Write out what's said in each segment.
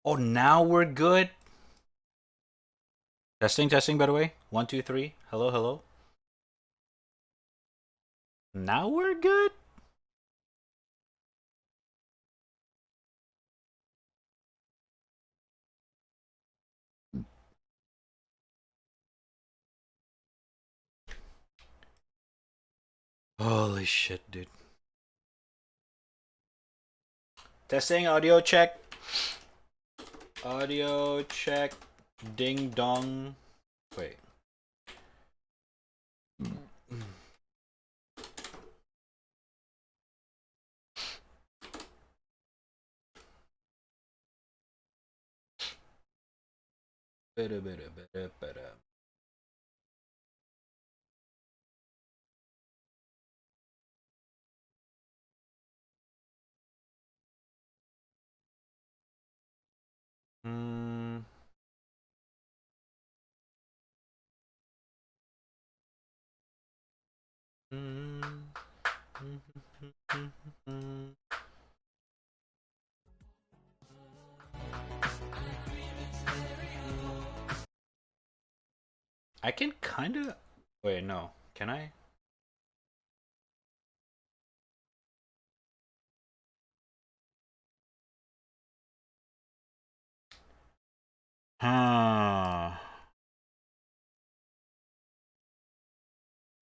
Oh, now we're good. Testing, by the way. 1, 2, 3. Hello, hello. Now we're good. Holy shit, dude. Testing, audio check. Audio check. Ding dong. Wait. Hmm. I can kind of. Wait, no. Can I? Huh.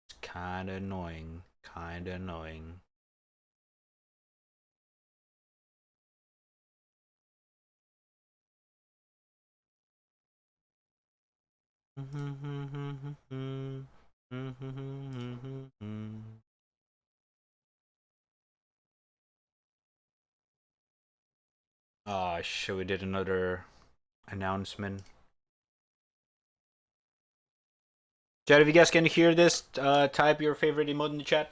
It's kind of annoying. Kind of annoying. Oh, shit, we did another announcement. Chat, if you guys can hear this, type your favorite emote in the chat.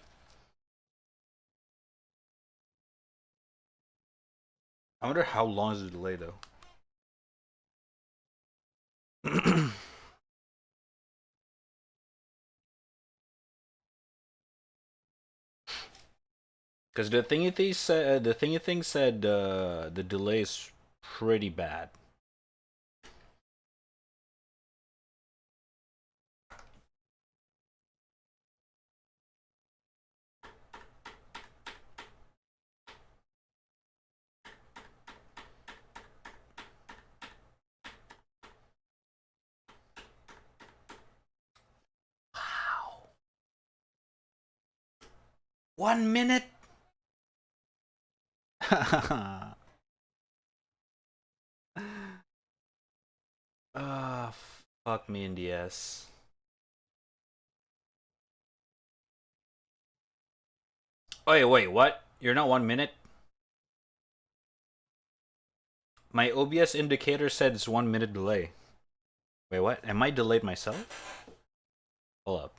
I wonder how long is the delay, though. Because the thingy thing said the delay is pretty bad. Wow. 1 minute? Ah, fuck me in the ass. Oh, wait, what? You're not 1 minute? My OBS indicator said it's 1 minute delay. Wait, what? Am I delayed myself? Hold up.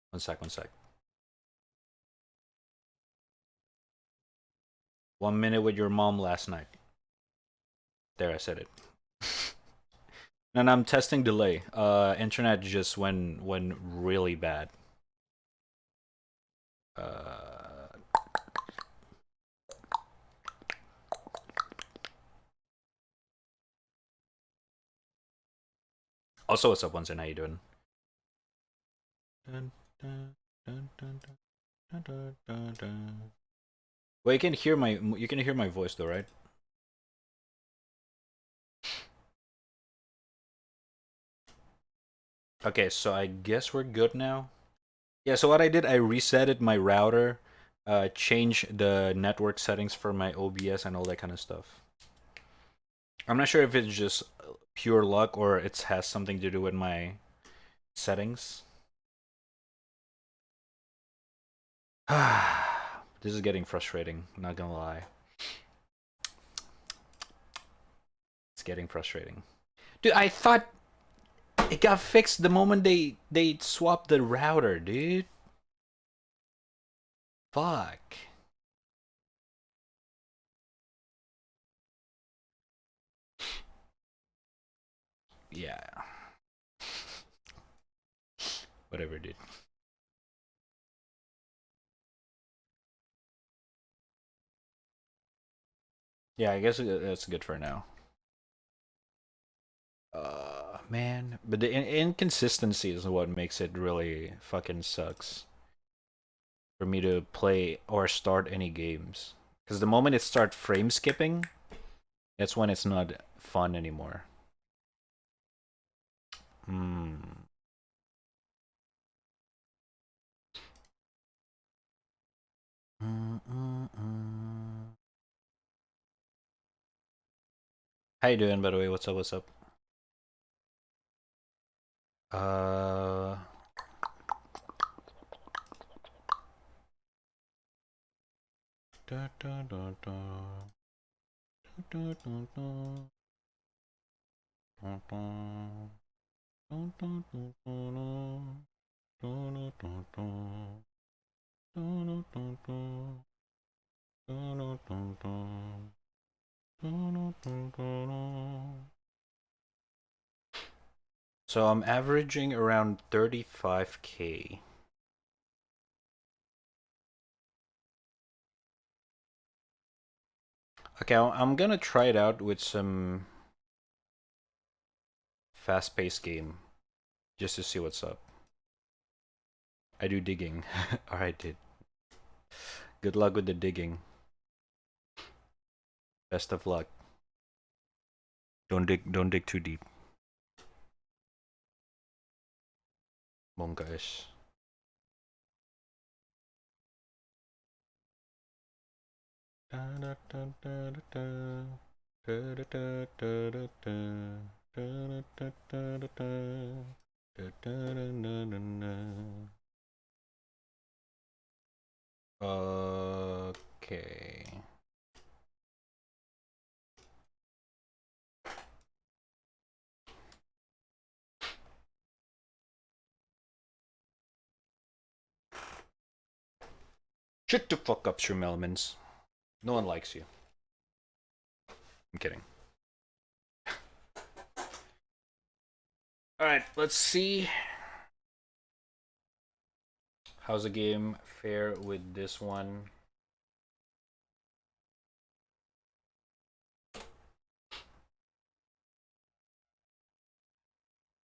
One sec. 1 minute with your mom last night. There, I said it. And I'm testing delay. Internet just went really bad. Also, what's up, Onsen? How you doing? Well, you can hear my voice though, right? Okay, so I guess we're good now. Yeah, so what I did, I resetted my router, changed the network settings for my OBS and all that kind of stuff. I'm not sure if it's just pure luck or it has something to do with my settings. This is getting frustrating, not gonna lie. It's getting frustrating. Dude, I thought it got fixed the moment they swapped the router, dude. Fuck. Yeah. Whatever, dude. Yeah, I guess that's good for now. Man, but the inconsistency is what makes it really fucking sucks for me to play or start any games. Because the moment it starts frame skipping, that's when it's not fun anymore. Hmm. How you doing, by the way? What's up? What's up? Uh. Da, da, da, da. Da, da, da, da. Da, da. Da, da, da, da, da. Da, da, da, da. Da, da, da, da. Da, da, da, da. Da, da, da, da, da. So I'm averaging around 35K. Okay, I'm gonna try it out with some fast-paced game just to see what's up. I do digging. Alright, dude. Good luck with the digging. Best of luck. Don't dig too deep. Bongga-ish. Okay. Shut the fuck up, Shremelmans. No one likes you. I'm kidding. Alright, let's see. How's the game fare with this one?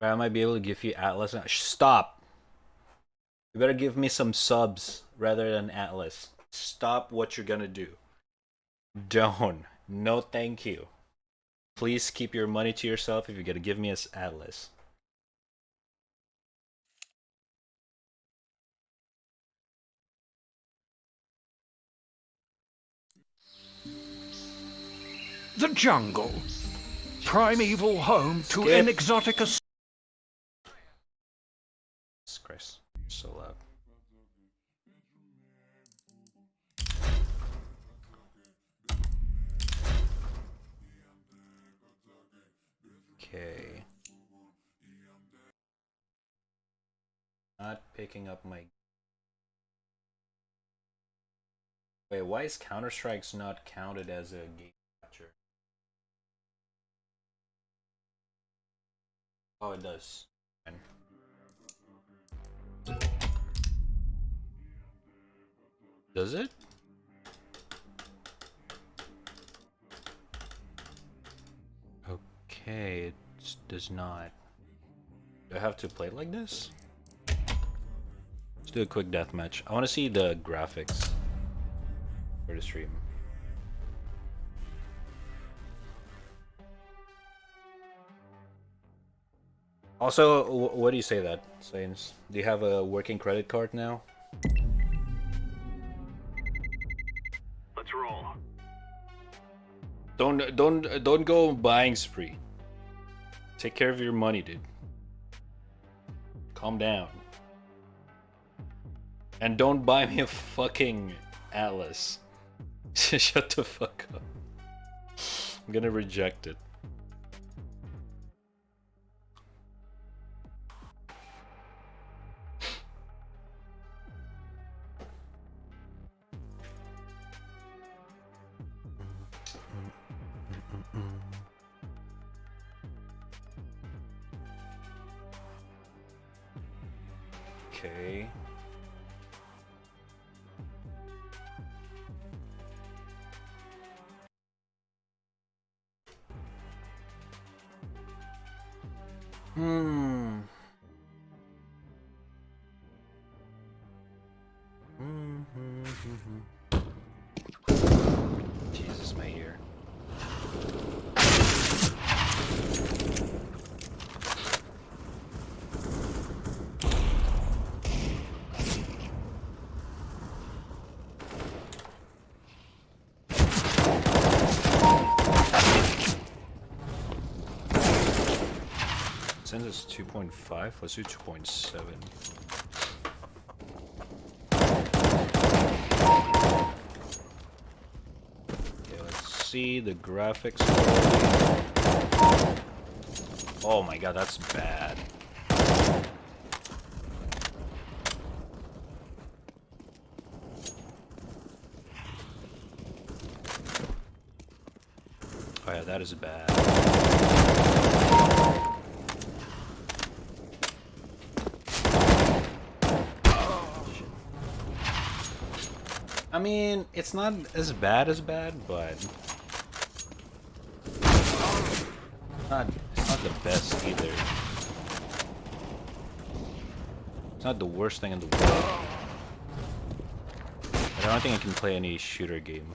I might be able to give you Atlas. Stop! You better give me some subs rather than Atlas. Stop what you're gonna do. Don't. No thank you. Please keep your money to yourself if you're gonna give me an Atlas. The jungle. Primeval home to Skip. an exoticus. Jesus Christ. So loud. Okay. Not picking up my... Wait, why is Counter-Strike's not counted as a game capture? Oh, it does. Does it? Okay, it does not. Do I have to play it like this? Let's do a quick deathmatch. I want to see the graphics for the stream. Also, what do you say that, Sains? Do you have a working credit card now? Let's roll. Don't go buying spree. Take care of your money, dude. Calm down. And don't buy me a fucking Atlas. Shut the fuck up. I'm gonna reject it. Okay. Hmm. Jesus, my ear. Since it's 2.5, let's do 2.7. Okay, let's see the graphics quality. Oh my god, that's bad. Oh yeah, that is bad. I mean, it's not as bad, but it's not the best either. It's not the worst thing in the world. I don't think I can play any shooter game.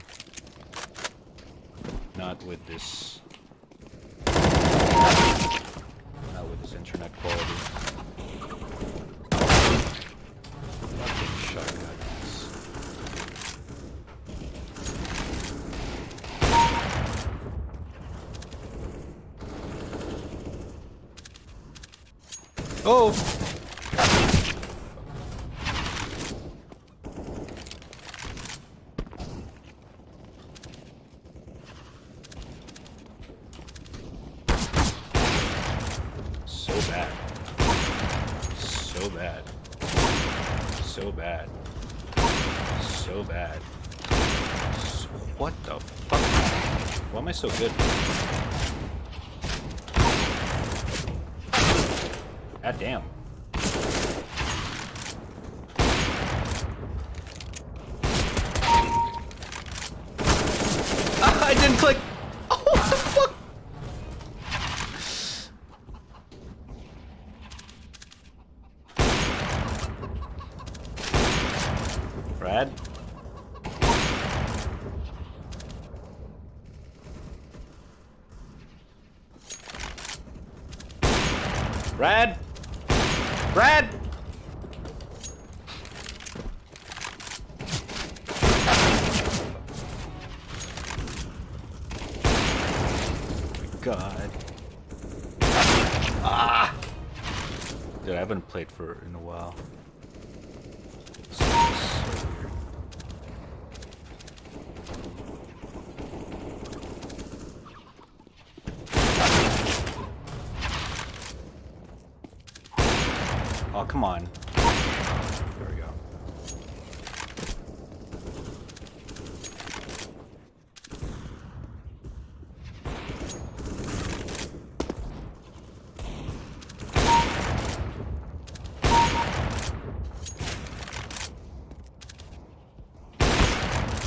Not with this. Not with this internet quality. Fucking shotguns. Oh! So bad. So bad. So bad. So bad. What the fuck? Why am I so good? God damn. Ah, I didn't click! Oh, what the fuck? Brad? Brad? Brad! God. Ah! Dude, I haven't played in a while. So weird. Oh, come on. There we go.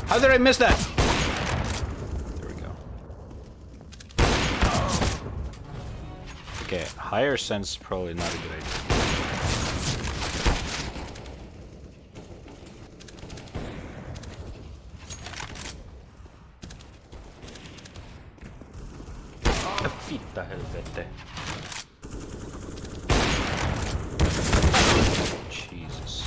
How did I miss that? There we go. Okay, higher sense is probably not a good idea. Fitta helvete. Jesus.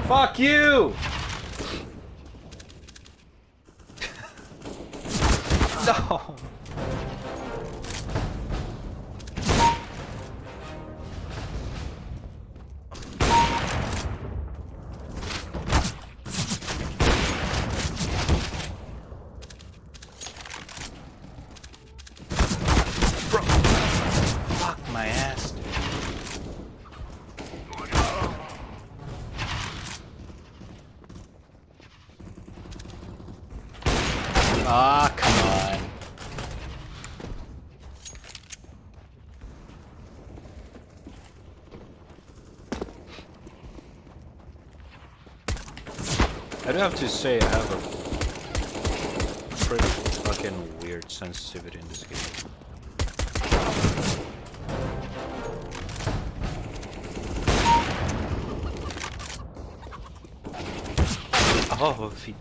Fuck you! No! Bro! Fuck my ass, dude. I do have to say I have a pretty fucking weird sensitivity in this game. Oh, feet.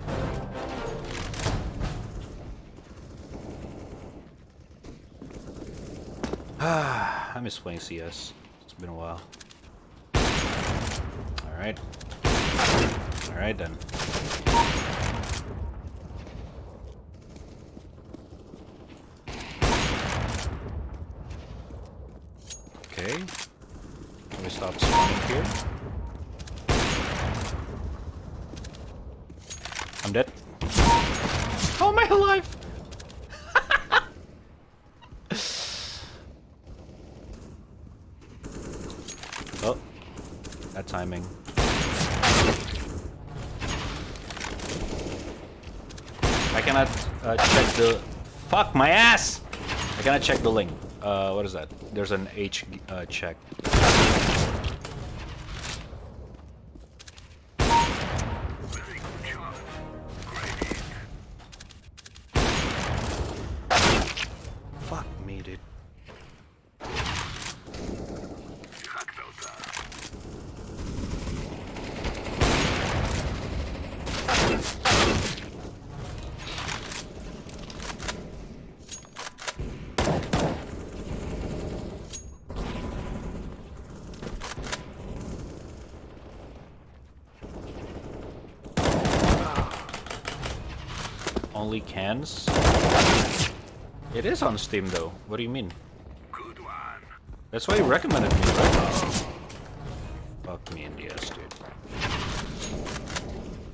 I miss playing CS. It's been a while. Alright. Alright then. Okay. Let me stop spawning here. I'm dead. How am I alive? Oh, that timing. I cannot check the... Fuck my ass! I cannot check the link. What is that? There's an H check. Fuck me, dude. Only cans? It is on Steam though. What do you mean? Good one. That's why you recommended me, right? Fuck me in the ass, dude.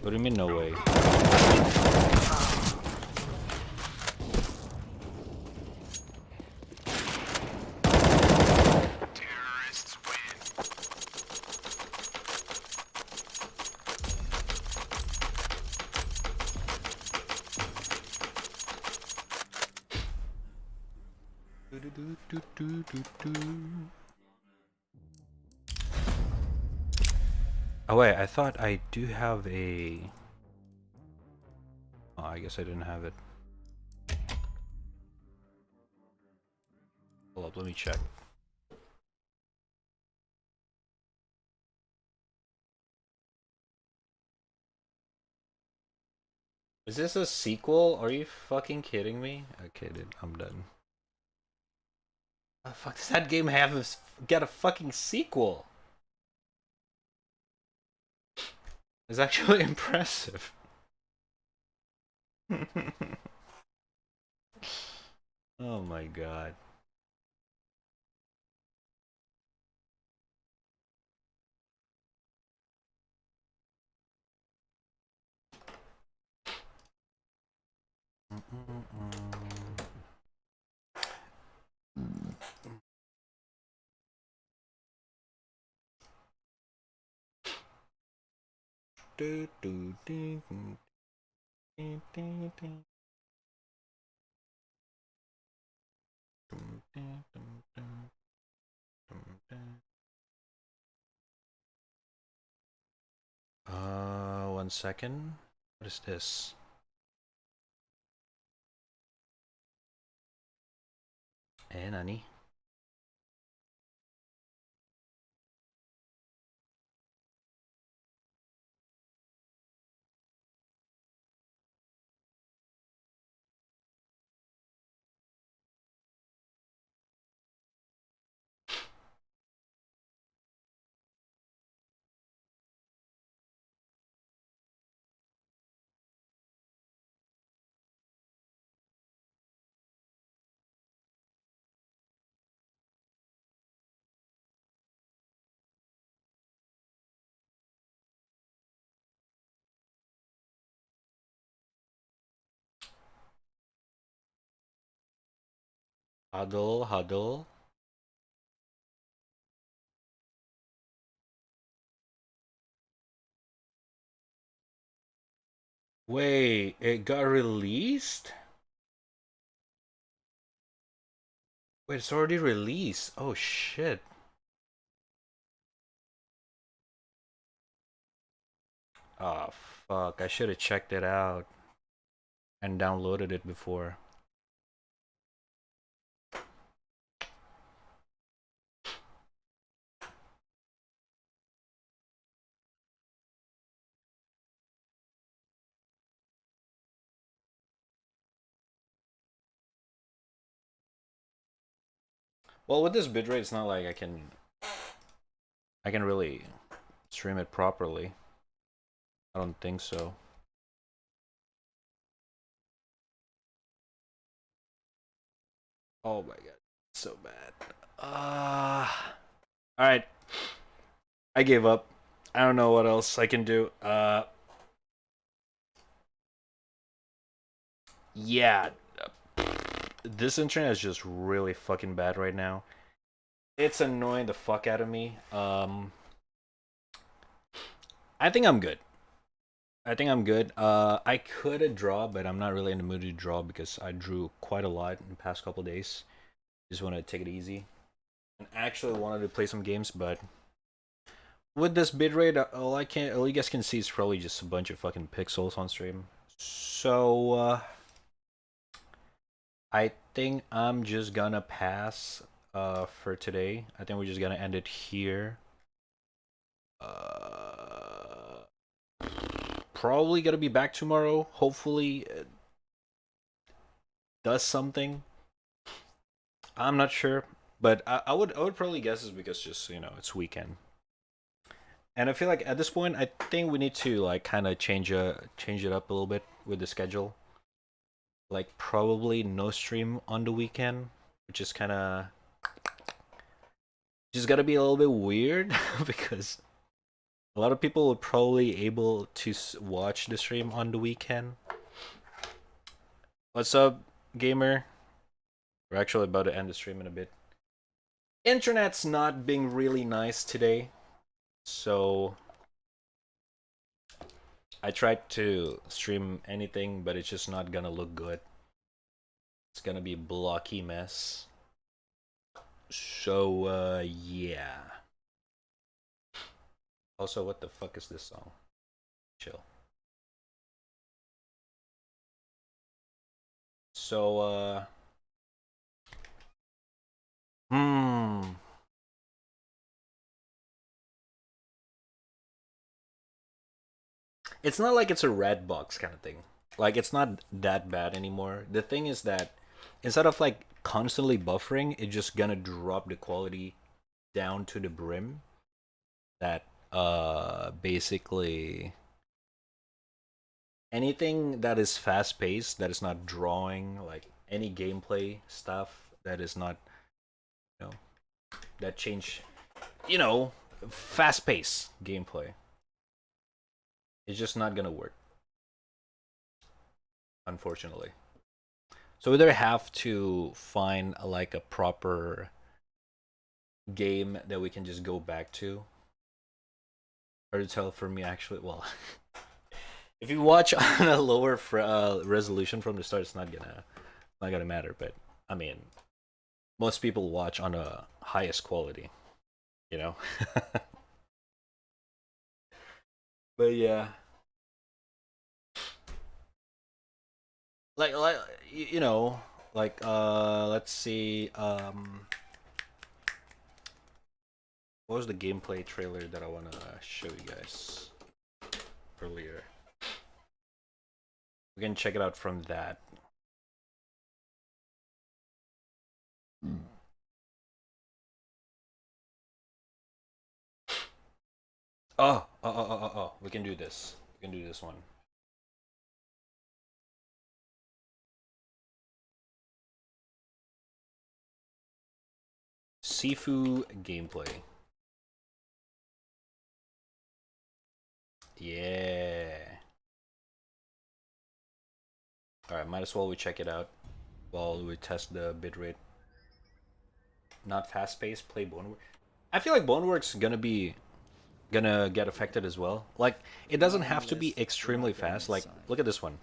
What do you mean, no way? Terrorists win. Oh wait, I thought I do have a... Oh, I guess I didn't have it. Hold up, let me check. Is this a sequel? Are you fucking kidding me? Okay, dude, I'm done. How the fuck does that game have get a fucking sequel? It's actually impressive. Oh my god. One second. What is this? Nani? Huddle, huddle. Wait, it got released? Wait, it's already released. Oh shit. Ah, Fuck, I should have checked it out and downloaded it before. Well, with this bitrate, it's not like I can really stream it properly. I don't think so. Oh my god, so bad. All right, I gave up. I don't know what else I can do. Yeah, this internet is just really fucking bad right now. It's annoying the fuck out of me. I think I'm good. I think I'm good. I could draw, but I'm not really in the mood to draw because I drew quite a lot in the past couple days. Just want to take it easy. And actually wanted to play some games, but with this bitrate, all you guys can see is probably just a bunch of fucking pixels on stream. So I think I'm just gonna pass for today. I think we're just gonna end it here. Uh, Probably gonna be back tomorrow. Hopefully, it does something. I'm not sure, but I would probably guess it's because just it's weekend, and I feel like at this point I think we need to like kind of change it up a little bit with the schedule. Like probably no stream on the weekend, which is kind of just gotta be a little bit weird because a lot of people would probably able to watch the stream on the weekend. What's up, gamer? We're actually about to end the stream in a bit. Internet's not being really nice today, so I tried to stream anything, but it's just not gonna look good. It's gonna be a blocky mess. So, yeah. Also, what the fuck is this song? Chill. So, hmm. It's not like it's a red box kind of thing. Like, it's not that bad anymore. The thing is that instead of like constantly buffering, it's just gonna drop the quality down to the brim. That, basically anything that is fast paced, that is not drawing, like any gameplay stuff that is not, you know, that change, you know, fast paced gameplay. It's just not gonna work, unfortunately. So we either have to find like a proper game that we can just go back to. Hard to tell for me actually. Well, if you watch on a lower resolution from the start, it's not gonna matter. But I mean, most people watch on the highest quality, you know. But yeah, like like let's see, what was the gameplay trailer that I want to show you guys earlier? We can check it out from that. Oh. We can do this. We can do this one. Sifu gameplay. Yeah. Alright, might as well we check it out while we test the bitrate. Not fast paced, play Boneworks. I feel like Boneworks gonna get affected as well. Like, it doesn't have to be extremely fast. Like, look at this one.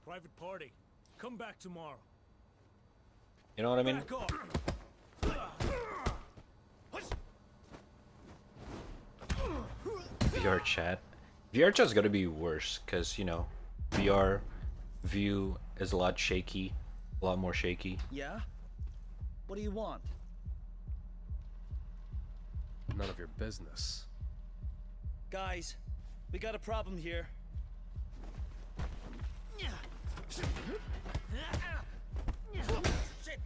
Private party. Come back tomorrow. You know what I mean? Back up. Your chat. VR chat's gotta be worse, cause you know, VR view is a lot shaky, a lot more shaky. Yeah? What do you want? None of your business. Guys, we got a problem here. Shit!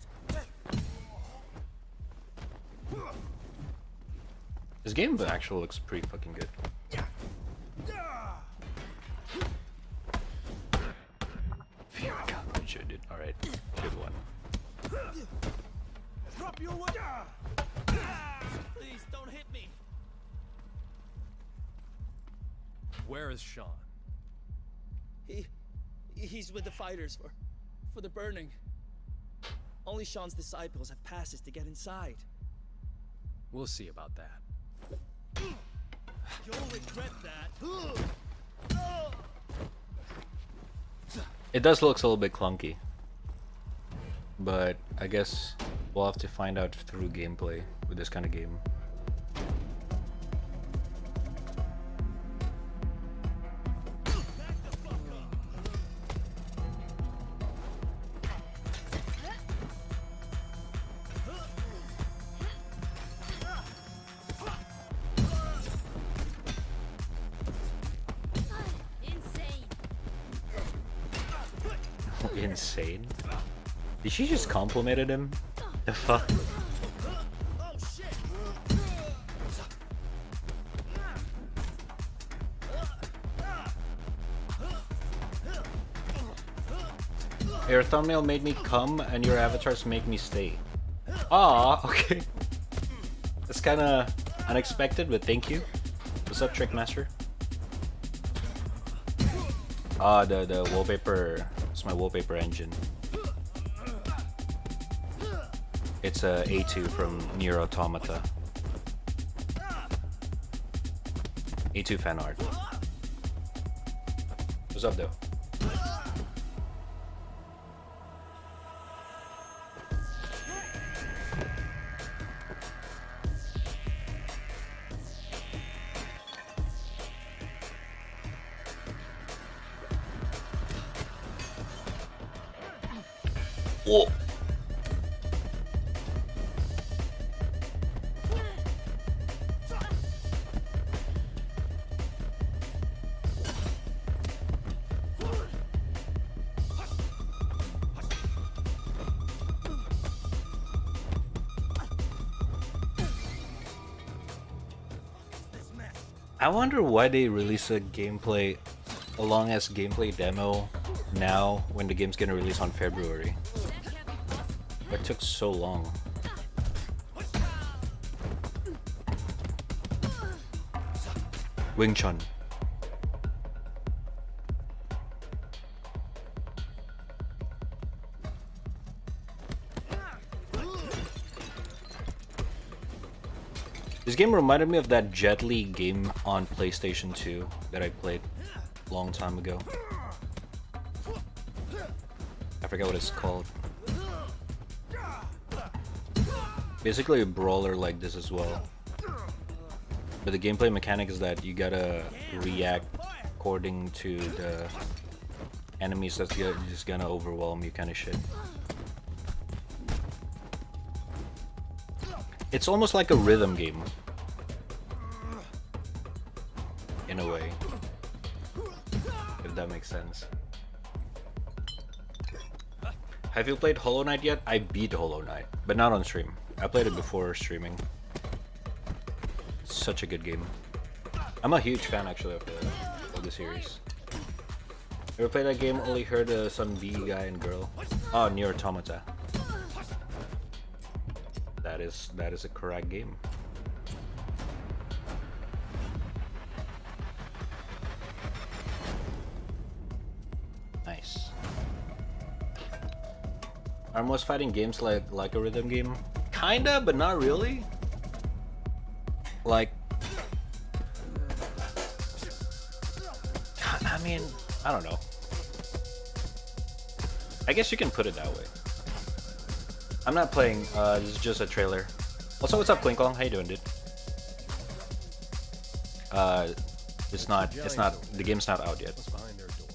This game actually looks pretty fucking good. VR chat, good shit, dude. All right, good one. Drop your weapon. Please don't hit me. Where is Sean? He's with the fighters for the burning. Only Sean's disciples have passes to get inside. We'll see about that. You'll regret that. It does look a little bit clunky, but I guess we'll have to find out through gameplay with this kind of game. Insane. Did she just complimented him? The fuck? Your thumbnail made me come and your avatars make me stay. Ah, okay. That's kinda unexpected, but thank you. What's up, Trickmaster? Ah, the wallpaper. It's my wallpaper engine. It's a A2 from Nier Automata. A2 fan art. What's up, though? Whoa. I wonder why they release a gameplay, a long ass gameplay demo now when the game's gonna release on February. It took so long. Wing Chun. This game reminded me of that Jet Li game on PlayStation 2 that I played a long time ago. I forget what it's called. Basically a brawler like this as well. But the gameplay mechanic is that you gotta react according to the enemies that's just gonna overwhelm you kind of shit. It's almost like a rhythm game. In a way. If that makes sense. Have you played Hollow Knight yet? I beat Hollow Knight, but not on stream. I played it before streaming. Such a good game. I'm a huge fan actually of the series. Ever played that game? Only heard some B guy and girl. Oh, Nier Automata. That is a correct game. Nice. Are most fighting games like a rhythm game? Kinda, but not really. Like, I mean, I don't know. I guess you can put it that way. I'm not playing, this is just a trailer. Also, what's up, Quinkong? How you doing, dude? It's not. It's not. The game's not out yet. What's behind their door?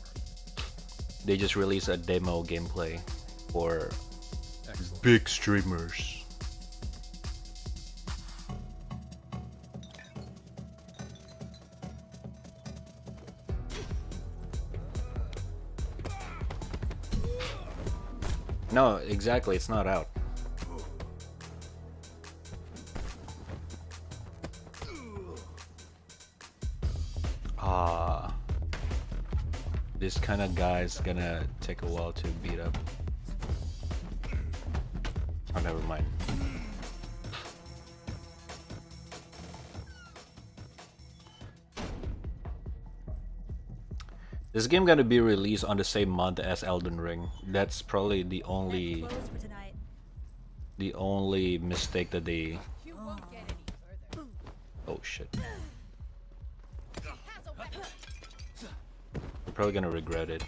They just released a demo gameplay for Excellent. big streamers. No, exactly. It's not out. Ah, this kind of guy's gonna take a while to beat up. Oh, never mind. This game gonna be released on the same month as Elden Ring. That's probably the only mistake that they. You won't get any further. Oh shit. They're probably gonna regret it.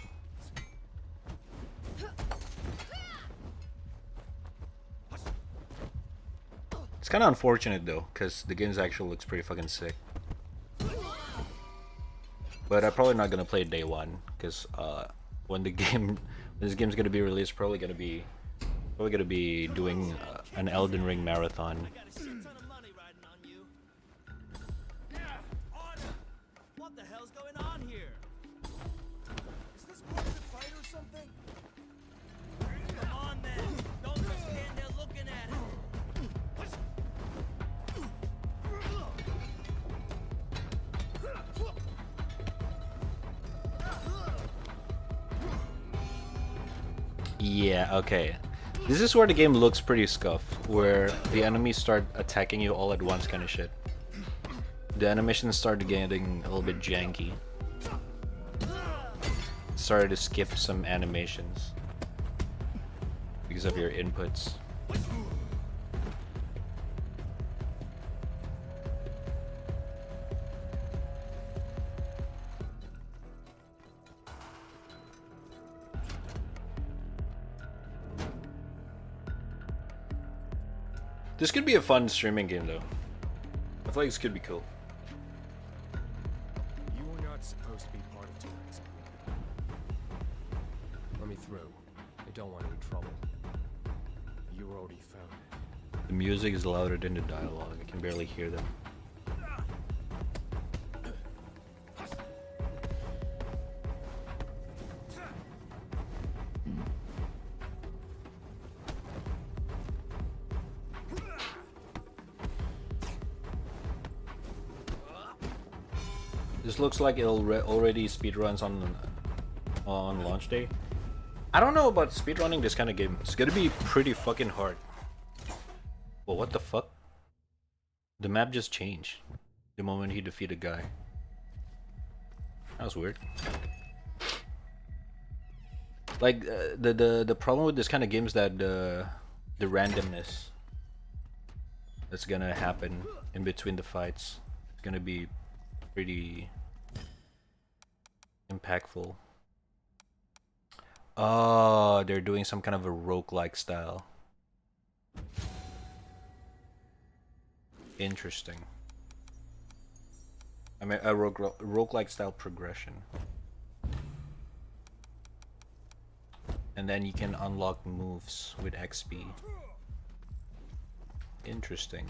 It's kind of unfortunate though, because the game actually looks pretty fucking sick. But I'm probably not gonna play day one, because when this game's gonna be released, probably gonna be doing an Elden Ring marathon. I got a shit ton of money riding on you. Order! What the hell's going on here? Is this part of the fight or something? Come on then. Don't just stand there looking at it. Yeah, okay. This is where the game looks pretty scuffed, where the enemies start attacking you all at once kind of shit. The animations started getting a little bit janky. Started to skip some animations because of your inputs. This could be a fun streaming game though. I feel like this could be cool. You were not supposed to be part of tonight's. Let me through. I don't want any trouble. You already found it. The music is louder than the dialogue. I can barely hear them. This looks like it'll already speedruns on launch day. I don't know about speedrunning this kind of game. It's gonna be pretty fucking hard. Well, what the fuck? The map just changed the moment he defeated a guy. That was weird. Like the problem with this kind of game is that the randomness that's gonna happen in between the fights is gonna be pretty impactful. Oh, they're doing some kind of a roguelike style. Interesting. I mean, a roguelike style progression. And then you can unlock moves with XP. Interesting.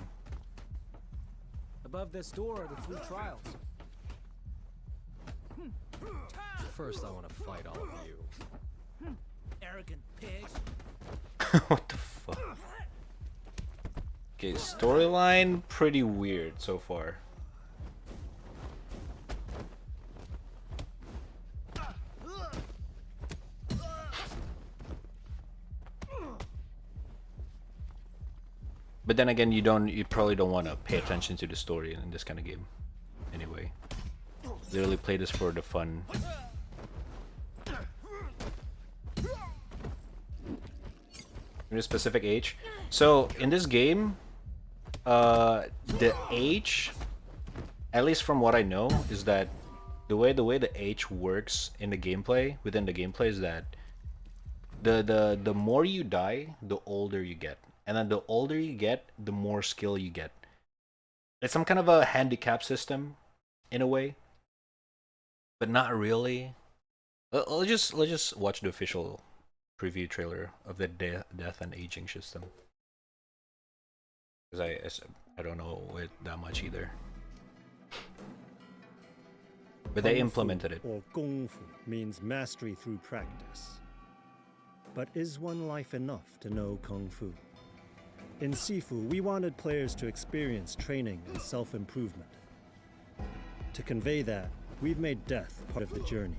Above this door are the 3 trials. First, I want to fight all of you. Arrogant pig. What the fuck? Okay, storyline pretty weird so far. But then again, you probably don't want to pay attention to the story in this kind of game. Anyway, literally play this for the fun. In a specific age. So in this game, the age, at least from what I know, is that the way the age works in the gameplay, within the gameplay, is that the more you die, the older you get, and then the older you get, the more skill you get. It's some kind of a handicap system, in a way. but not really. Let's just watch the official preview trailer of the death and aging system. Because I don't know it that much either. But they implemented it. Or Kung Fu means mastery through practice. But is one life enough to know Kung Fu? In Sifu, we wanted players to experience training and self-improvement. To convey that, we've made death part of the journey.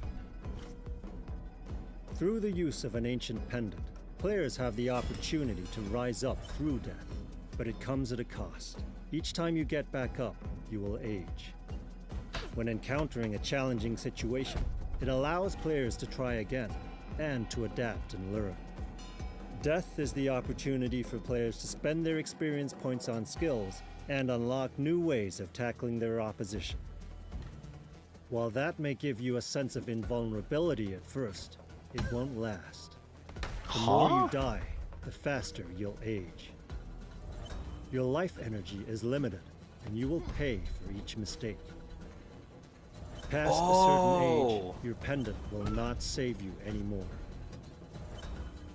Through the use of an ancient pendant, players have the opportunity to rise up through death, but it comes at a cost. Each time you get back up, you will age. When encountering a challenging situation, it allows players to try again and to adapt and learn. Death is the opportunity for players to spend their experience points on skills and unlock new ways of tackling their opposition. While that may give you a sense of invulnerability at first, it won't last. The more you die, the faster you'll age. Your life energy is limited, and you will pay for each mistake. Past a certain age, your pendant will not save you anymore.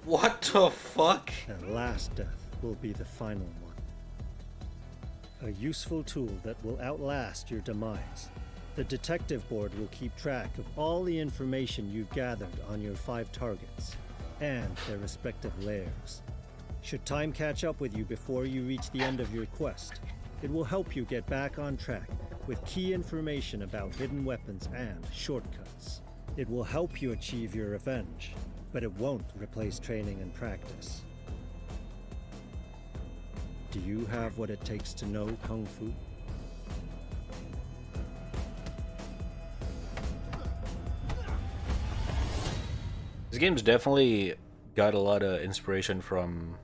What the fuck? And last death will be the final one. A useful tool that will outlast your demise. The detective board will keep track of all the information you've gathered on your 5 targets and their respective lairs. Should time catch up with you before you reach the end of your quest, it will help you get back on track with key information about hidden weapons and shortcuts. It will help you achieve your revenge, but it won't replace training and practice. Do you have what it takes to know Kung Fu? This game's definitely got a lot of inspiration from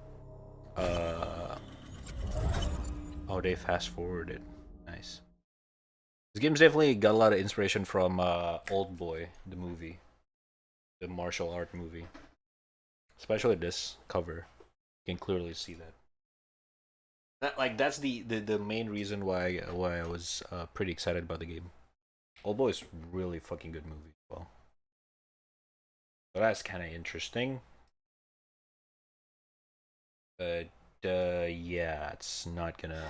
oh, they fast forwarded. Nice. This game's definitely got a lot of inspiration from Old Boy, the movie. The martial art movie. Especially this cover. You can clearly see that. That's the main reason why I was pretty excited about the game. Old Boy is really fucking good movie as well. So that's kind of interesting. But yeah, it's not gonna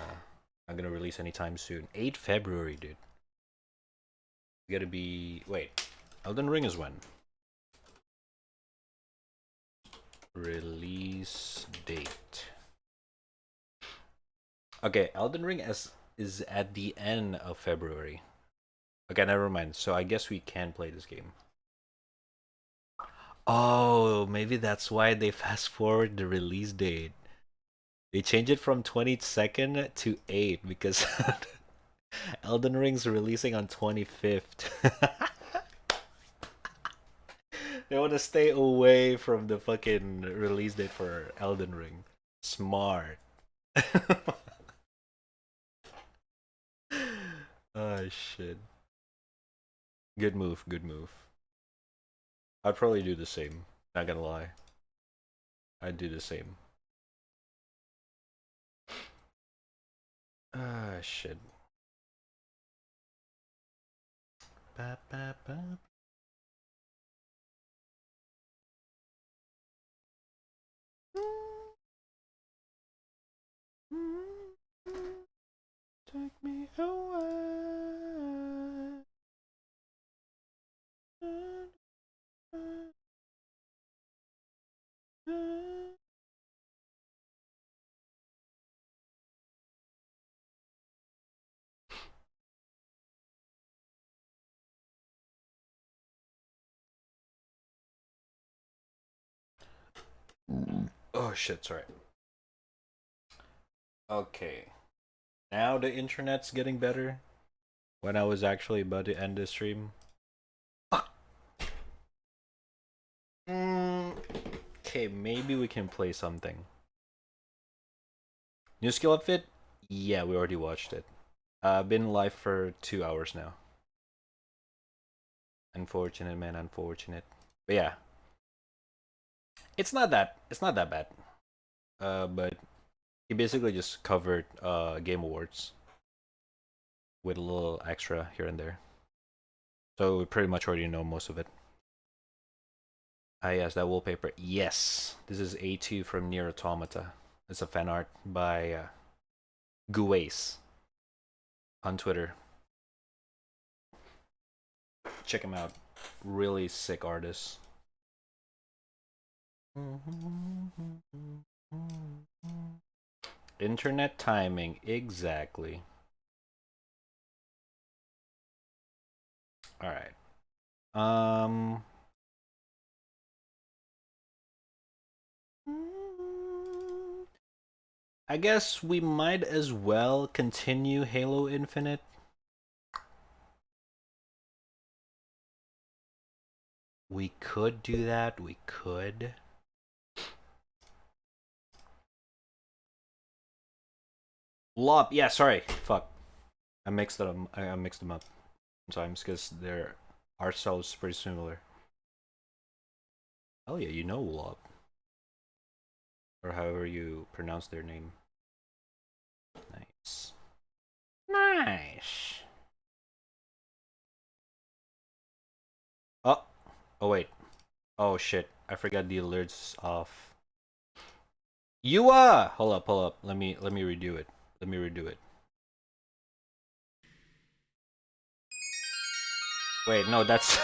release anytime soon. 8 February, dude. You gotta be wait. Elden Ring is when? Release date. Okay, Elden Ring is at the end of February. Okay, never mind. So I guess we can play this game. Oh, maybe that's why they fast forward the release date. They changed it from 22nd to 8 because Elden Ring's releasing on 25th. They want to stay away from the fucking release date for Elden Ring. Smart. Oh shit. Good move, good move. I'd probably do the same. Not gonna lie. I'd do the same. Ah, shit. Ba, ba, ba. Take me away. Oh shit, sorry. Okay. Now the internet's getting better. When I was actually about to end the stream. Fuck. Okay, maybe we can play something. New skill outfit? Yeah, we already watched it. Been live for 2 hours now. Unfortunate, man, unfortunate. But yeah. It's not that bad. But he basically just covered Game Awards with a little extra here and there. So we pretty much already know most of it. Ah, yes, that wallpaper. Yes, this is A2 from Nier Automata. It's a fan art by Guace on Twitter. Check him out. Really sick artist. Internet timing, exactly. All right. I guess we might as well continue Halo Infinite. We could do that. We could. Lob. Yeah, sorry. Fuck. I mixed them. I mixed them up sometimes because their art styles pretty similar. Oh yeah, you know Lob, or however you pronounce their name. Nice. Nice. Oh. Oh wait. Oh shit. I forgot the alerts off. You hold up, hold up. Let me redo it. Let me redo it. Wait, no, that's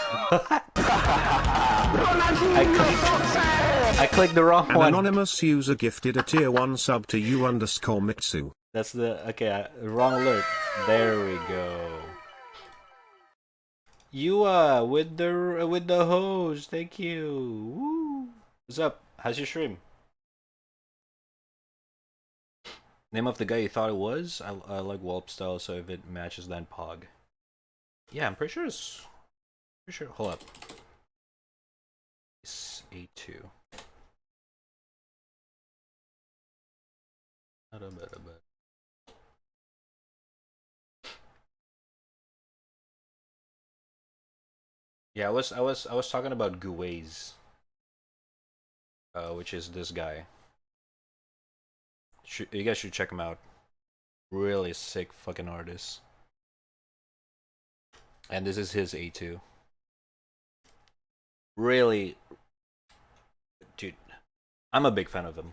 I clicked the wrong An one. anonymous user gifted a tier 1 sub to you_Mitsu. That's the okay, wrong alert. There we go. You with the hose. Thank you. Woo. What's up? How's your stream? Name of the guy you thought it was? I like Wallop style, so if it matches, then Pog. Yeah, I'm pretty sure it's. Pretty sure. Hold up. It's A2. Yeah, I was talking about Guways, which is this guy. You guys should check him out. Really sick fucking artist. And this is his A2. Really, dude, I'm a big fan of him.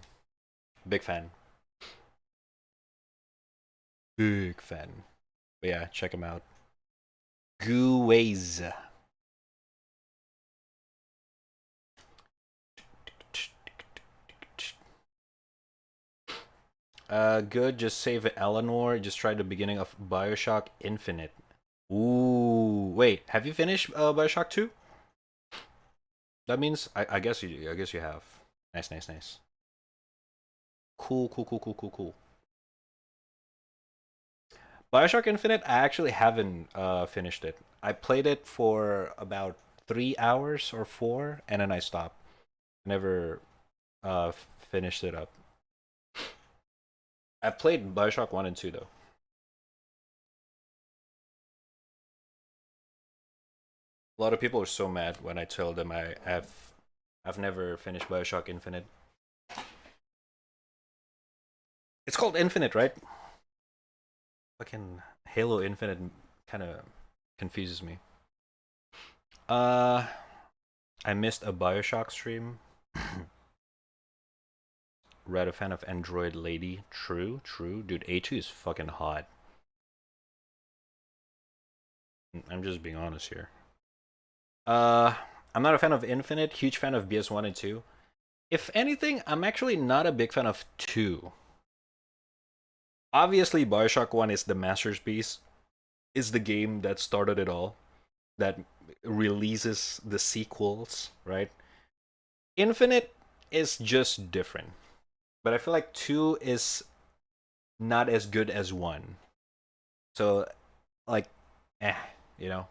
Big fan. Big fan. But yeah, check him out. Guways. Good. Just save Eleanor. Just try the beginning of Bioshock Infinite. Ooh, wait. Have you finished Bioshock 2? That means I guess you have. Nice, nice, nice. Cool, cool, cool, cool, cool, cool. Bioshock Infinite, I actually haven't finished it. I played it for about 3 hours or 4, and then I stopped. Never finished it up. I've played Bioshock 1 and 2 though. A lot of people are so mad when I tell them I've never finished Bioshock Infinite. It's called Infinite, right? Fucking Halo Infinite kind of confuses me. I missed a Bioshock stream. Read a fan of Android Lady. True, true. Dude, A2 is fucking hot. I'm just being honest here. I'm not a fan of Infinite, huge fan of BS1 and 2. If anything, I'm actually not a big fan of 2. Obviously, Bioshock 1 is the masterpiece. Is the game that started it all. That releases the sequels, right? Infinite is just different. But I feel like 2 is not as good as 1. So, like, you know?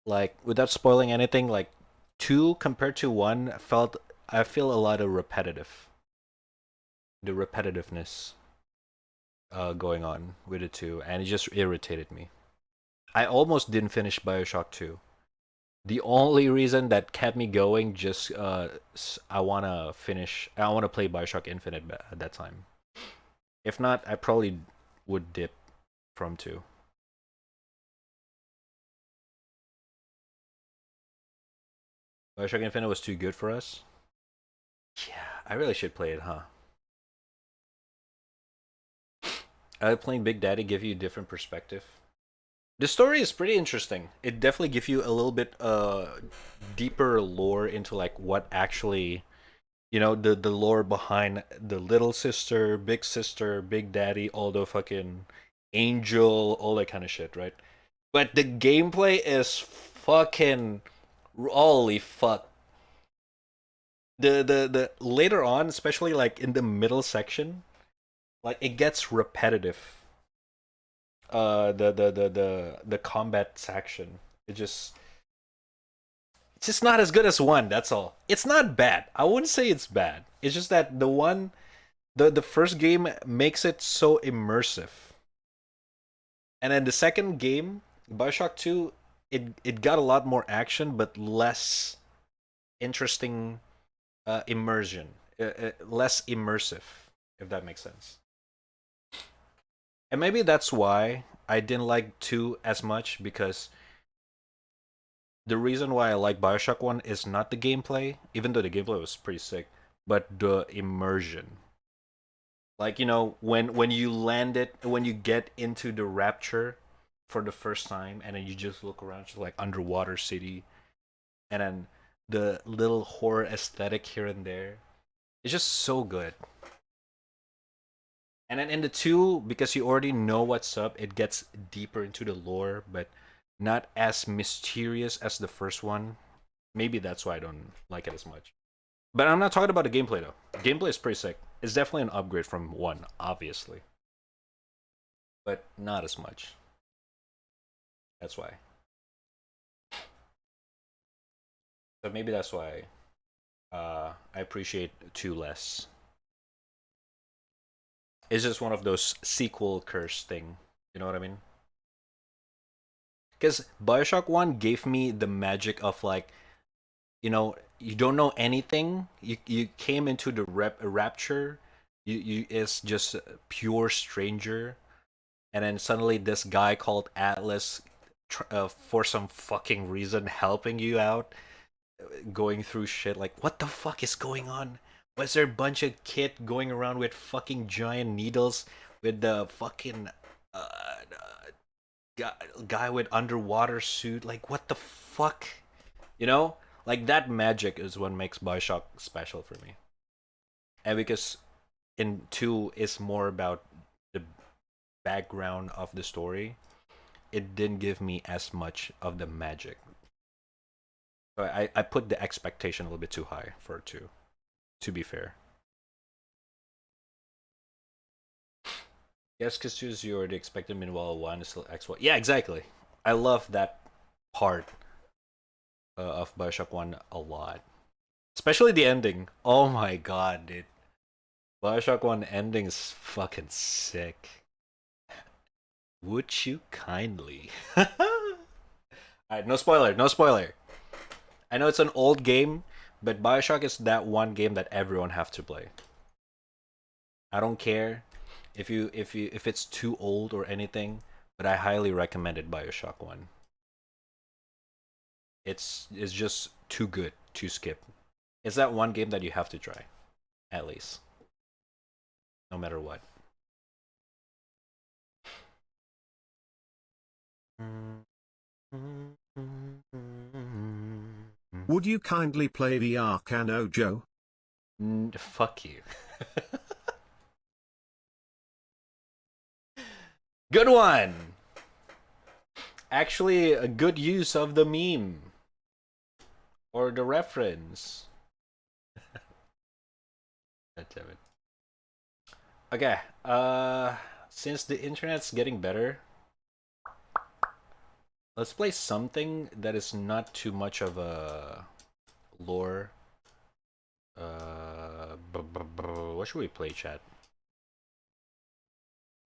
Like, without spoiling anything, like, 2 compared to 1 I feel a lot of repetitive. The repetitiveness going on with the 2, and it just irritated me. I almost didn't finish Bioshock 2. The only reason that kept me going just I want to play Bioshock Infinite at that time. If not, I probably would dip from 2. Bioshock Infinite was too good for us. Yeah, I really should play it, huh? Playing Big Daddy give you a different perspective. The story is pretty interesting. It definitely gives you a little bit deeper lore into like what actually, the lore behind the little sister, Big Daddy, all the fucking angel, all that kind of shit, right? But the gameplay is fucking holy fuck. The later on, especially like in the middle section, like it gets repetitive. The combat section. It's just not as good as one, that's all. It's not bad. I wouldn't say it's bad. It's just that the first game makes it so immersive. And then the second game, Bioshock 2, it got a lot more action but less interesting immersion. Less immersive, if that makes sense. And maybe that's why I didn't like 2 as much, because the reason why I like Bioshock 1 is not the gameplay, even though the gameplay was pretty sick, but the immersion. Like, when you land it, when you get into the Rapture for the first time, and then you just look around, just like underwater city, and then the little horror aesthetic here and there. It's just so good. And then in the 2, because you already know what's up, it gets deeper into the lore, but not as mysterious as the first one. Maybe that's why I don't like it as much. But I'm not talking about the gameplay though. Gameplay is pretty sick. It's definitely an upgrade from 1, obviously. But not as much. That's why. So maybe that's why I appreciate 2 less. It's just one of those sequel curse thing. You know what I mean? Because Bioshock 1 gave me the magic of like, you don't know anything. You came into the rapture. You is just a pure stranger, and then suddenly this guy called Atlas, for some fucking reason, helping you out, going through shit. Like, what the fuck is going on? Was there a bunch of kid going around with fucking giant needles with the fucking guy with underwater suit? Like, what the fuck? You know? Like, that magic is what makes Bioshock special for me. And because in 2 is more about the background of the story, it didn't give me as much of the magic. So I put the expectation a little bit too high for 2, to be fair. Yes, because 2 is you already expected, meanwhile 1 is still X1. Yeah, exactly. I love that part of Bioshock 1 a lot. Especially the ending. Oh my god, dude. Bioshock 1 ending is fucking sick. Would you kindly? Alright, no spoiler, no spoiler. I know it's an old game, but Bioshock is that one game that everyone have to play. I don't care if it's too old or anything, but I highly recommended Bioshock 1. It's just too good to skip. It's that one game that you have to try, at least, no matter what. Would you kindly play the Arcano Joe? Fuck you. Good one! Actually, a good use of the meme. Or the reference. God damn it. Okay, since the internet's getting better, let's play something that is not too much of a lore. What should we play, chat?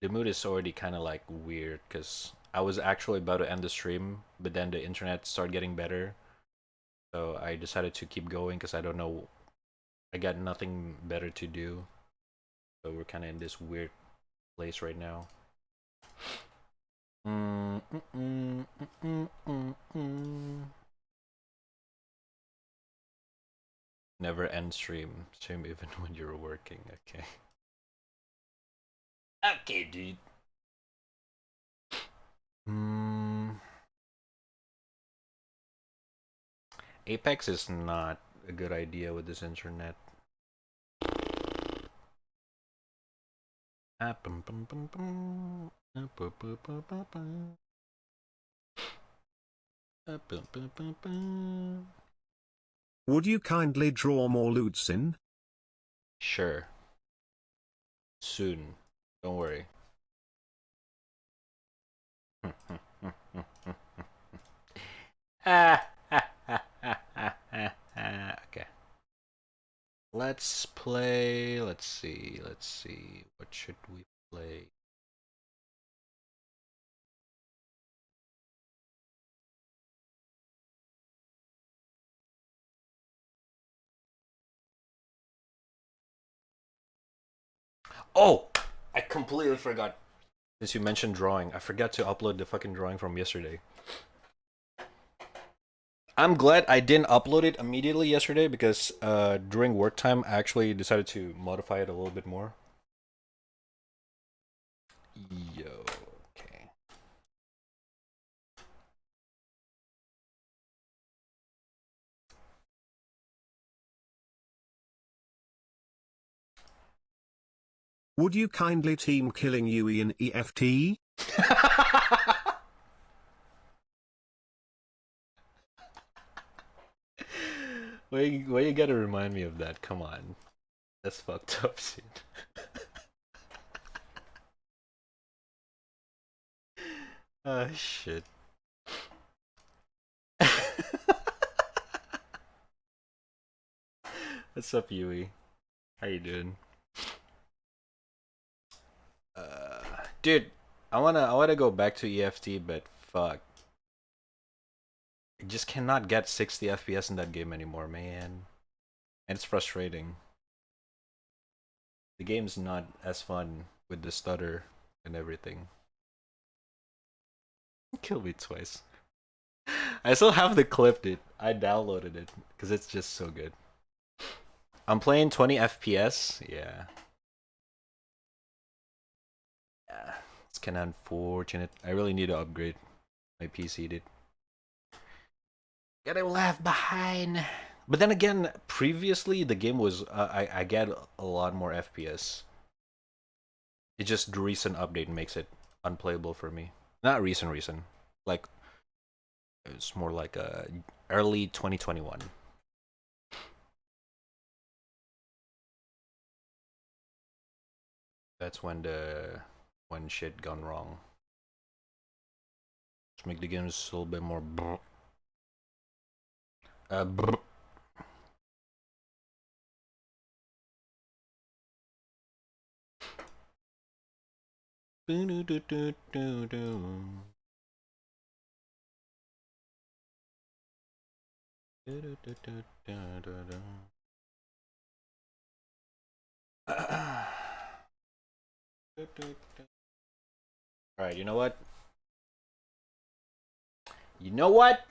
The mood is already kind of like weird because I was actually about to end the stream, but then the internet started getting better. So I decided to keep going because I don't know. I got nothing better to do. So we're kind of in this weird place right now. Never end stream. Stream even when you're working. Okay. Okay, dude. Apex is not a good idea with this internet. Would you kindly draw more loots in? Sure. Soon. Don't worry. Okay. Let's play. Let's see. What should we play? Oh! I completely forgot. Since you mentioned drawing, I forgot to upload the fucking drawing from yesterday. I'm glad I didn't upload it immediately yesterday because during work time I actually decided to modify it a little bit more. Yo, okay. Would you kindly team killing Yui in EFT? Why you gotta remind me of that? Come on. That's fucked up shit. Shit. What's up, Yui? How you doing? Dude, I wanna go back to EFT, but fuck. I just cannot get 60 FPS in that game anymore, man. And it's frustrating. The game's not as fun with the stutter and everything. Kill me twice. I still have the clip, dude. I downloaded it because it's just so good. I'm playing 20 FPS. Yeah. Yeah. It's kind of unfortunate. I really need to upgrade my PC, dude. Get left behind. But then again, previously the game was I get a lot more FPS. It just the recent update makes it unplayable for me. Not recent. Like it's more like early 2021. That's when shit gone wrong. Just make the games a little bit more Alright, you know what? You know what?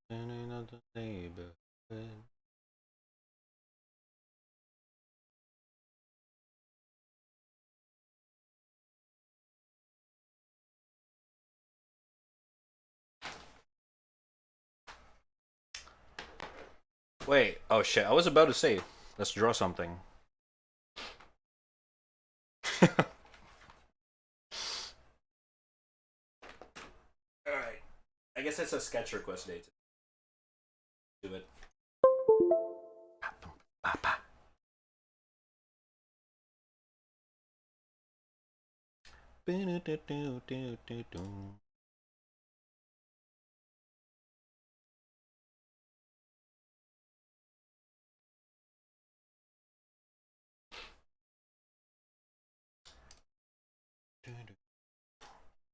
Another neighborhood. Wait, oh shit, I was about to say, let's draw something. Alright. guess it's a sketch request date. Do it.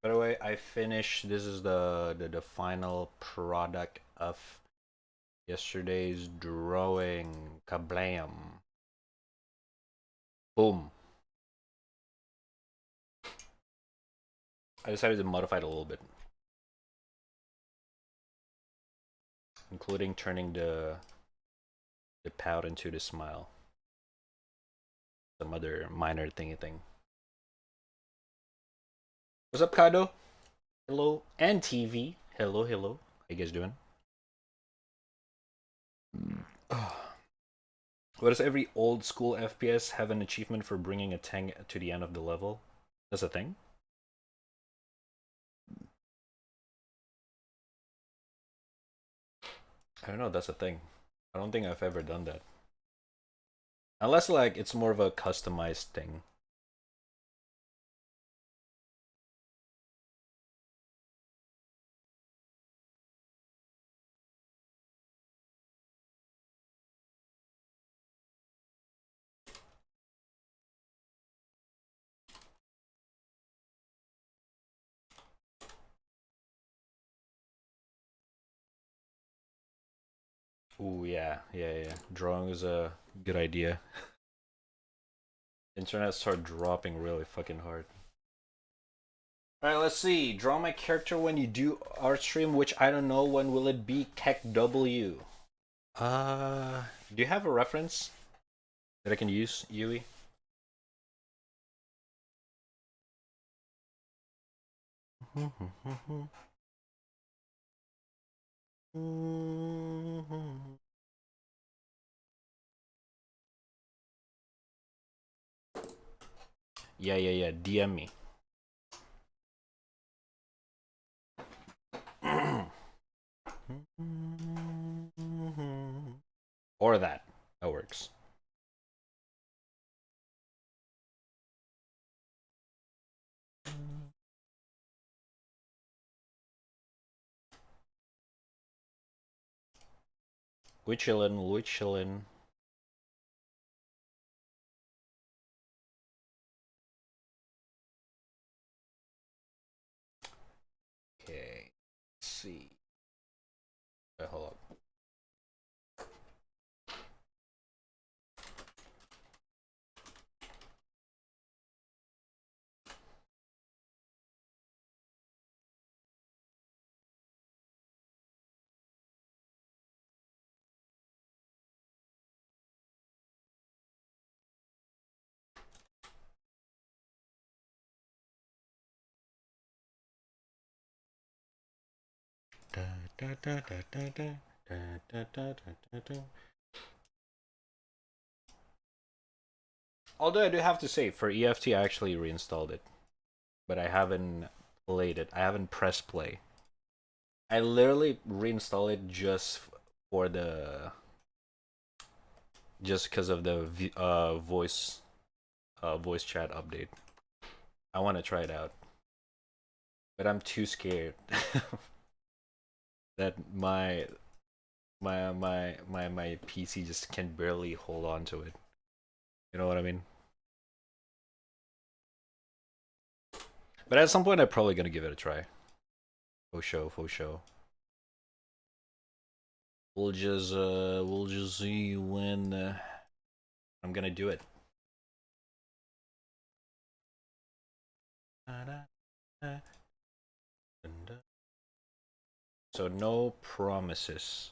By the way, I finished. This is the final product of yesterday's drawing. Kablam! Boom! I decided to modify it a little bit, including turning the pout into the smile. Some other minor thingy thing. What's up, Kado? Hello, and TV. Hello, hello. How you guys doing? What does every old school FPS have an achievement for bringing a tank to the end of the level? That's a thing? I don't know, that's a thing. I don't think I've ever done that. Unless, like, it's more of a customized thing. Ooh, yeah. Drawing is a good idea. Internet started dropping really fucking hard. Alright, let's see. Draw my character when you do art stream, which I don't know. When will it be? Keck W. Do you have a reference that I can use, Yui? Yeah. DM me. Or that. That works. We chillin'. Okay. Let's see. Hold up. Although I do have to say, for EFT, I actually reinstalled it, but I haven't played it. I haven't pressed play. I literally reinstalled it for the just because of the voice chat update. I want to try it out, but I'm too scared that my PC just can barely hold on to it. You know what I mean? But at some point, I'm probably gonna give it a try. For show. We'll just see when I'm gonna do it. So no promises.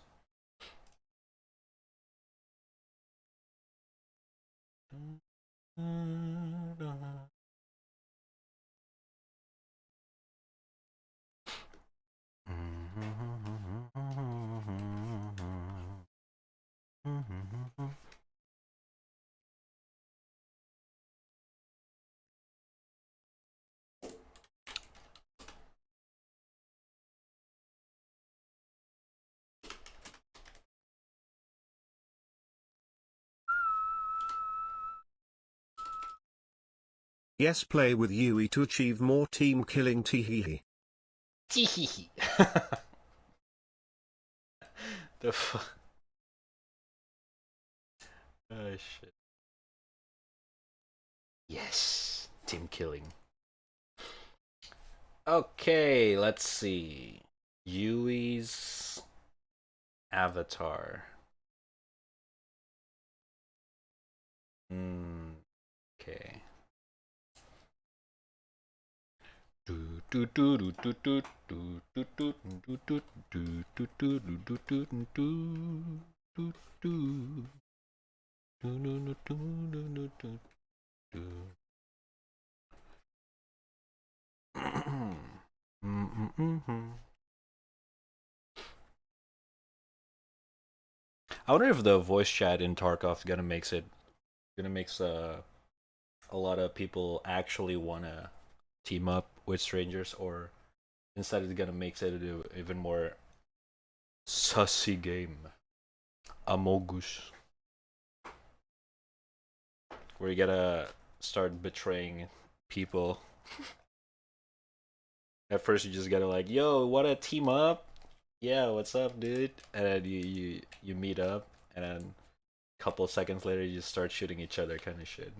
Yes, play with Yui to achieve more team killing. Teehee. Teehee. The fuck? Oh shit. Yes, team killing. Okay, let's see. Yui's avatar. Okay. I wonder if the voice chat in Tarkov gonna makes a lot of people actually wanna team up with strangers, or instead it's gonna make it an even more sussy game. Amogus. Where you gotta start betraying people. At first you just gotta like, yo, wanna team up? Yeah, what's up, dude? And then you meet up, and then a couple of seconds later you just start shooting each other, kind of shit.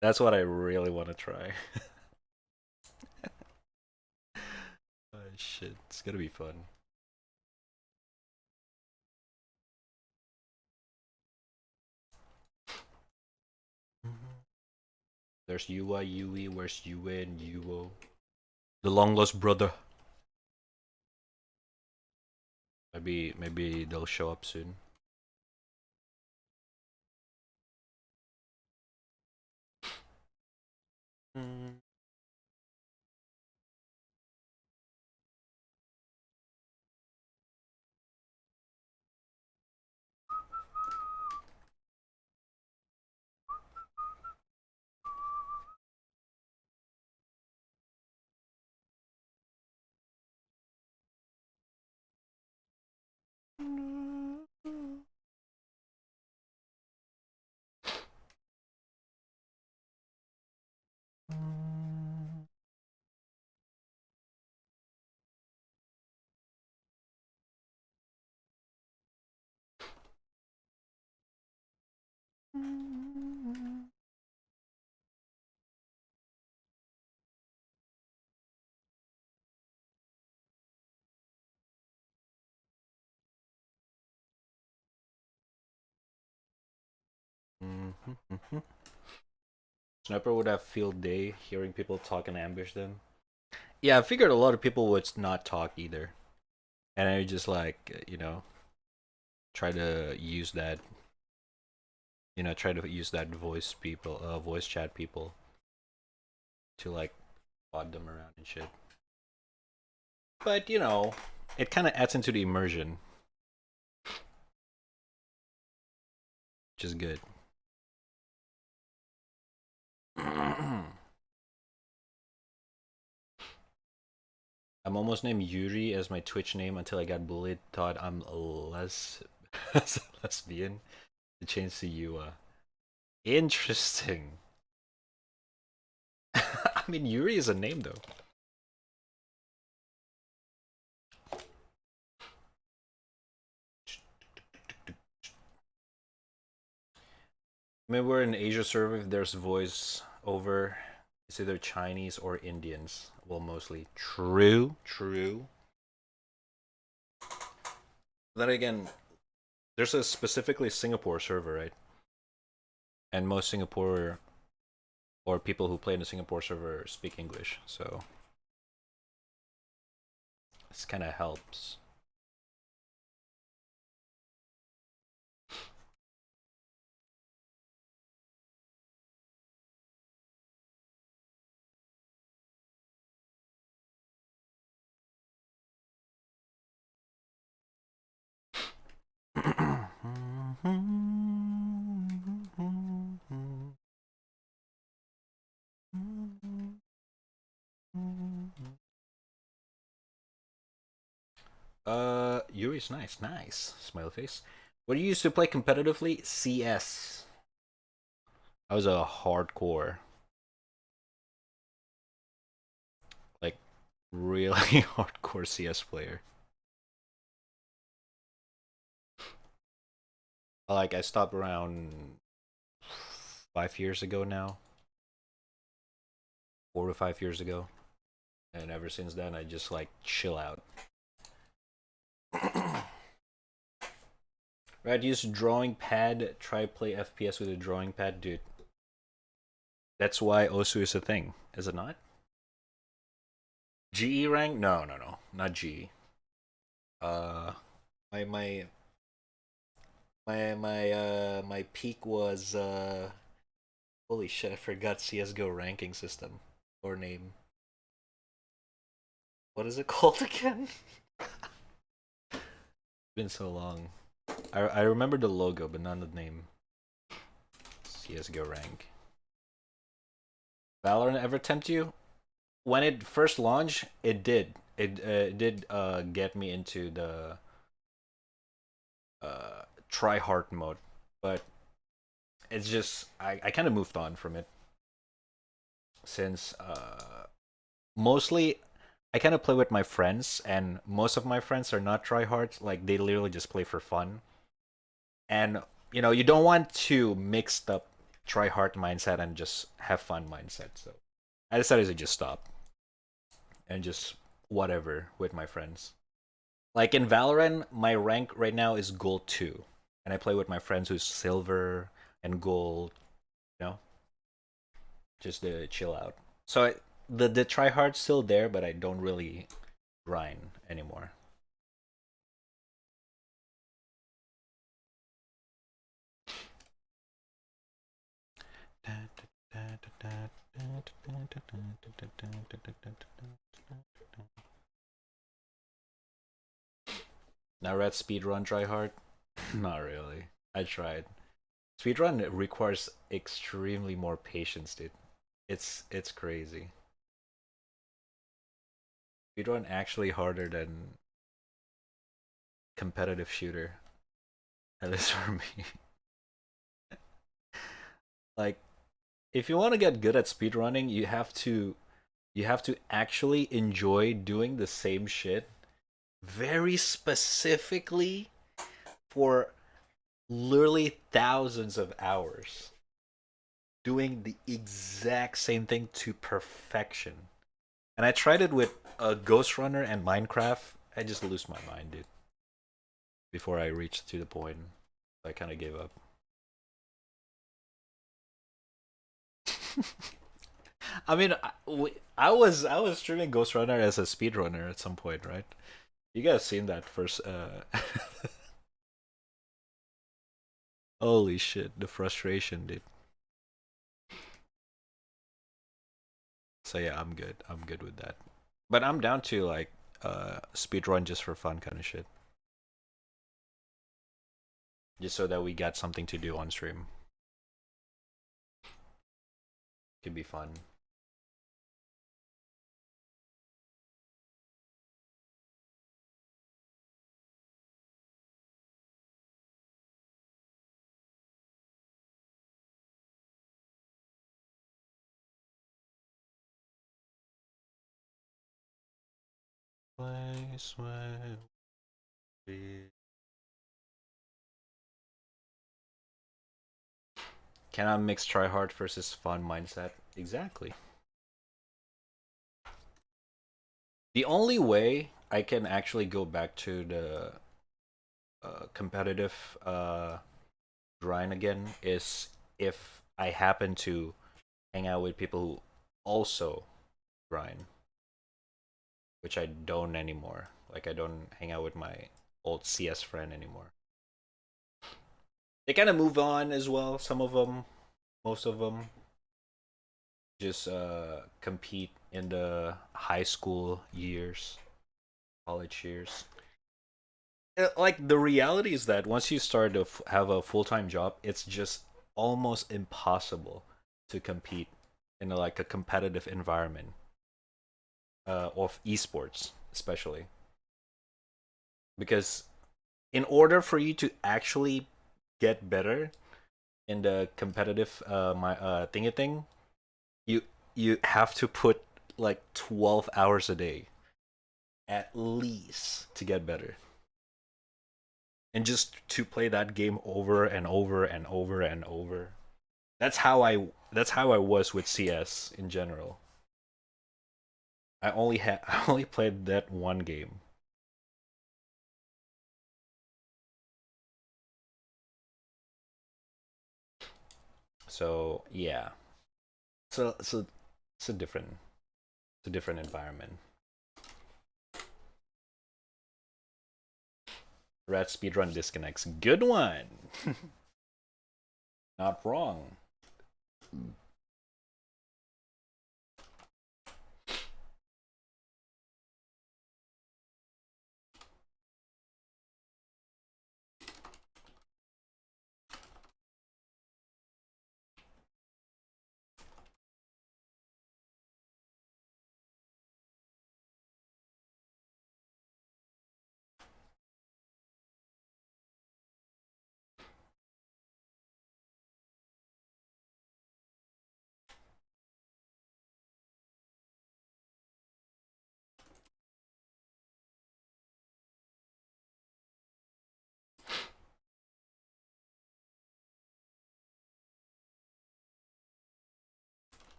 That's what I really want to try. Oh shit, it's gonna be fun. There's Yua, Yui, where's Yue and Yuo? The long lost brother. Maybe they'll show up soon. Sniper would have field day hearing people talk and ambush them. Yeah, I figured a lot of people would not talk either, and I just like try to use that try to use that voice chat people to like pod them around and shit. But it kind of adds into the immersion, which is good. I'm almost named Yuri as my Twitch name until I got bullied. Thought I'm less lesbian. To change to Yua. Interesting. I mean, Yuri is a name though. I mean, we're in Asia server. If there's voice over, it's either Chinese or Indians. Well, mostly. True. Then again, there's a specifically Singapore server, right? And most Singapore or people who play in the Singapore server speak English, so this kind of helps. Yuri's nice. Smile face. What do you used to play competitively? CS. I was a hardcore, like really hardcore CS player. Like I stopped around 5 years ago now, 4 to 5 years ago, and ever since then I just like chill out. Right, use drawing pad. Try play FPS with a drawing pad, dude. That's why Osu is a thing, is it not? GE rank? No, no, no, not GE. Uh, my my my peak was holy shit, I forgot CS:GO ranking system or name. What is it called again? Been so long. I remember the logo, but not the name. CS:GO rank. Valorant ever tempt you? When it first launched, it did. It did get me into the try hard mode, but it's just I kind of moved on from it since mostly I kind of play with my friends, and most of my friends are not tryhards. Like they literally just play for fun, and you don't want to mix up try hard mindset and just have fun mindset. So I decided to just stop and just whatever with my friends. Like in Valorant, my rank right now is gold 2, and I play with my friends who's silver and gold. You know, just to chill out. So the try hard's still there, but I don't really grind anymore. Now red speedrun try hard? Not really. I tried. Speedrun requires extremely more patience, dude. It's crazy. Speedrun actually harder than competitive shooter. At least for me. Like if you want to get good at speedrunning, you have to actually enjoy doing the same shit very specifically for literally thousands of hours, doing the exact same thing to perfection. And I tried it with Ghost Runner and Minecraft. I just lose my mind, dude. Before I reached to the point, I kind of gave up. I mean, I was streaming Ghost Runner as a speedrunner at some point, right? You guys seen that first? Holy shit, the frustration, dude. So yeah, I'm good. I'm good with that. But I'm down to like speedrun just for fun kind of shit. Just so that we got something to do on stream. Could be fun. Place where we cannot mix try hard versus fun mindset. Exactly. The only way I can actually go back to the competitive grind again is if I happen to hang out with people who also grind, which I don't anymore. Like I don't hang out with my old CS friend anymore. They kind of move on as well. Some of them, most of them, just compete in the high school years, college years. Like the reality is that once you start to have a full-time job, it's just almost impossible to compete in like a competitive environment of esports, especially because in order for you to actually get better, in the competitive my thingy thing, you you have to put like 12 hours a day at least to get better. And just to play that game over and over and over and over. That's how I was with CS in general. I only played that one game. So yeah. So it's a different environment. Rat speedrun disconnects. Good one. Not wrong. Mm.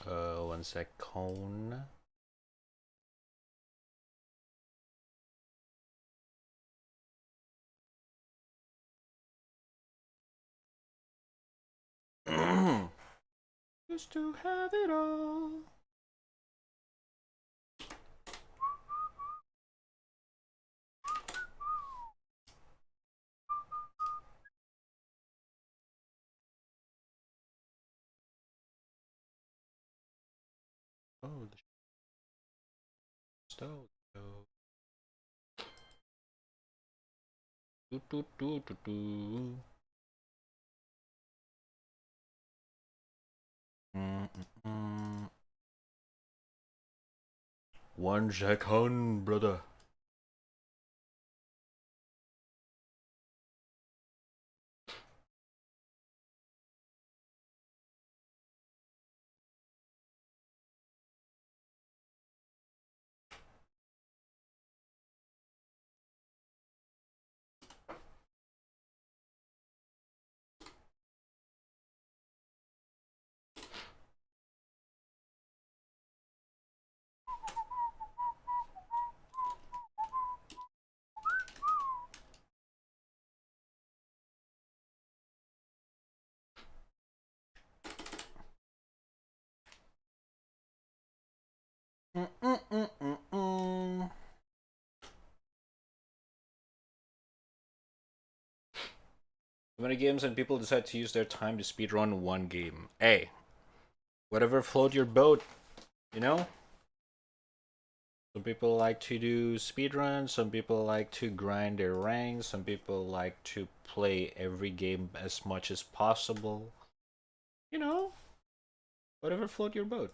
One sec. Cone. Used to have it all. Oh, the stove. Do, do, do, do, do. Mm, mm, mm. 1 second, brother. Mm, mm, mm, mm, mm. Too many games and people decide to use their time to speedrun one game. Hey, whatever float your boat, you know? Some people like to do speedruns, some people like to grind their ranks, some people like to play every game as much as possible. You know, whatever float your boat.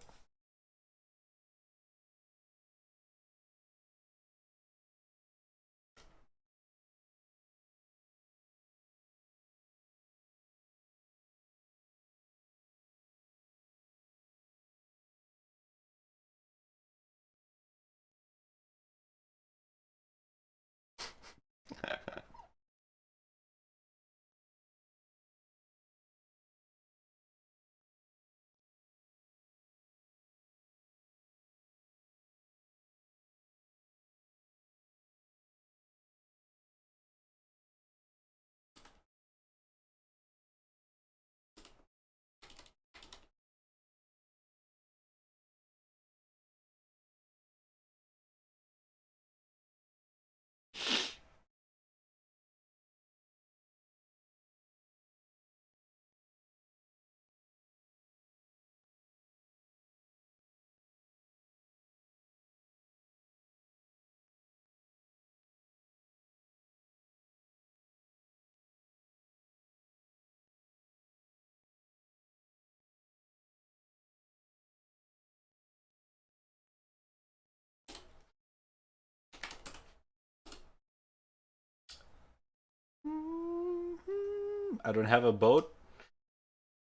I don't have a boat.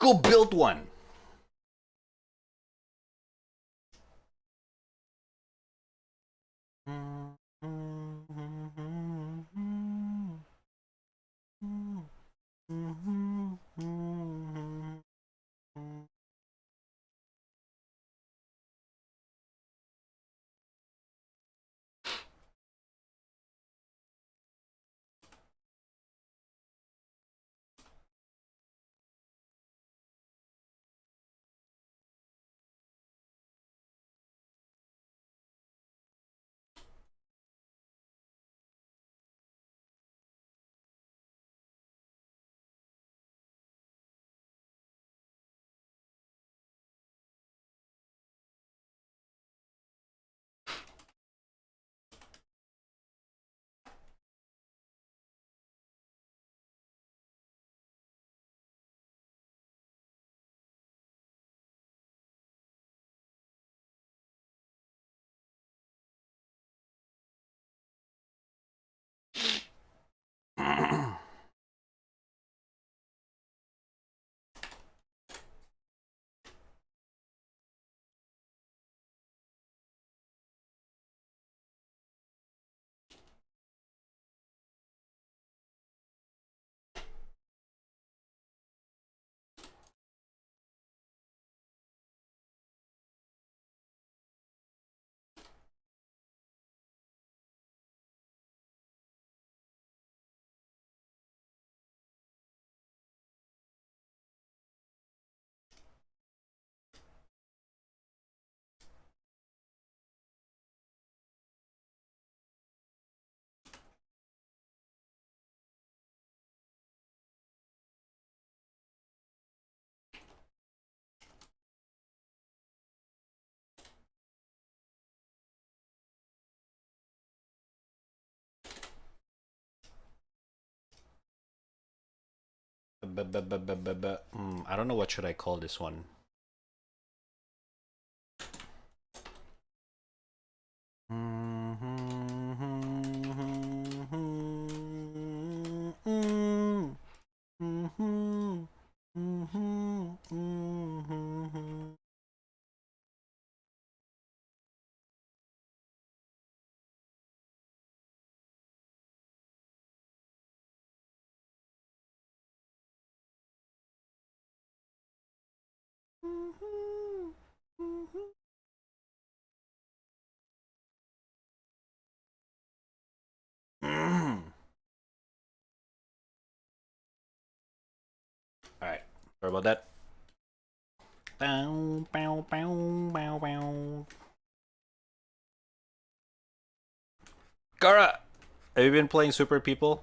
Go build one. I don't know what should I call this one. Alright, sorry about that. Bow, bow, bow, bow, bow. Gara! Have you been playing Super People?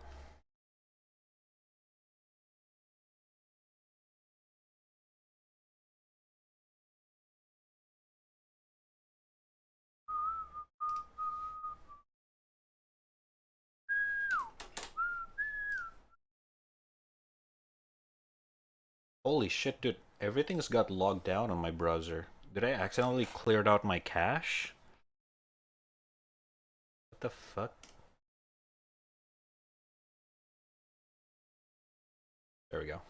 Holy shit, dude. Everything's got logged down on my browser. Did I accidentally cleared out my cache? What the fuck? There we go.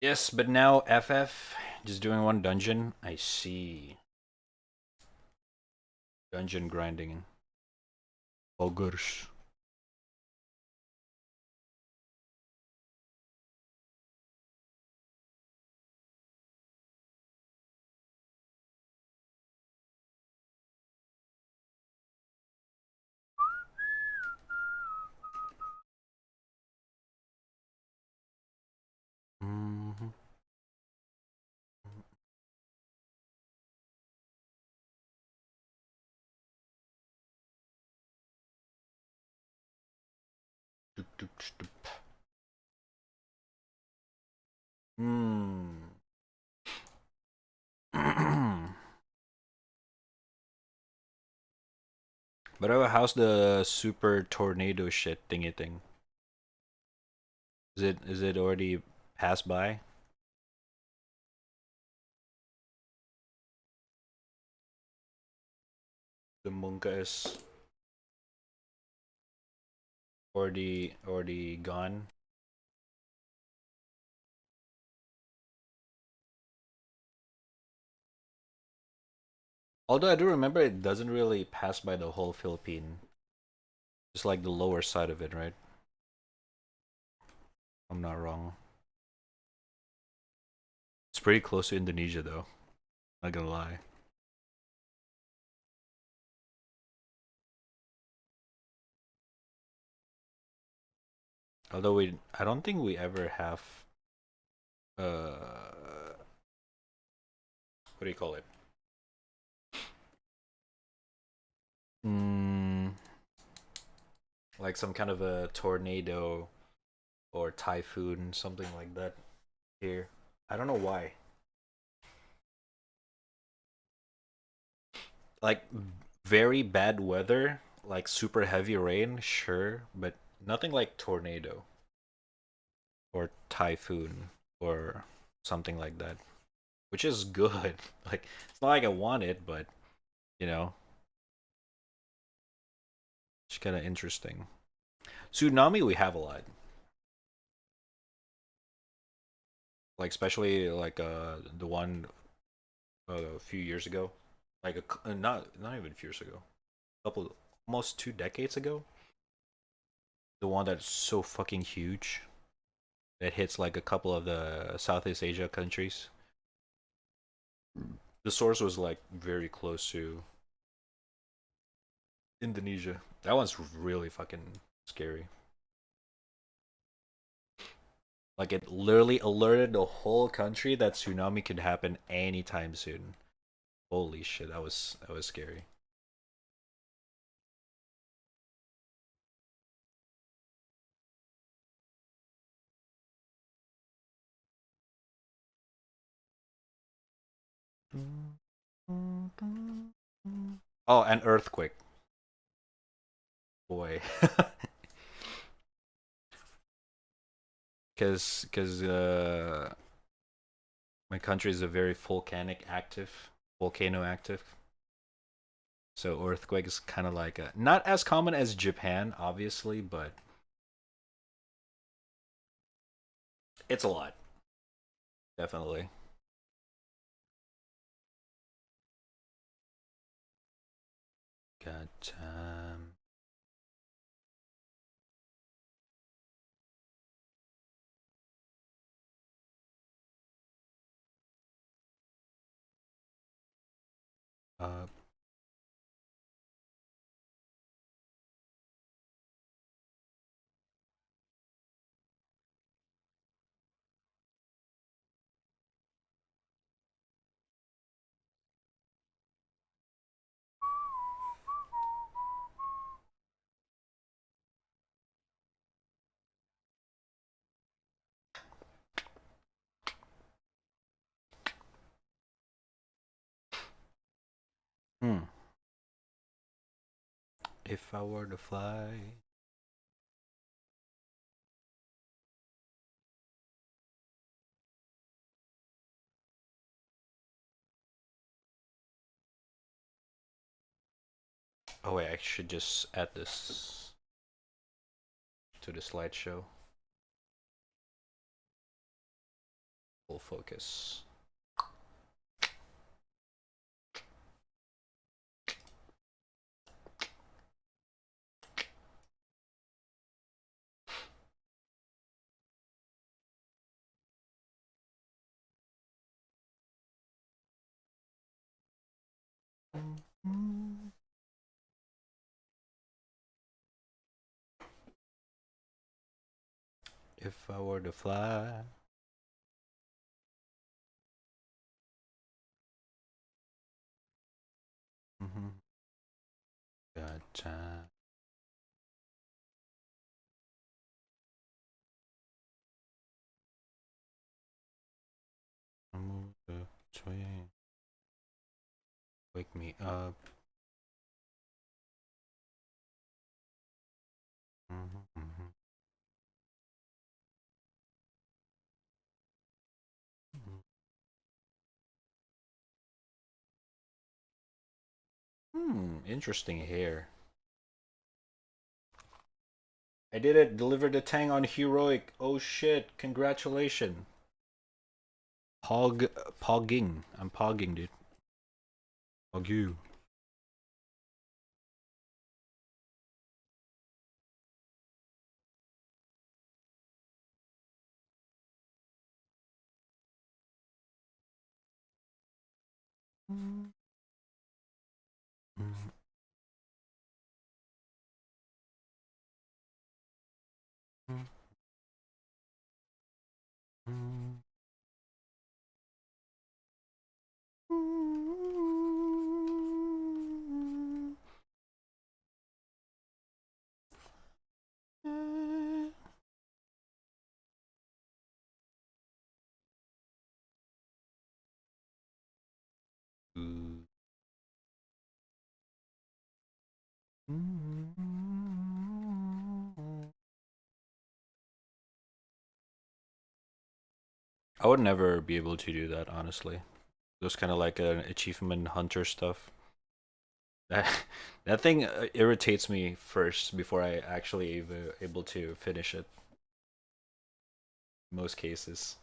Yes, but now FF, just doing one dungeon. I see. Dungeon grinding. Ogres. Mm-hmm. Hmm. But how's the super tornado shit thingy thing? Is it already passed by? the Munkas or the gun. Although I do remember it doesn't really pass by the whole Philippine. Just like the lower side of it, right? I'm not wrong. It's pretty close to Indonesia though. Not gonna lie. Although I don't think we ever have what do you call it? Mm, like some kind of a tornado or typhoon, something like that here. I don't know why. Like very bad weather, like super heavy rain, sure, but nothing like tornado or typhoon or something like that, which is good. Like it's not like I want it, but you know, it's kind of interesting. Tsunami, we have a lot, like especially like the one a few years ago, like not even a few years ago, couple almost 2 decades ago. The one that's so fucking huge that hits like a couple of the Southeast Asia countries. The source was like very close to Indonesia. That one's really fucking scary. Like it literally alerted the whole country that tsunami could happen anytime soon. Holy shit, that was scary. Oh, and earthquake. Boy. Cuz my country is a very volcano active. So earthquake is kind of like not as common as Japan, obviously, but it's a lot, definitely. Got uh, hmm. If I were to fly. Oh wait, I should just add this to the slideshow. Full focus. If I were to fly. Mm-hmm. Got time. Move the train. Wake me up. Mm-hmm, mm-hmm. Interesting hair. I did it. Delivered the tang on heroic. Oh shit! Congratulations. Pogging. I'm pogging, dude. Pog you. I would never be able to do that, honestly. Those kind of like an achievement hunter stuff. That that thing irritates me first before I actually able to finish it. In most cases.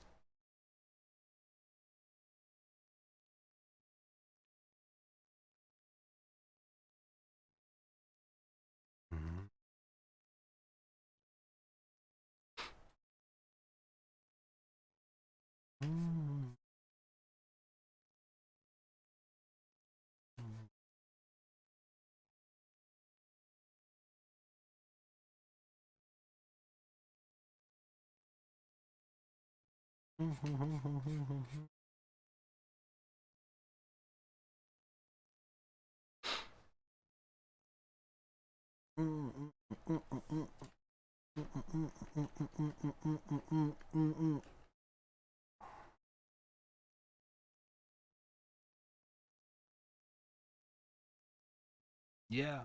Yeah.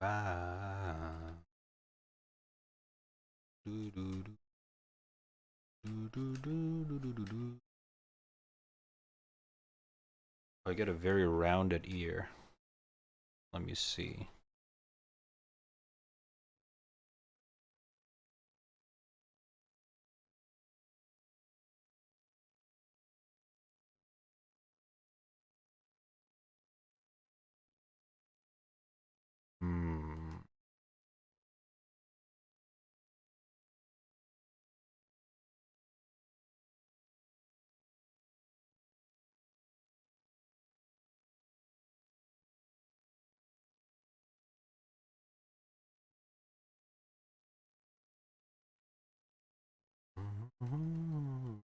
Ah. Do, do, do. Do, do, do, do, do, do, do. I get a very rounded ear. Let me see. Hmm. Hmm.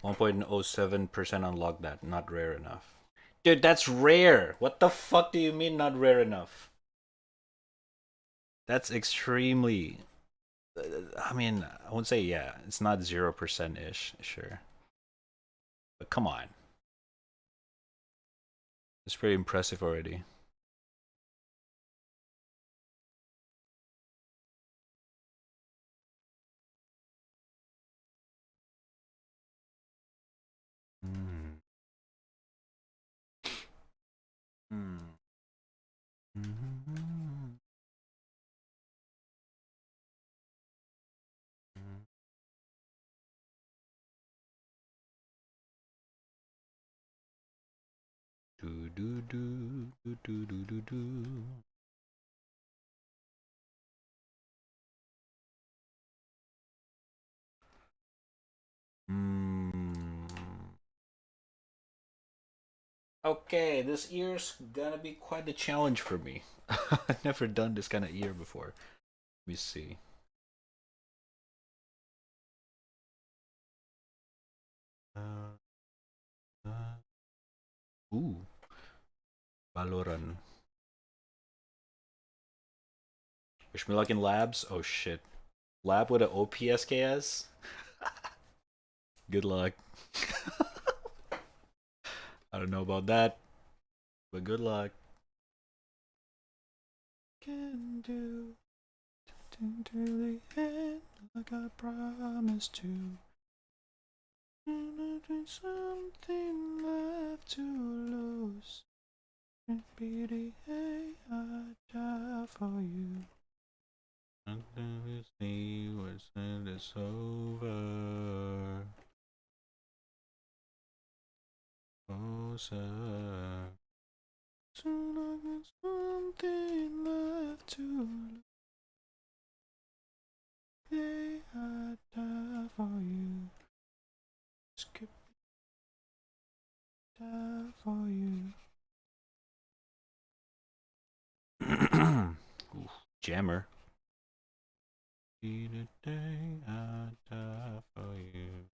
1.07% unlock that. Not rare enough. Dude, that's rare. What the fuck do you mean not rare enough? That's extremely. I mean, I won't say yeah. It's not 0% ish, sure. But come on. It's pretty impressive already. Mm. Mm. Mm. Do do do do do do do do. Mm. Okay, this year's gonna be quite a challenge for me. I've never done this kind of year before. Let me see. Uh, ooh, Valorant. Wish me luck in labs. Oh shit, lab with an OPSKS. Good luck. I don't know about that, but good luck. Can do to the end like I promised to. Something left to lose. BDA, I die for you. Something we see was it's over. Oh, sir. Soon I got something left to lose. Yeah, I die for you. Skip, die for you. Ooh, jammer. Be the day I die for you.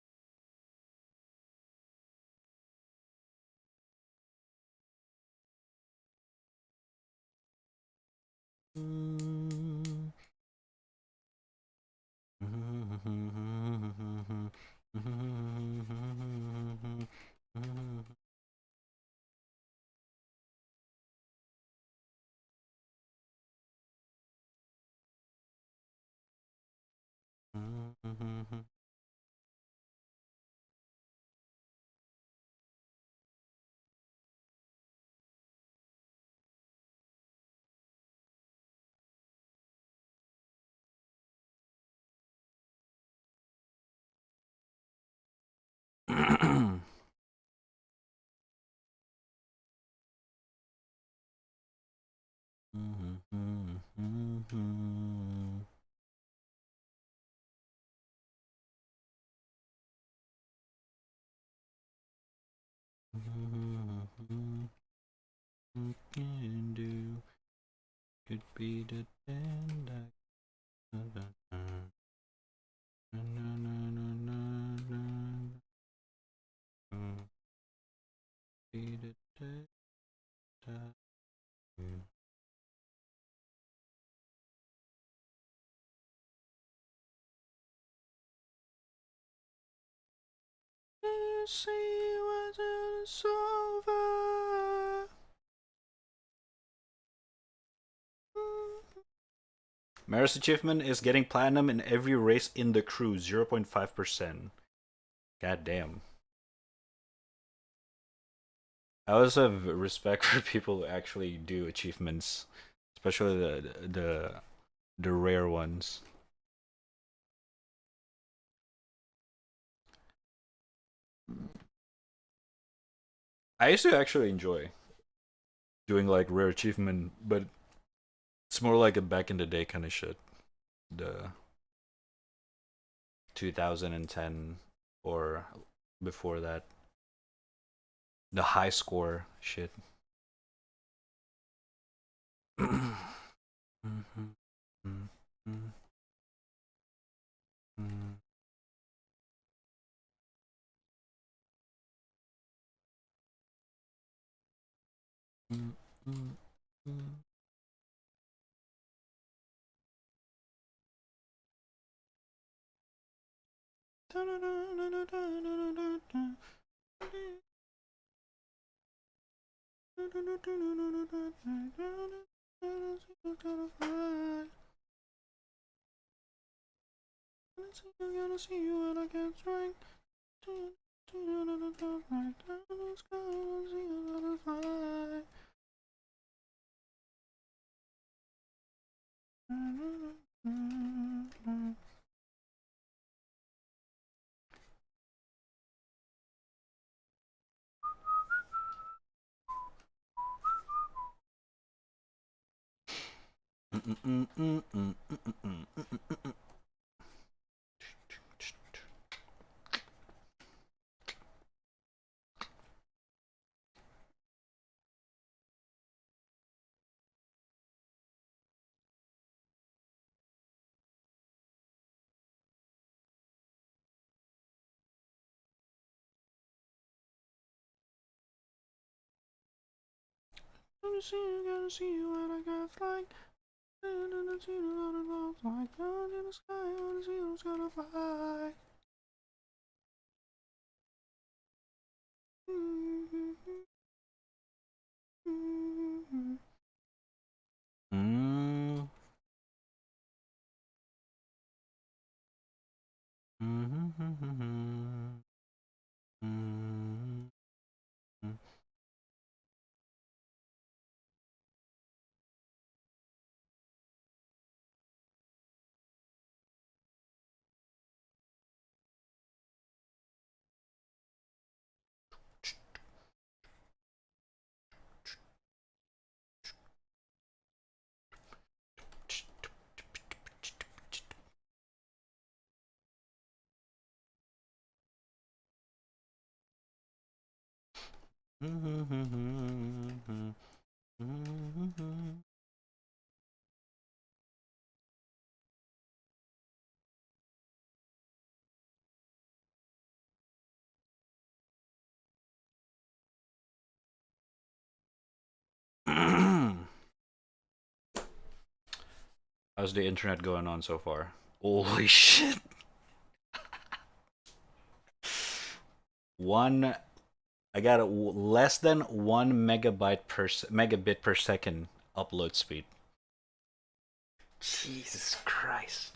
Can do could be the end. Be the day. See what it's over. Maris achievement is getting platinum in every race in the crew, 0.5%. God damn. I also have respect for people who actually do achievements, especially the rare ones. I used to actually enjoy doing like rare achievement, but it's more like a back in the day kind of shit. The 2010 or before that. The high score shit. Gonna see you when I get drunk. Gonna see you when I get flying. And see the lot of love like down in the sky. I wanna see who's gonna fly. Mm. How's the internet going on so far? Holy shit. One, I got a less than 1 megabit per second upload speed. Jesus Christ.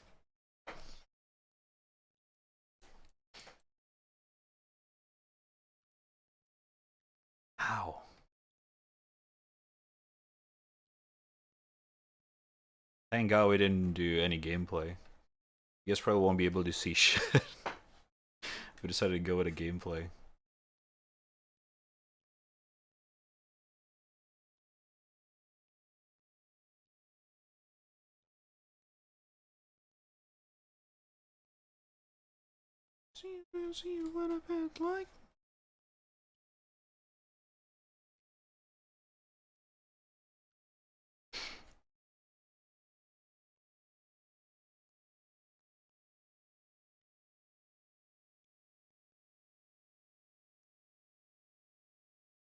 How? Thank God we didn't do any gameplay. You guys probably won't be able to see shit. We decided to go with a gameplay. See what a bit like.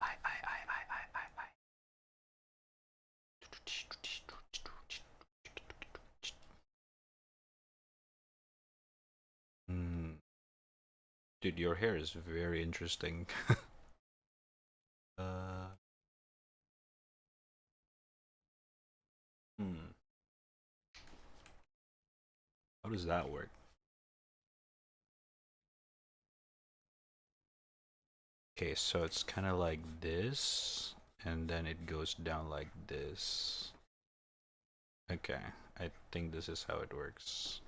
I. Hmm. Dude, your hair is very interesting. uh. Hmm. How does that work? Okay, so it's kind of like this, and then it goes down like this. Okay, I think this is how it works.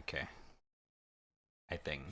Okay, I think.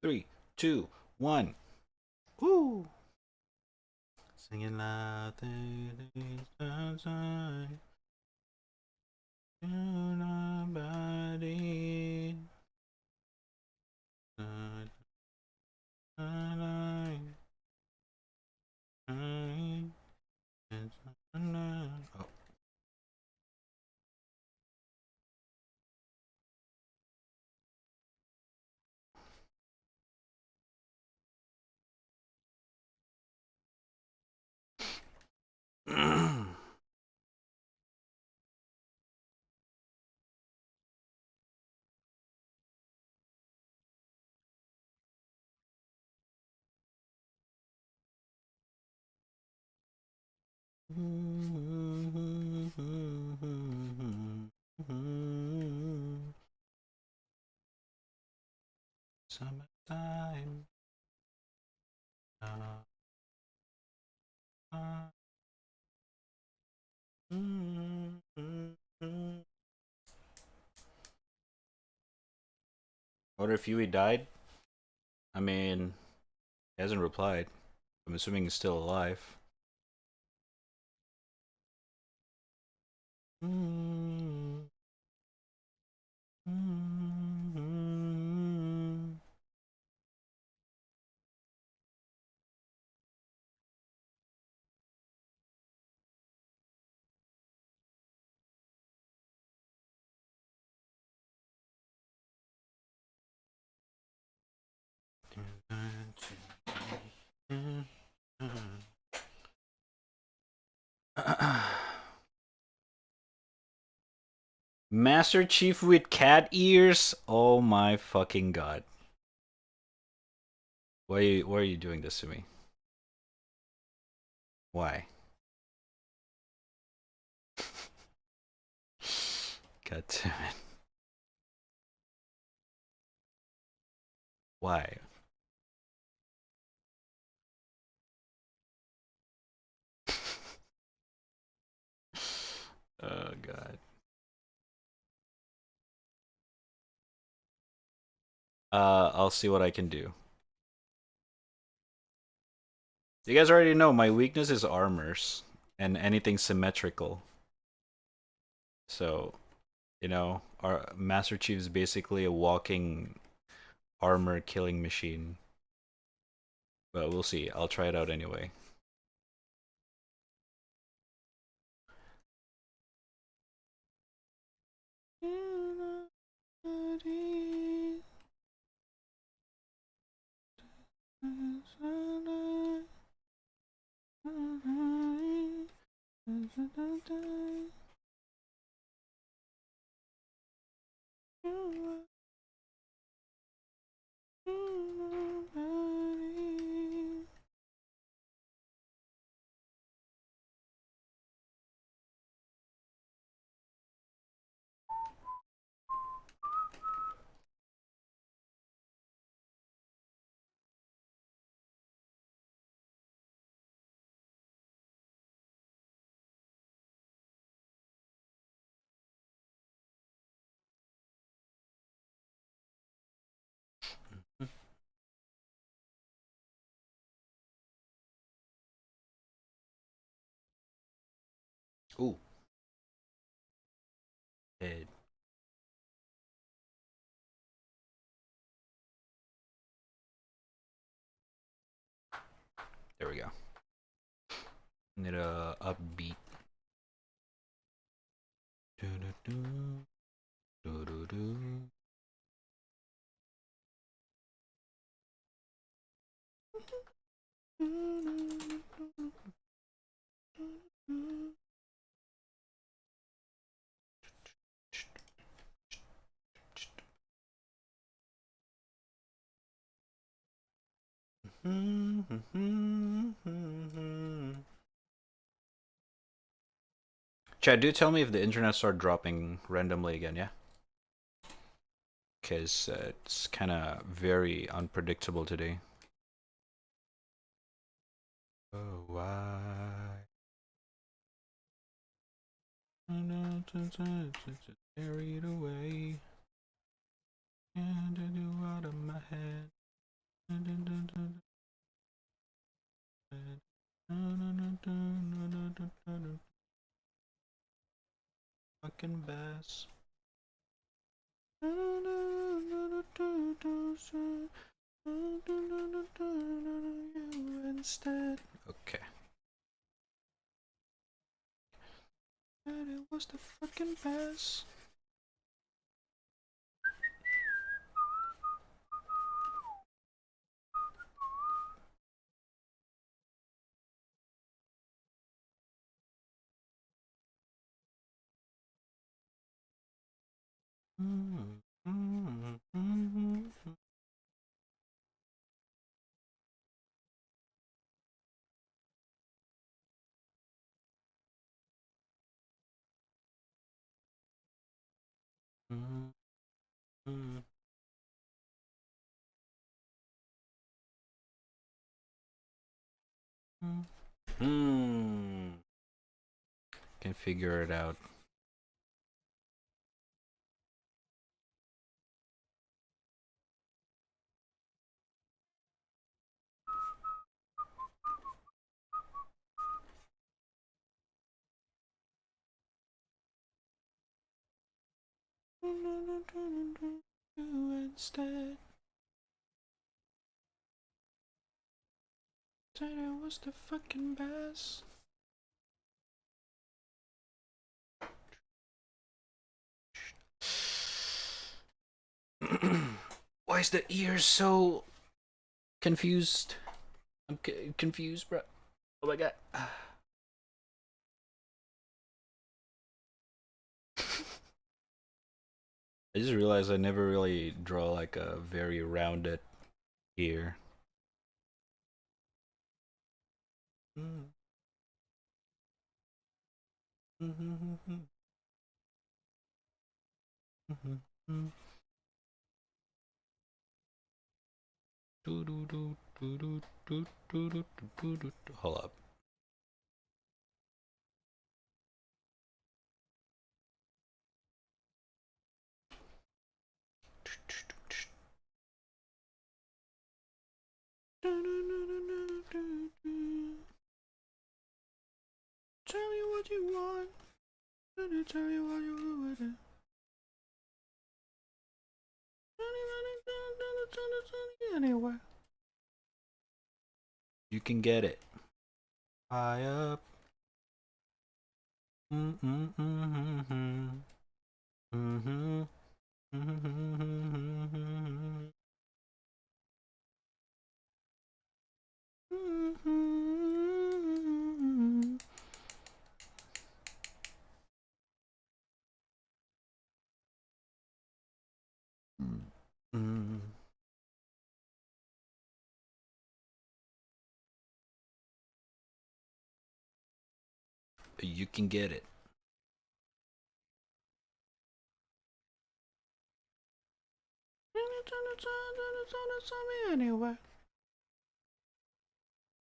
Three, two, one. Woo! Singing loud things outside. Nobody. Oh. Summertime. What if Yui died? I mean, he hasn't replied. I'm assuming he's still alive. Master Chief with cat ears? Oh my fucking god. Why are you doing this to me? Why? God damn it. Why? Oh god. I'll see what I can do. You guys already know my weakness is armors and anything symmetrical. So, you know, our Master Chief is basically a walking armor killing machine. But we'll see. I'll try it out anyway. Ooh. Head. There we go. Need a upbeat. Do-do-do. Do-do-do. Chad, do tell me if the internet start dropping randomly again, yeah? Because it's kind of very unpredictable today. Oh, why? Carried away and you out of my head. Fucking bass. Instead. Okay. And it was the fucking bass. Can figure it out. Instead, said it was the fucking best. Why is the ear so confused? I'm confused, bro. Oh my god. I just realized I never really draw like a very rounded ear. Mm. Hold up. Tell you what you want. Tell you what you want. Anyway, you can get it. High up. You can get it. Anyway,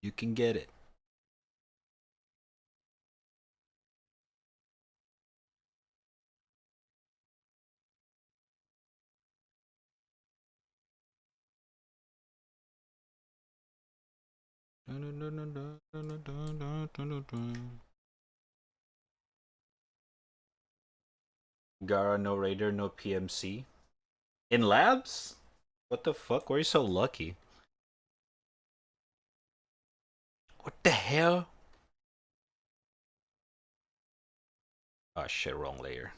you can get it. Gara, no Raider, no PMC. In labs? What the fuck? Why are you so lucky? What the hell? Oh shit, wrong layer.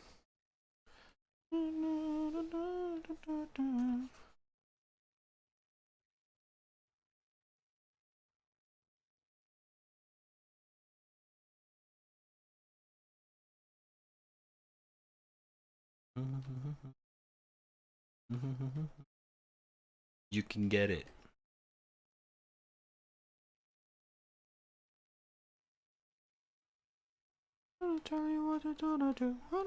You can get it. I'll tell you what I don't do. I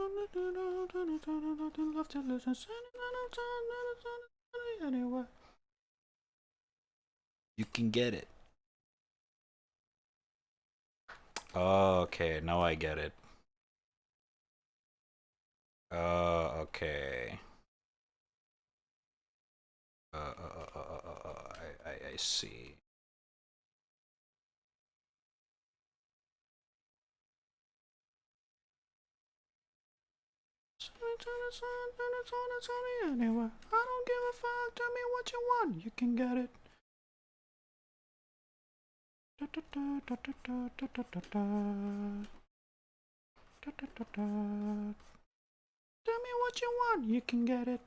don't love to listen. Anyway, you can get it. Oh, okay, now I get it. Oh, okay. I see. Anyway, I don't give a fuck. Tell me what you want. You can get it. Tell me what you want. You can get it.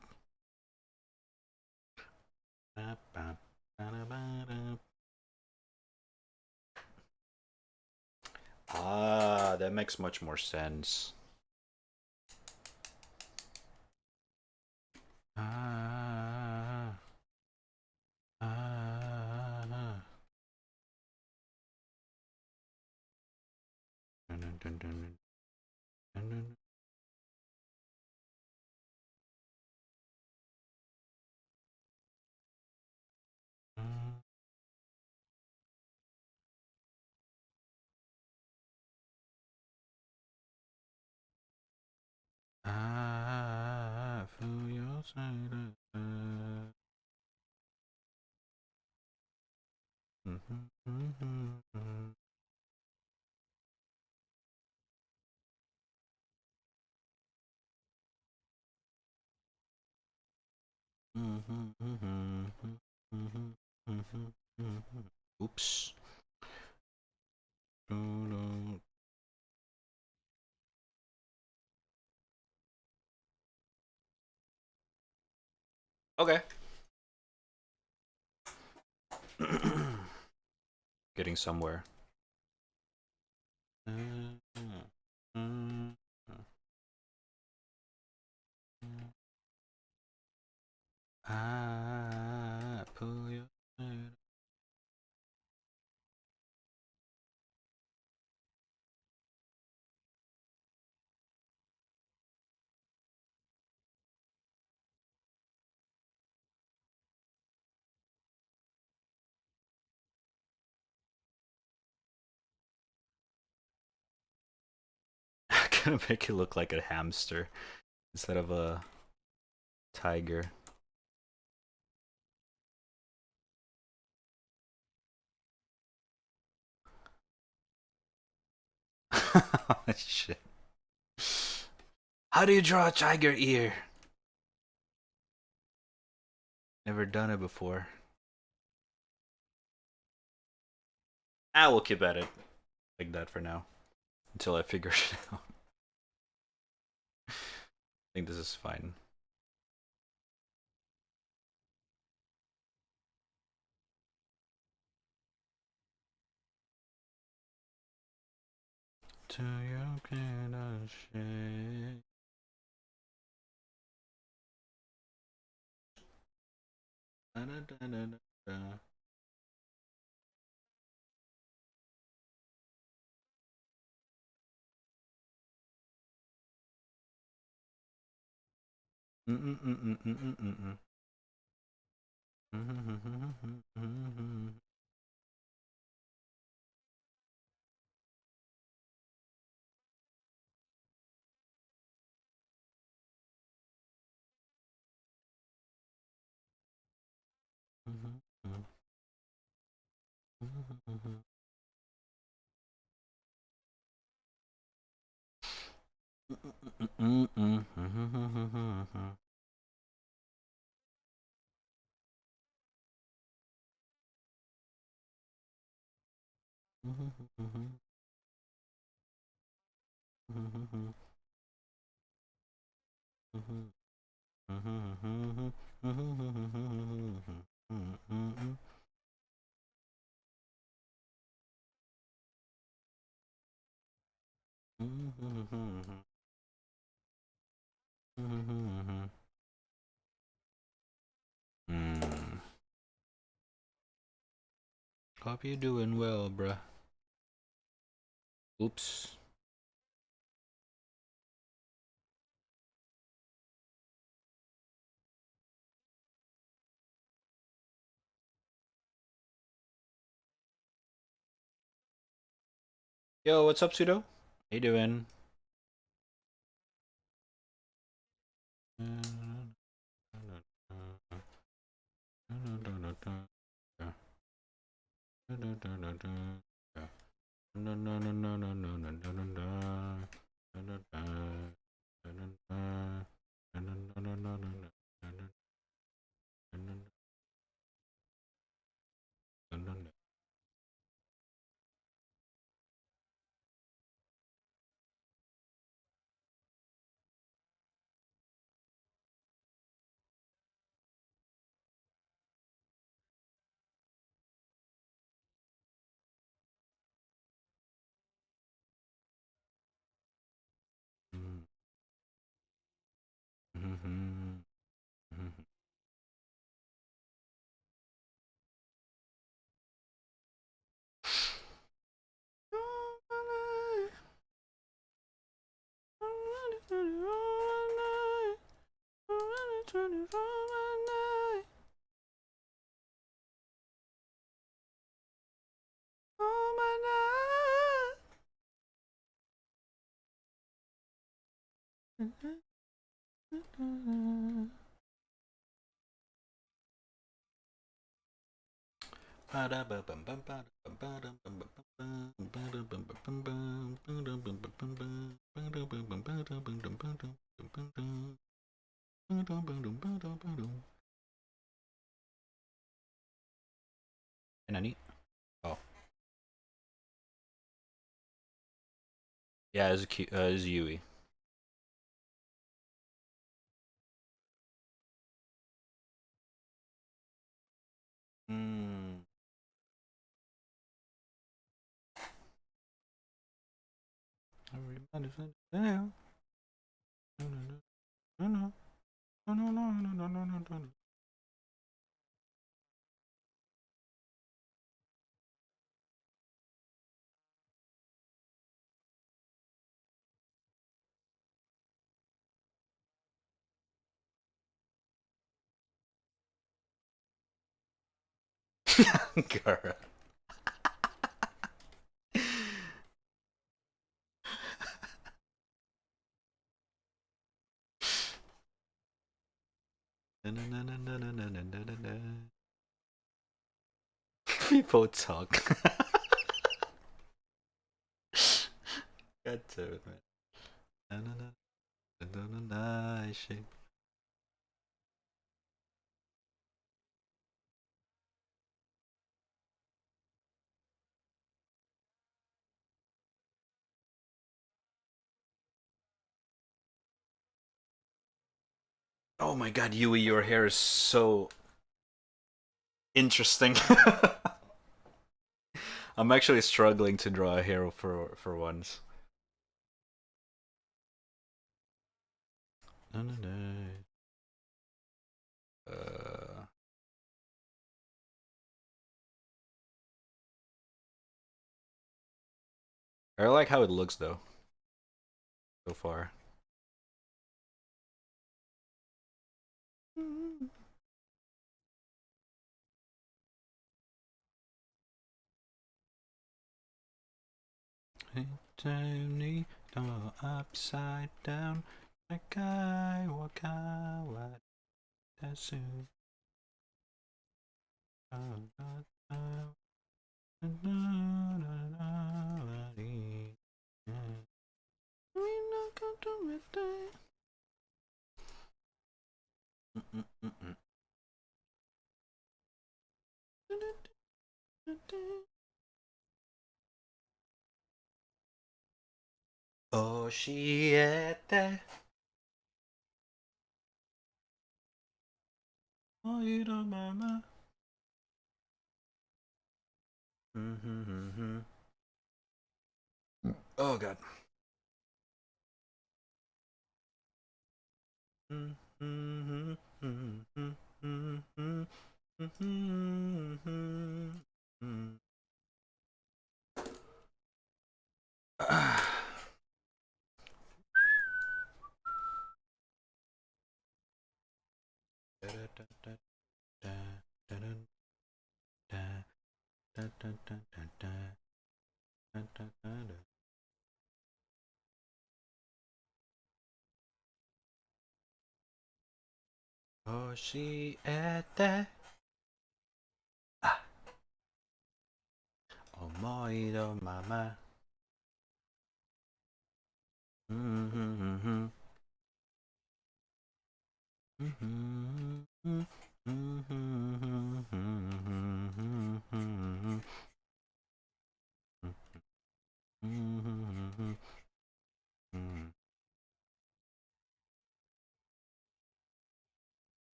Ah, that makes much more sense. Ah, ah, ah, feel your side. Oops. Okay. Getting somewhere. Pull your I'm gonna make it look like a hamster instead of a tiger. Shit. How do you draw a tiger ear? Never done it before. I will keep at it like that for now until I figure it out. I think this is fine. To your kind of shade. Da, da, da, da, da. Hope you're doing well, bruh. Oops. Yo, what's up, Pseudo? How you doing? Yeah, it's Yui. Hmm. Everybody's down. No, no, no, no, no, no, no, no, no, no, no. Gara. People talk. God damn it, man. Shit. Oh my god, Yui, your hair is so interesting. I'm actually struggling to draw a hero for once. No, no, no. I like how it looks though, so far. Tony, upside down, like I walk out. That's soon. Oh, siete. Oh, you don't mama. Oh, God. Oh, she at that. Ah, oh, moido mama.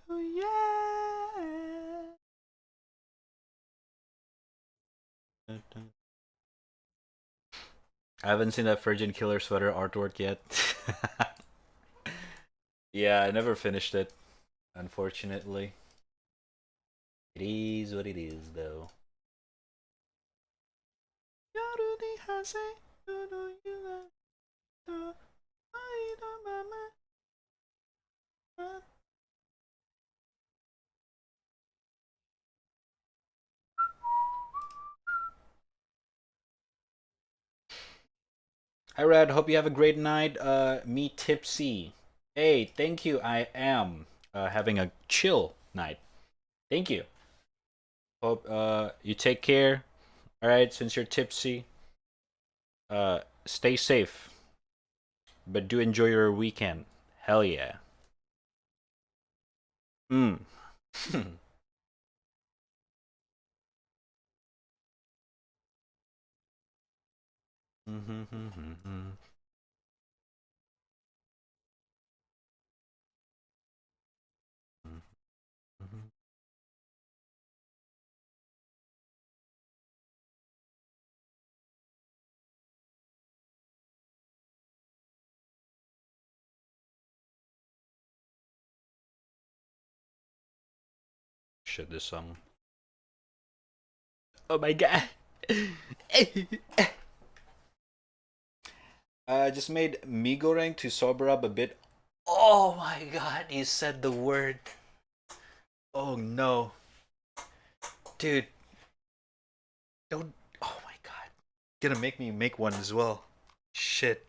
Oh, yeah. I haven't seen that Virgin Killer sweater artwork yet. Yeah, I never finished it, unfortunately. It is what it is, though. Hi, Red. Hope you have a great night. Me tipsy. Hey, thank you. I am having a chill night. Thank you. Hope you take care. All right, since you're tipsy. Stay safe, but do enjoy your weekend. Hell yeah. Mm. Shit, this song. Oh my god. I just made mee goreng to sober up a bit. Oh my god, you said the word. Oh no. Dude, don't. Oh my god. Gonna make me make one as well. Shit.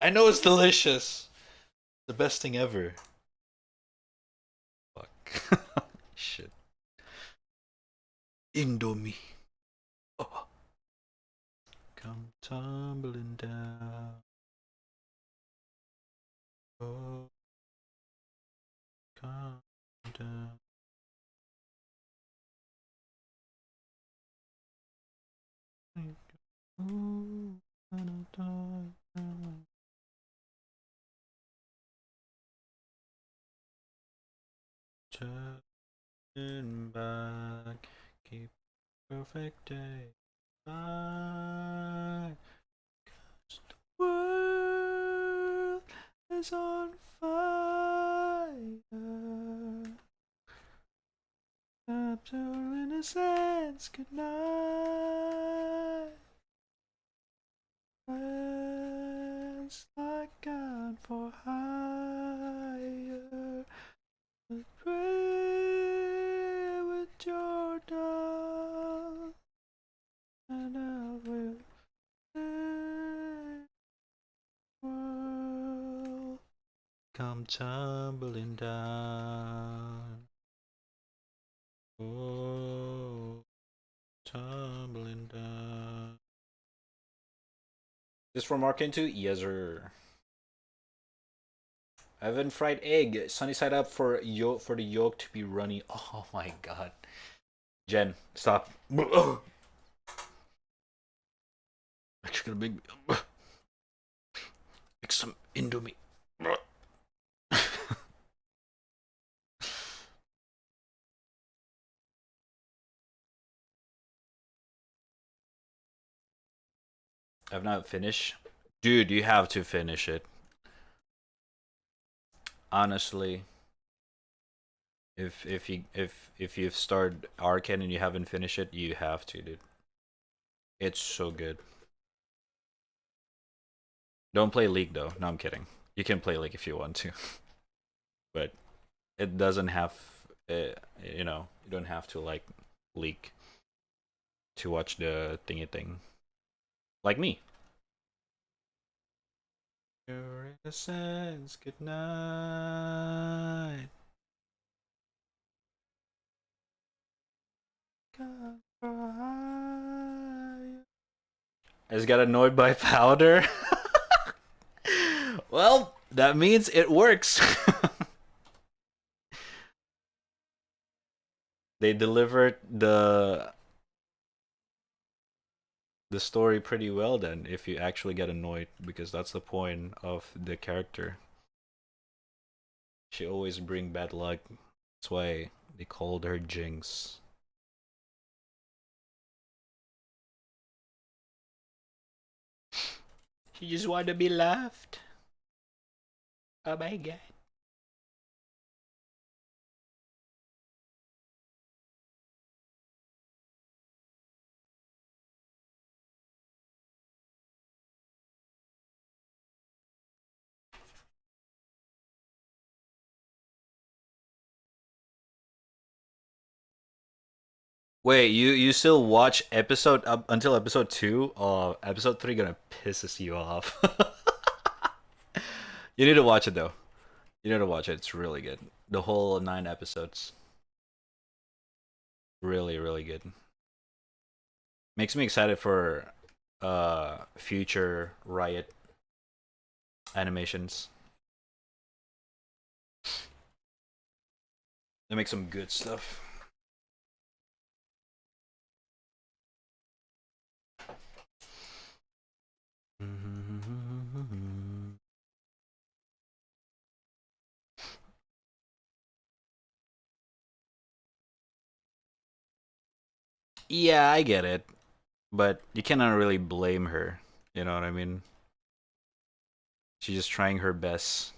I know it's delicious. The best thing ever. Fuck. Shit. Indomie. Oh. Come tumbling down. Oh. Come down. Ooh, turn back, keep perfect day. Bye. 'Cause the world is on fire. Up to innocence, good night. Friends like God for hire. But pray with your dog, and I will save the world. Come tumbling down. Oh, tumbling down. This from Arcane 2? Yes, sir. I haven't fried egg. Sunny side up for the yolk to be runny. Oh my god. Jen, stop. Actually gonna make some Indomie. I've not finished. Dude, you have to finish it. Honestly, if you've started Arcane and you haven't finished it, you have to, dude. It's so good. Don't play League though. No, I'm kidding. You can play League if you want to, but it doesn't have. You know, you don't have to like League to watch the thingy thing. Like me. Your innocence, good night. I just got annoyed by powder. Well, that means it works. They delivered the story pretty well then if you actually get annoyed, because that's the point of the character. She always bring bad luck. That's why they called her Jinx. She just wanted to be loved. Oh my god. Wait, you still watch episode up until episode 2? Oh, episode 3 gonna pisses you off. You need to watch it though. You need to watch it. It's really good. The whole 9 episodes. Really, really good. Makes me excited for future Riot animations. They make some good stuff. Yeah, I get it, but you cannot really blame her. You know what I mean? She's just trying her best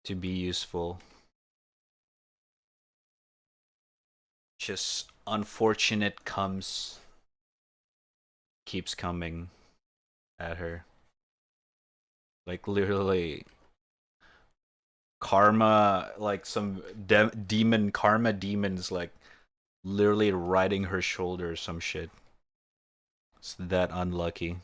to be useful. Just unfortunate keeps coming at her. Like literally karma, like some demon karma demons like literally riding her shoulder or some shit. It's that unlucky.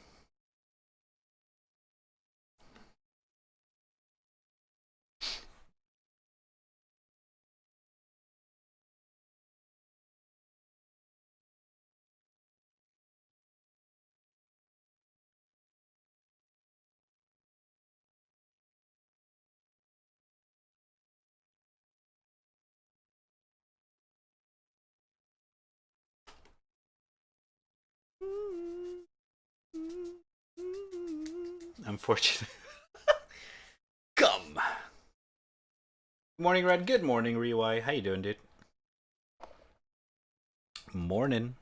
Unfortunate. Come. Morning, Red. Good morning, Rewy. How you doing, dude? Morning.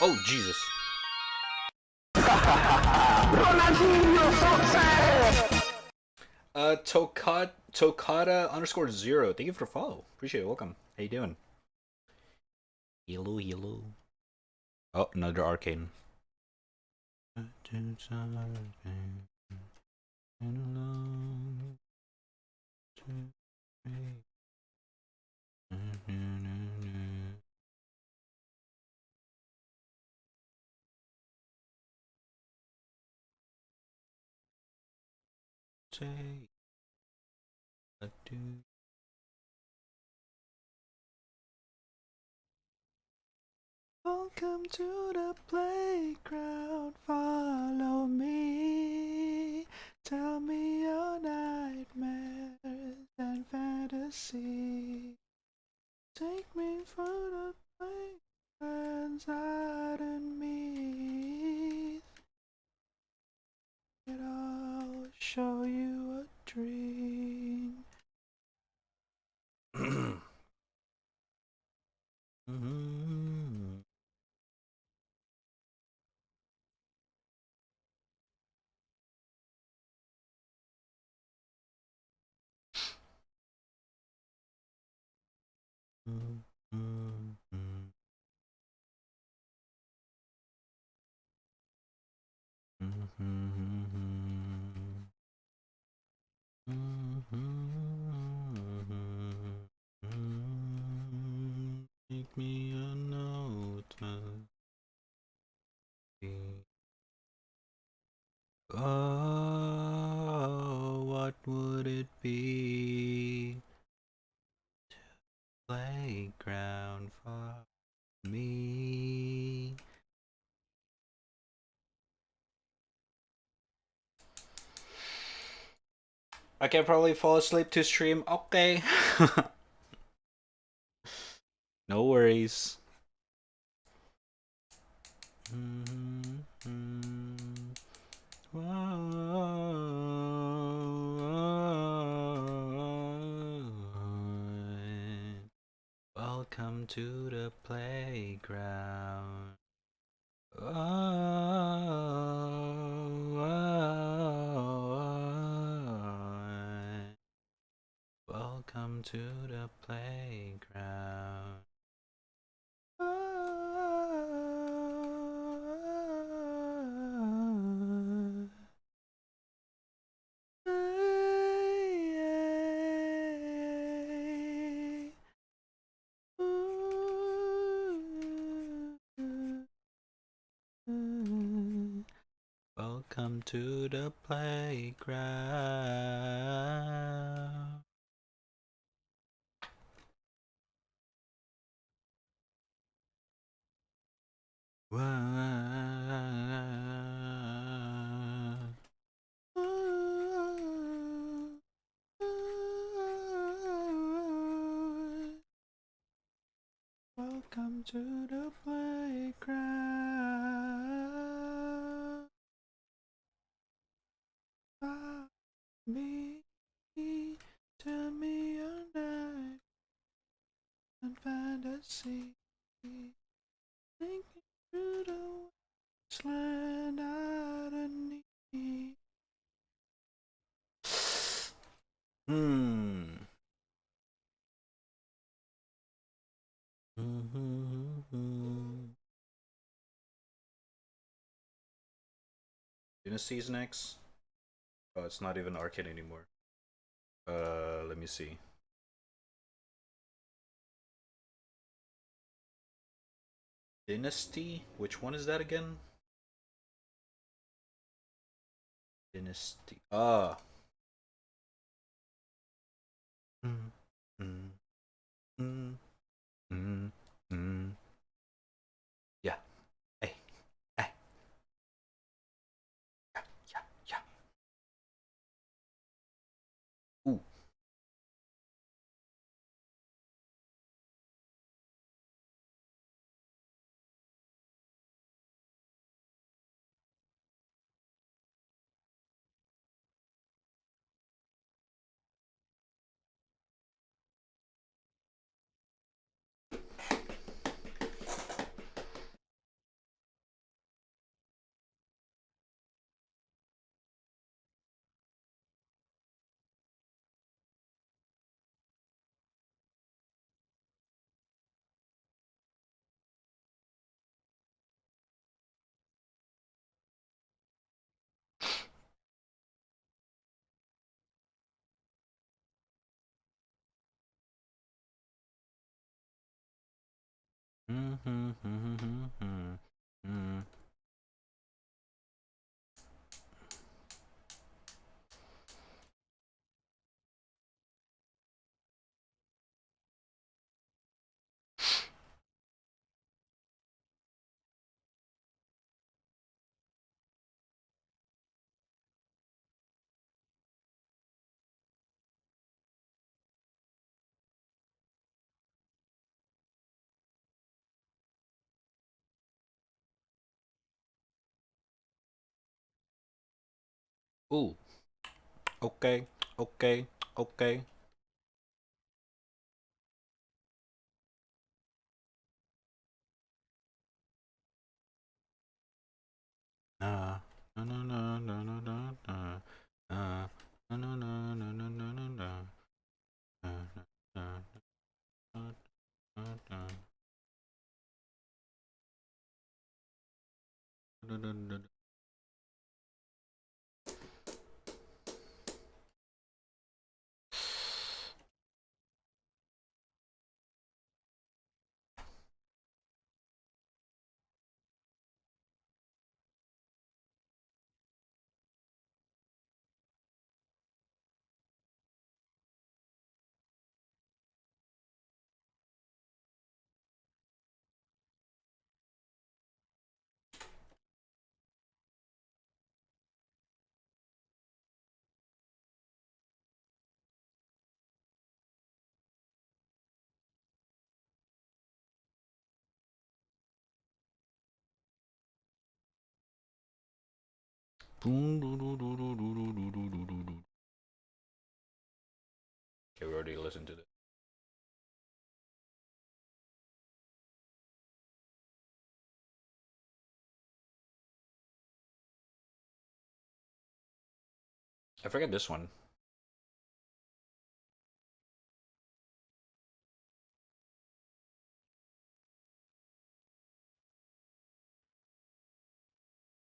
Oh Jesus. Tokata underscore 0. Thank you for the follow. Appreciate it. Welcome. How you doing? Hello, hello. Oh, another arcane. Say a do. Welcome to the playground. Follow me. Tell me your nightmares and fantasy. Take me for the playgrounds out and me. And I'll show you a dream. Oh, what would it be? Playground for me. I can probably fall asleep to stream. Okay. No worries. Welcome to the playground. Welcome to the playground. Welcome to the playground. Welcome to the playground. Me, tell me your night and fantasy. Thinking through the wasteland out of need. Hmm. Dynasty's next. Oh, it's not even arcade anymore. Let me see. Dynasty? Which one is that again? Dynasty. Ah. Mm, mm, mm, mm, mm. Yeah. Hey. Hey. Yeah. Yeah. Yeah. Ooh. Ooh. Okay. Okay. Okay. Na na na na na na na na na na na na na na na na na. Okay, we already listened to this. I forget this one.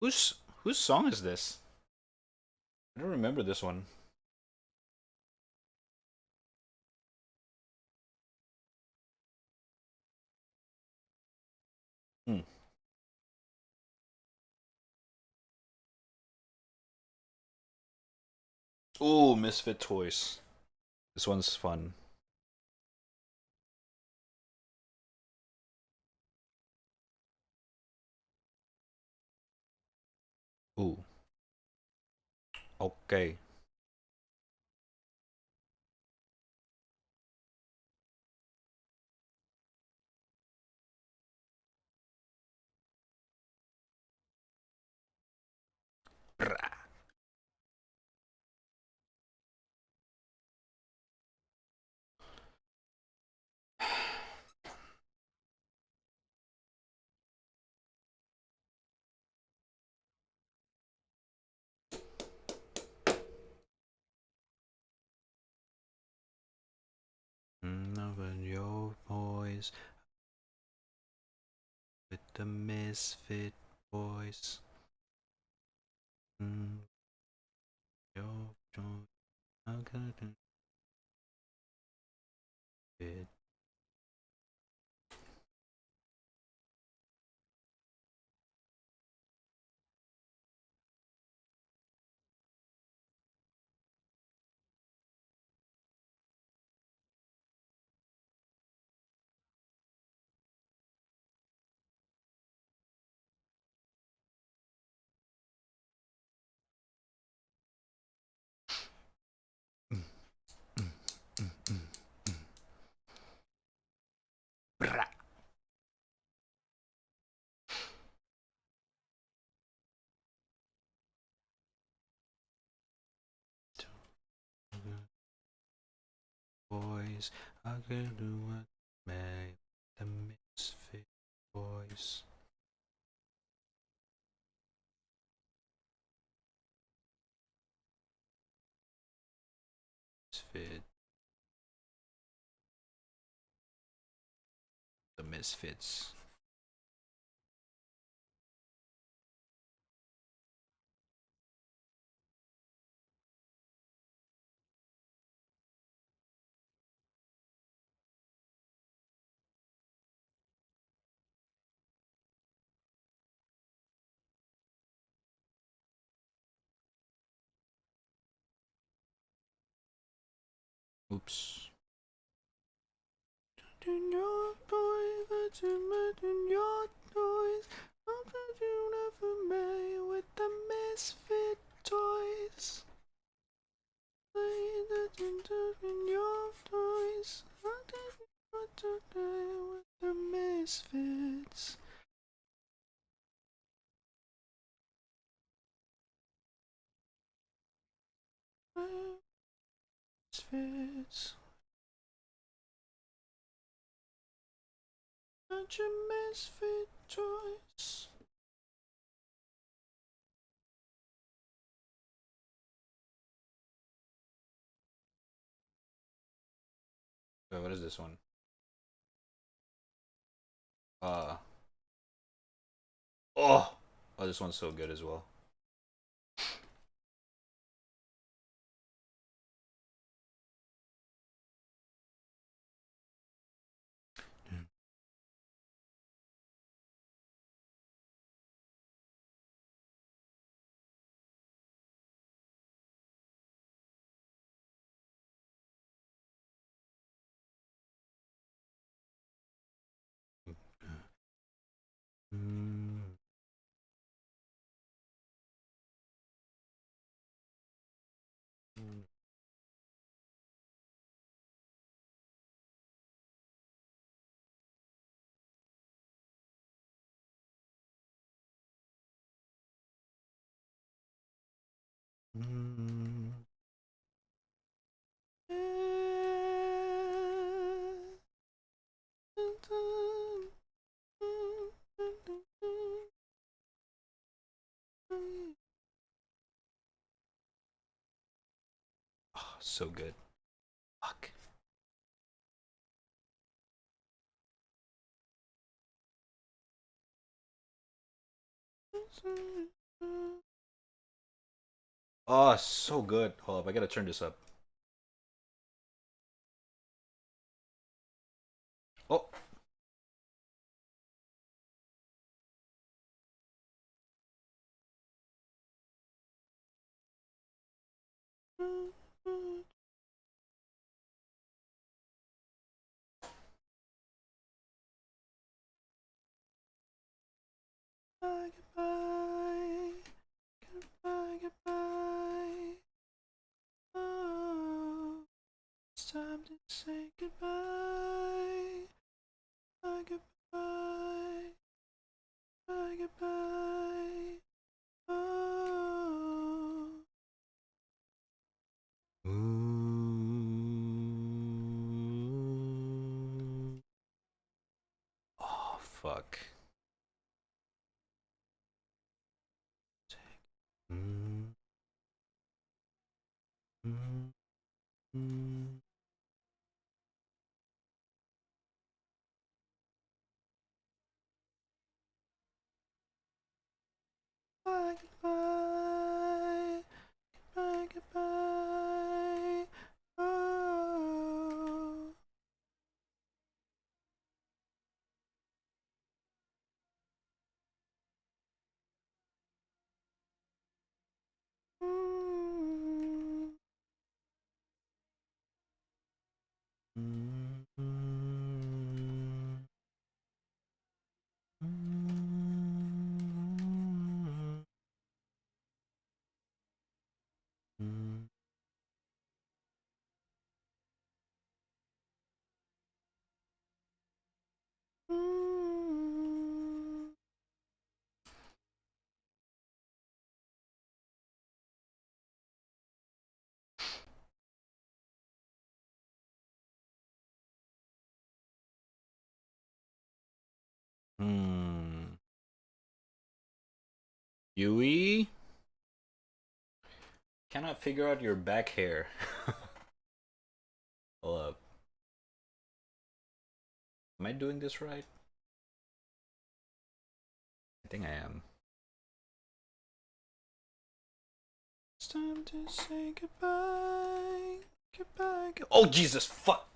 Whose song is this? I don't remember this one. Hmm. Ooh, Misfit Toys. This one's fun. Ooh. Okay. Loving your voice with the Misfit voice. Your joy, how can I do it? Bra. Voice, I can do what may. The Misfit voice. Misfit. The Misfits. Oops. Your toys, your toys. How could you never may with the Misfit toys? Your toys. How could you not today with the Misfits? Misfits. Such a misfit choice. Wait, what is this one? Uh oh, oh, this one's so good as well. Mm. Oh, so good. Fuck. Oh, so good. Hold up, I gotta turn this up. Oh. Goodbye, goodbye, goodbye, goodbye. Oh, it's time to say goodbye. Goodbye, goodbye, goodbye, goodbye. Oh. Ooh. Oh, fuck. Mm, mm, mm. Goodbye, goodbye, goodbye, goodbye. Oh. Mm, mm, mm, mm, mm. Hmm. Yui? Cannot figure out your back hair. Hold up. Am I doing this right? I think I am. It's time to say goodbye. Goodbye. Oh, Jesus, fuck!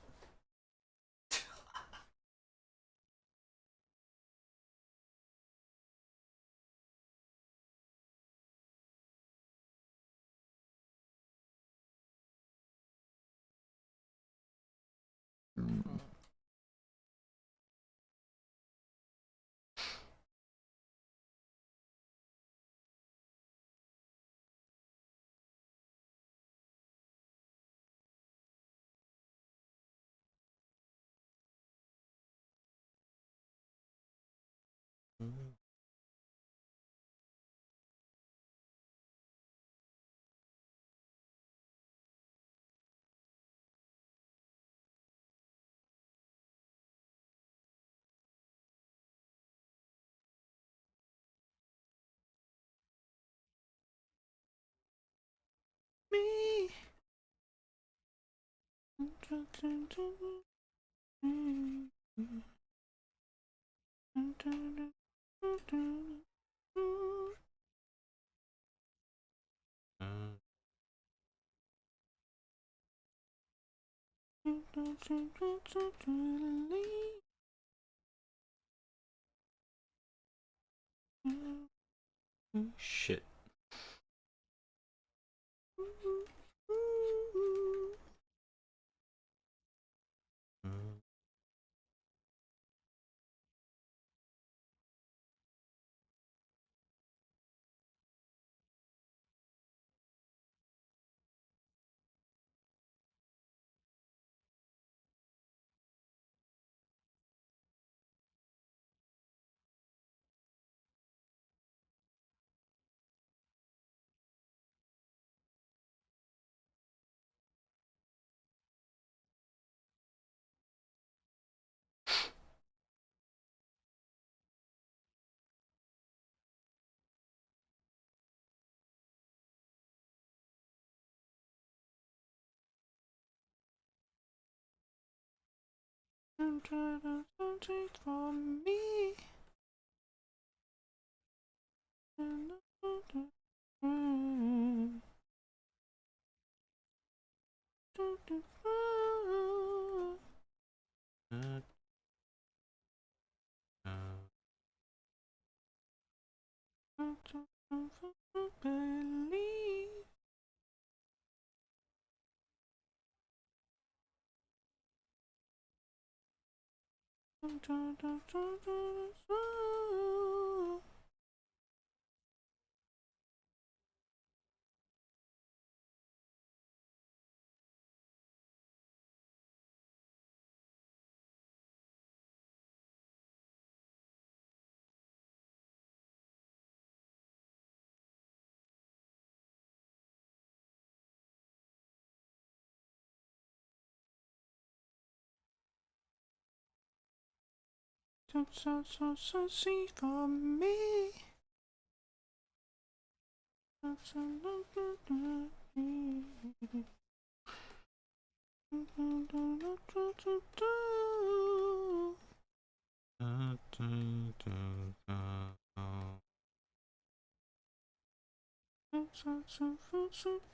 Me. Shit. Something for me. Believe. So sweet for me.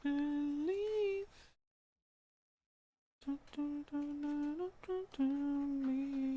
Believe. Me.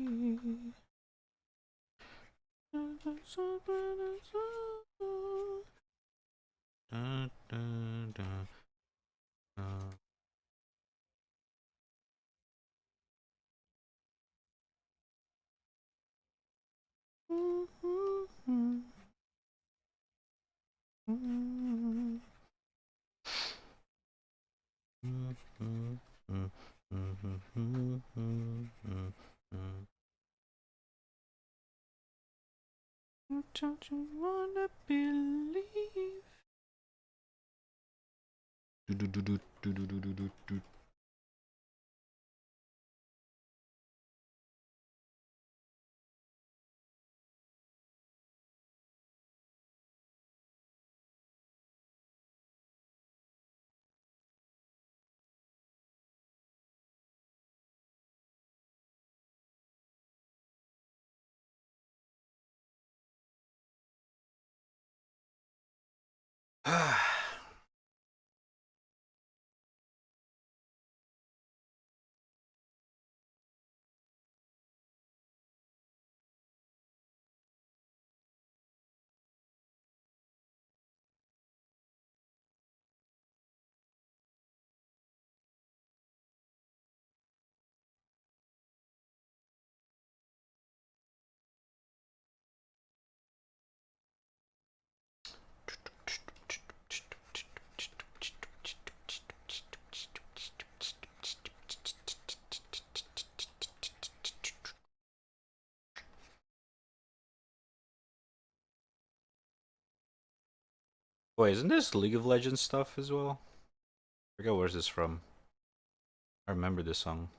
Don't you wanna believe? Wait, isn't this League of Legends stuff as well? I forget where's this from. I remember this song.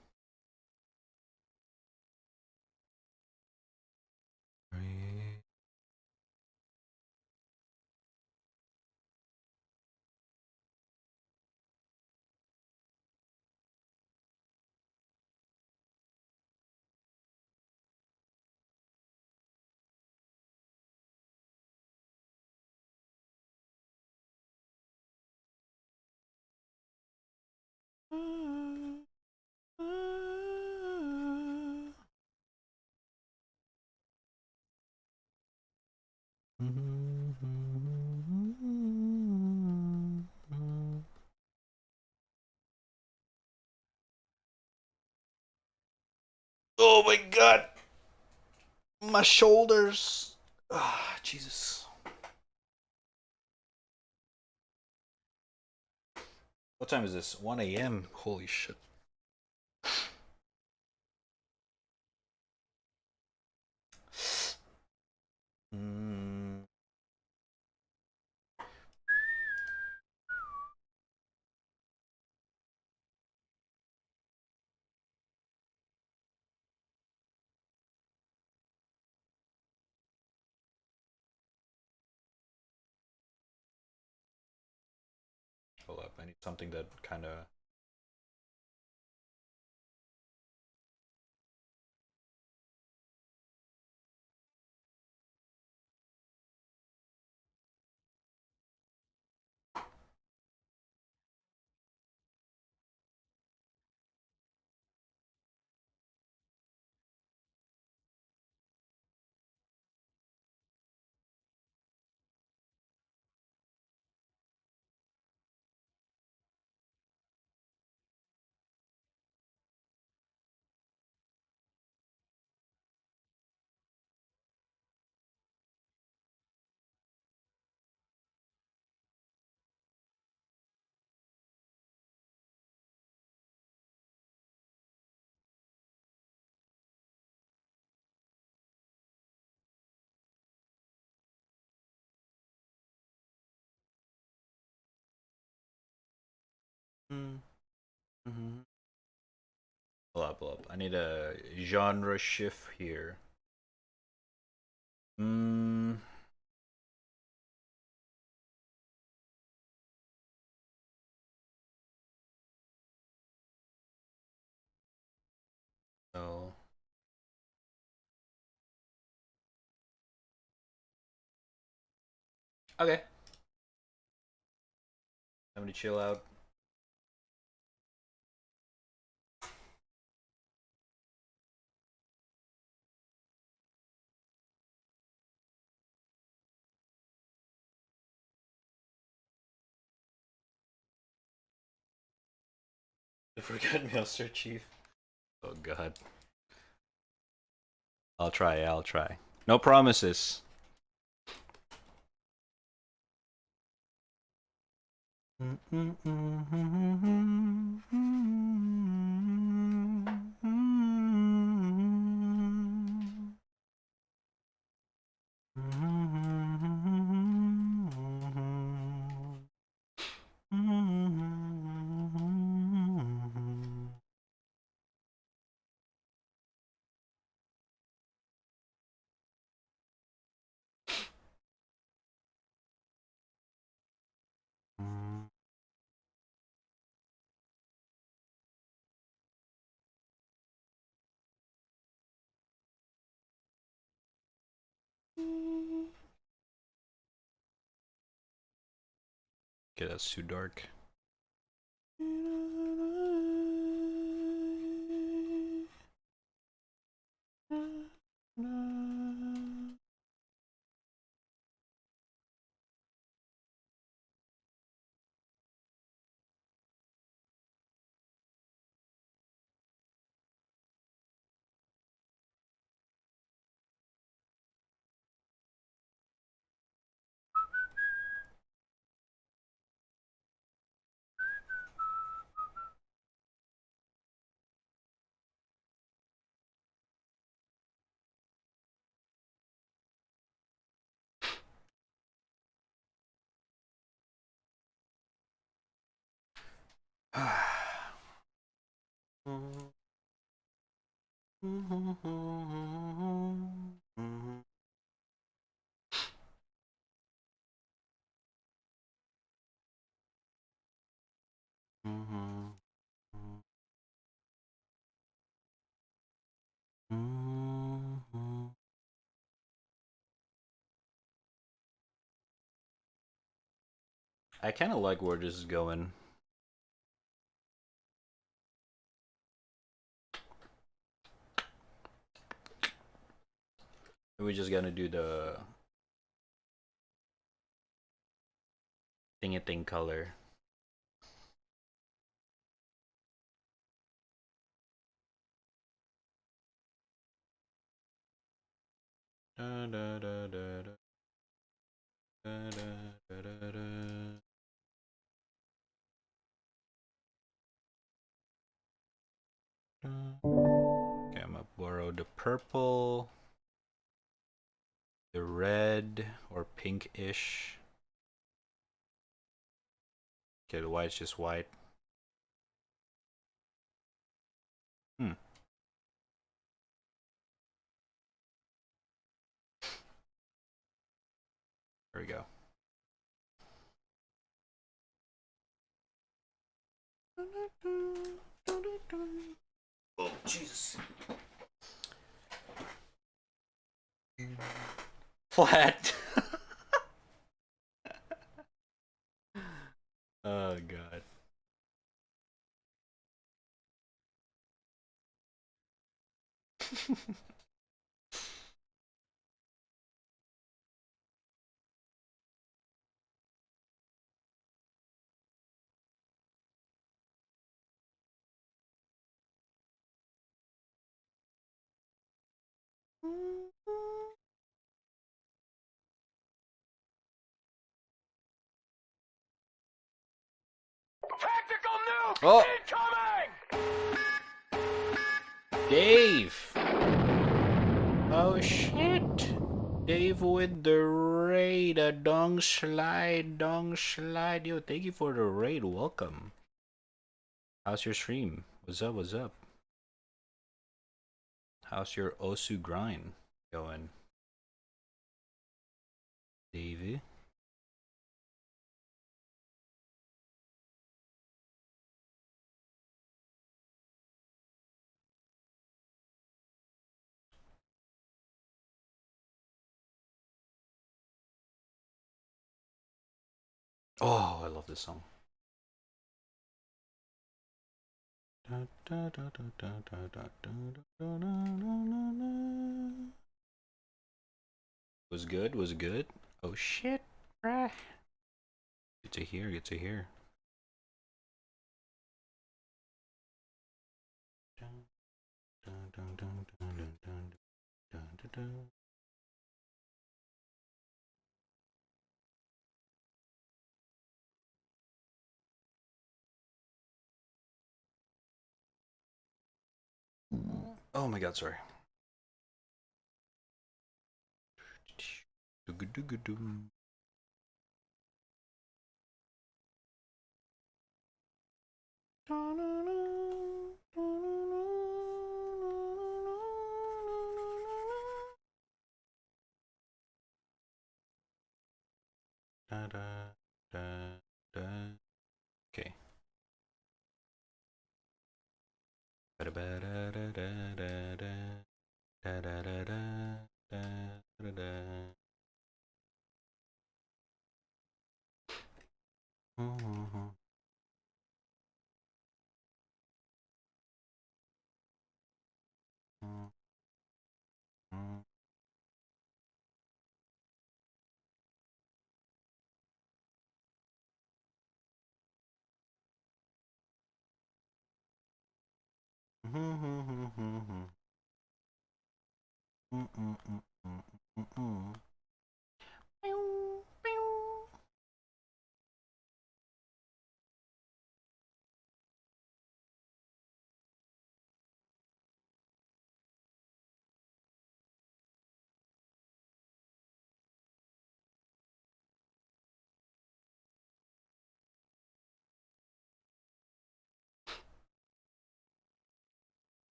Oh my god! My shoulders! Ah, Jesus. What time is this? 1 a.m. Holy shit. Mm. Hold up, I need something that kind of Mm-hmm. Pull up, pull up. I need a genre shift here. Mm. So. Okay. Time to chill out. I forgot Master Chief. Oh god. I'll try, I'll try. No promises. Okay, that's too dark. I kind of like where this is going. We're just gonna do the thing color. Da, da, da, da, da. Da, da, da, da, da. Okay, I'm gonna borrow the purple, the red or pinkish. Okay, the white's just white. Hmm. There we go. Oh, Jesus. Flat. Oh, God. Tactical nuke Oh. incoming! Dave! Oh shit! Dave with the raid, a dong slide. Yo, thank you for the raid, welcome. How's your stream? What's up? What's up? How's your Osu grind going, Davey? Oh, I love this song. Was good? Was good? Oh shit, bruh. Good to hear. Good to hear. Oh my god, sorry. Okay.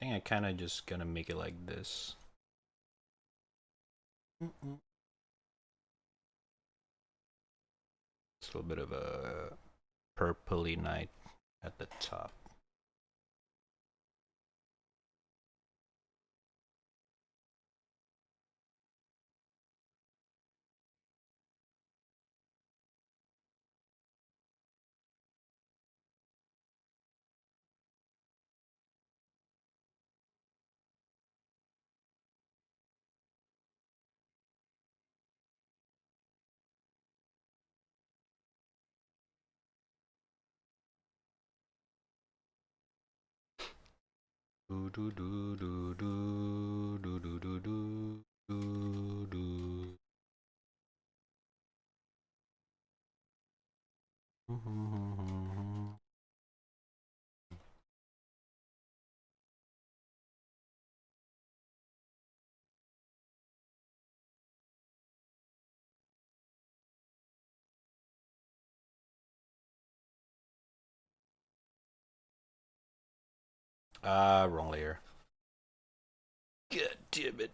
I think I kind of just gonna make it like this. It's a little bit of a purpley night at the top. Do do do do do do do do do do do. Ah, wrong layer. God damn it.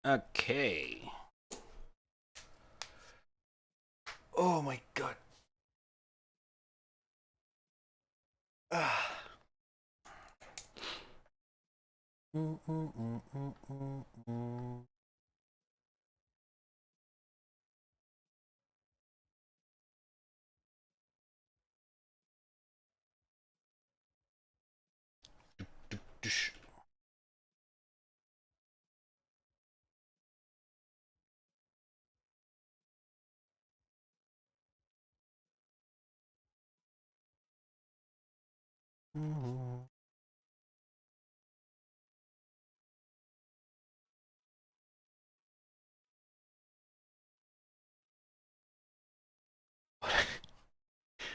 Okay. Oh my god. Ah.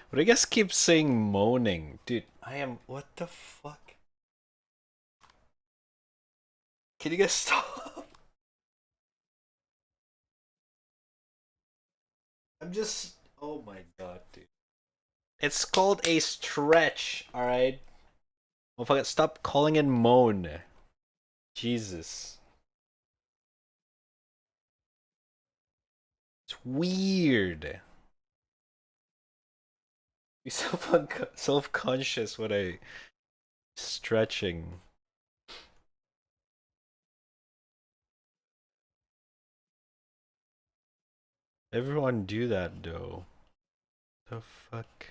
But I guess keep saying moaning. Dude, I am. What the fuck? Can you guys stop? I'm just. Oh my god, dude. It's called a stretch, alright? Motherfucker, stop calling it moan. Jesus. It's weird. Be self-conscious when I stretching. Everyone do that though. The fuck?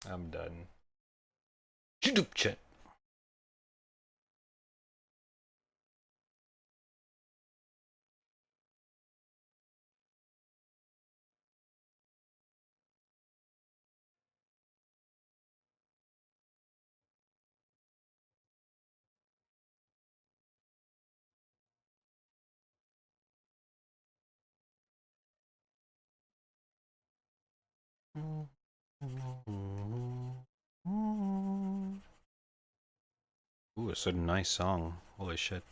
I'm done. YouTube chat. Ooh, it's a nice song. Holy shit.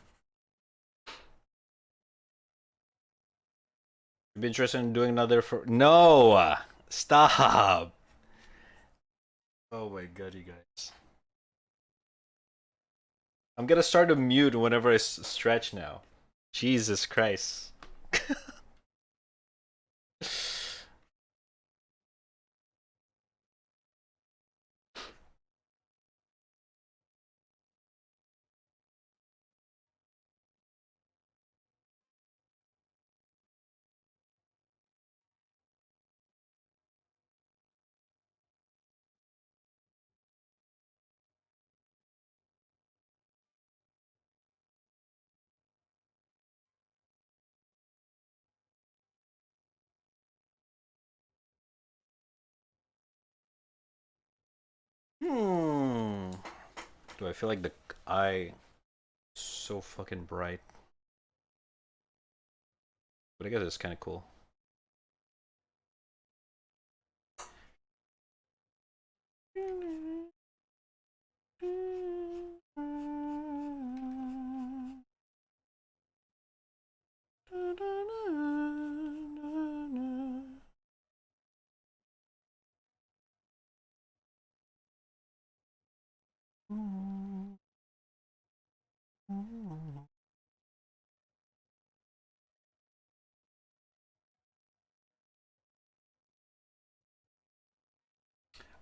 You'd be interested in doing another for. No! Stop! Oh my god, you guys. I'm gonna start a mute whenever I stretch now. Jesus Christ. Hmm. Do I feel like the eye so fucking bright? But I guess it's kind of cool.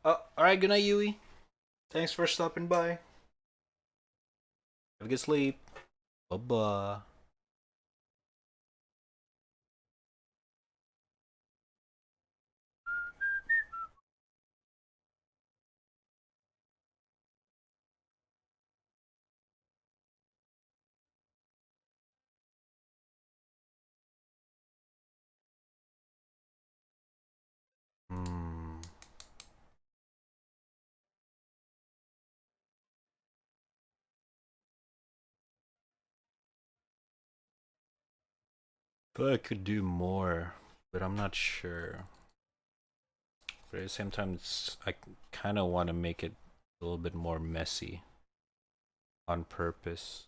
Oh, alright, good night, Yui. Thanks for stopping by. Have a good sleep. Bye bye. Hmm. But I could do more, but I'm not sure. But at the same time, I kind of want to make it a little bit more messy on purpose.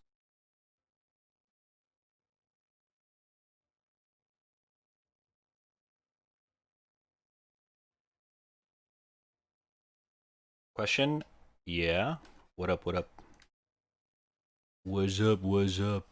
Question? Yeah. What up? What up? What's up? What's up?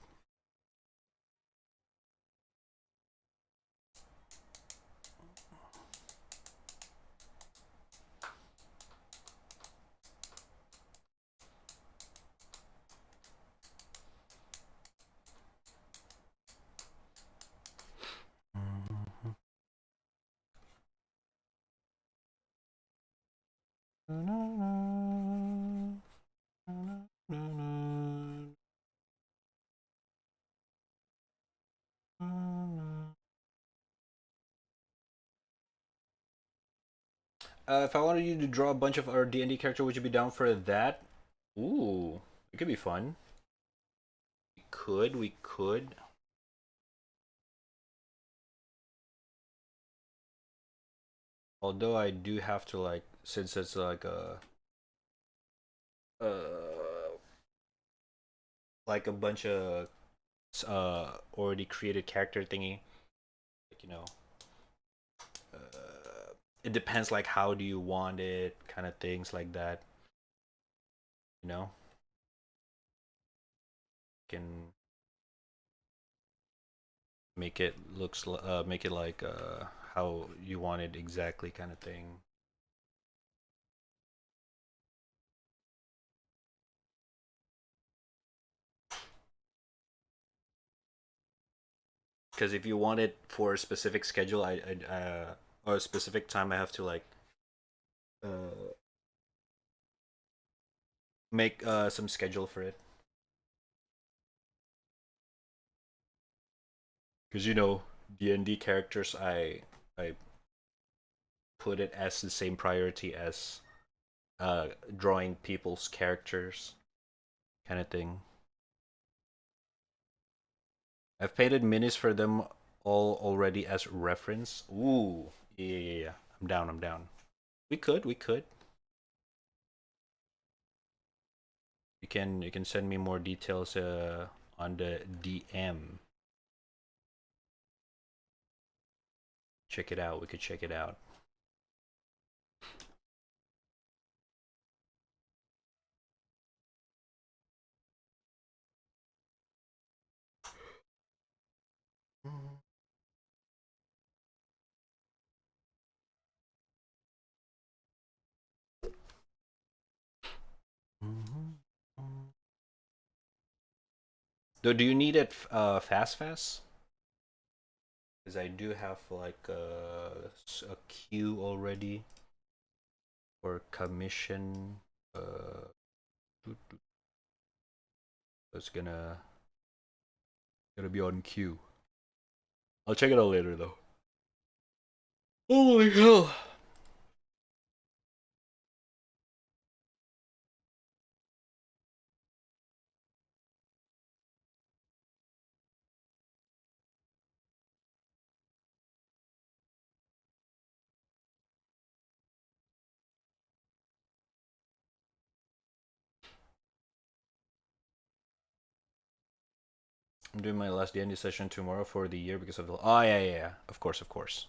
If I wanted you to draw a bunch of our D&D character, would you be down for that? Ooh, it could be fun. We could. Although I do have to like, since it's uh, like a bunch of already created character thingy, like it depends like how do you want it, kind of things like that. You know, can make it make it like how you want it exactly, kind of thing. Because if you want it for a specific schedule, or a specific time, I have to like uh make some schedule for it. Because D&D characters, I put it as the same priority as drawing people's characters, kind of thing. I've painted minis for them all already as reference. Ooh, yeah. I'm down. I'm down. We could. You can send me more details on the DM. Check it out. We could check it out. Do you need it fast? Because I do have like a queue already for commission. It's gonna be on queue. I'll check it out later though. Holy hell! I'm doing my last D&D session tomorrow for the year because of the. Oh yeah. Of course.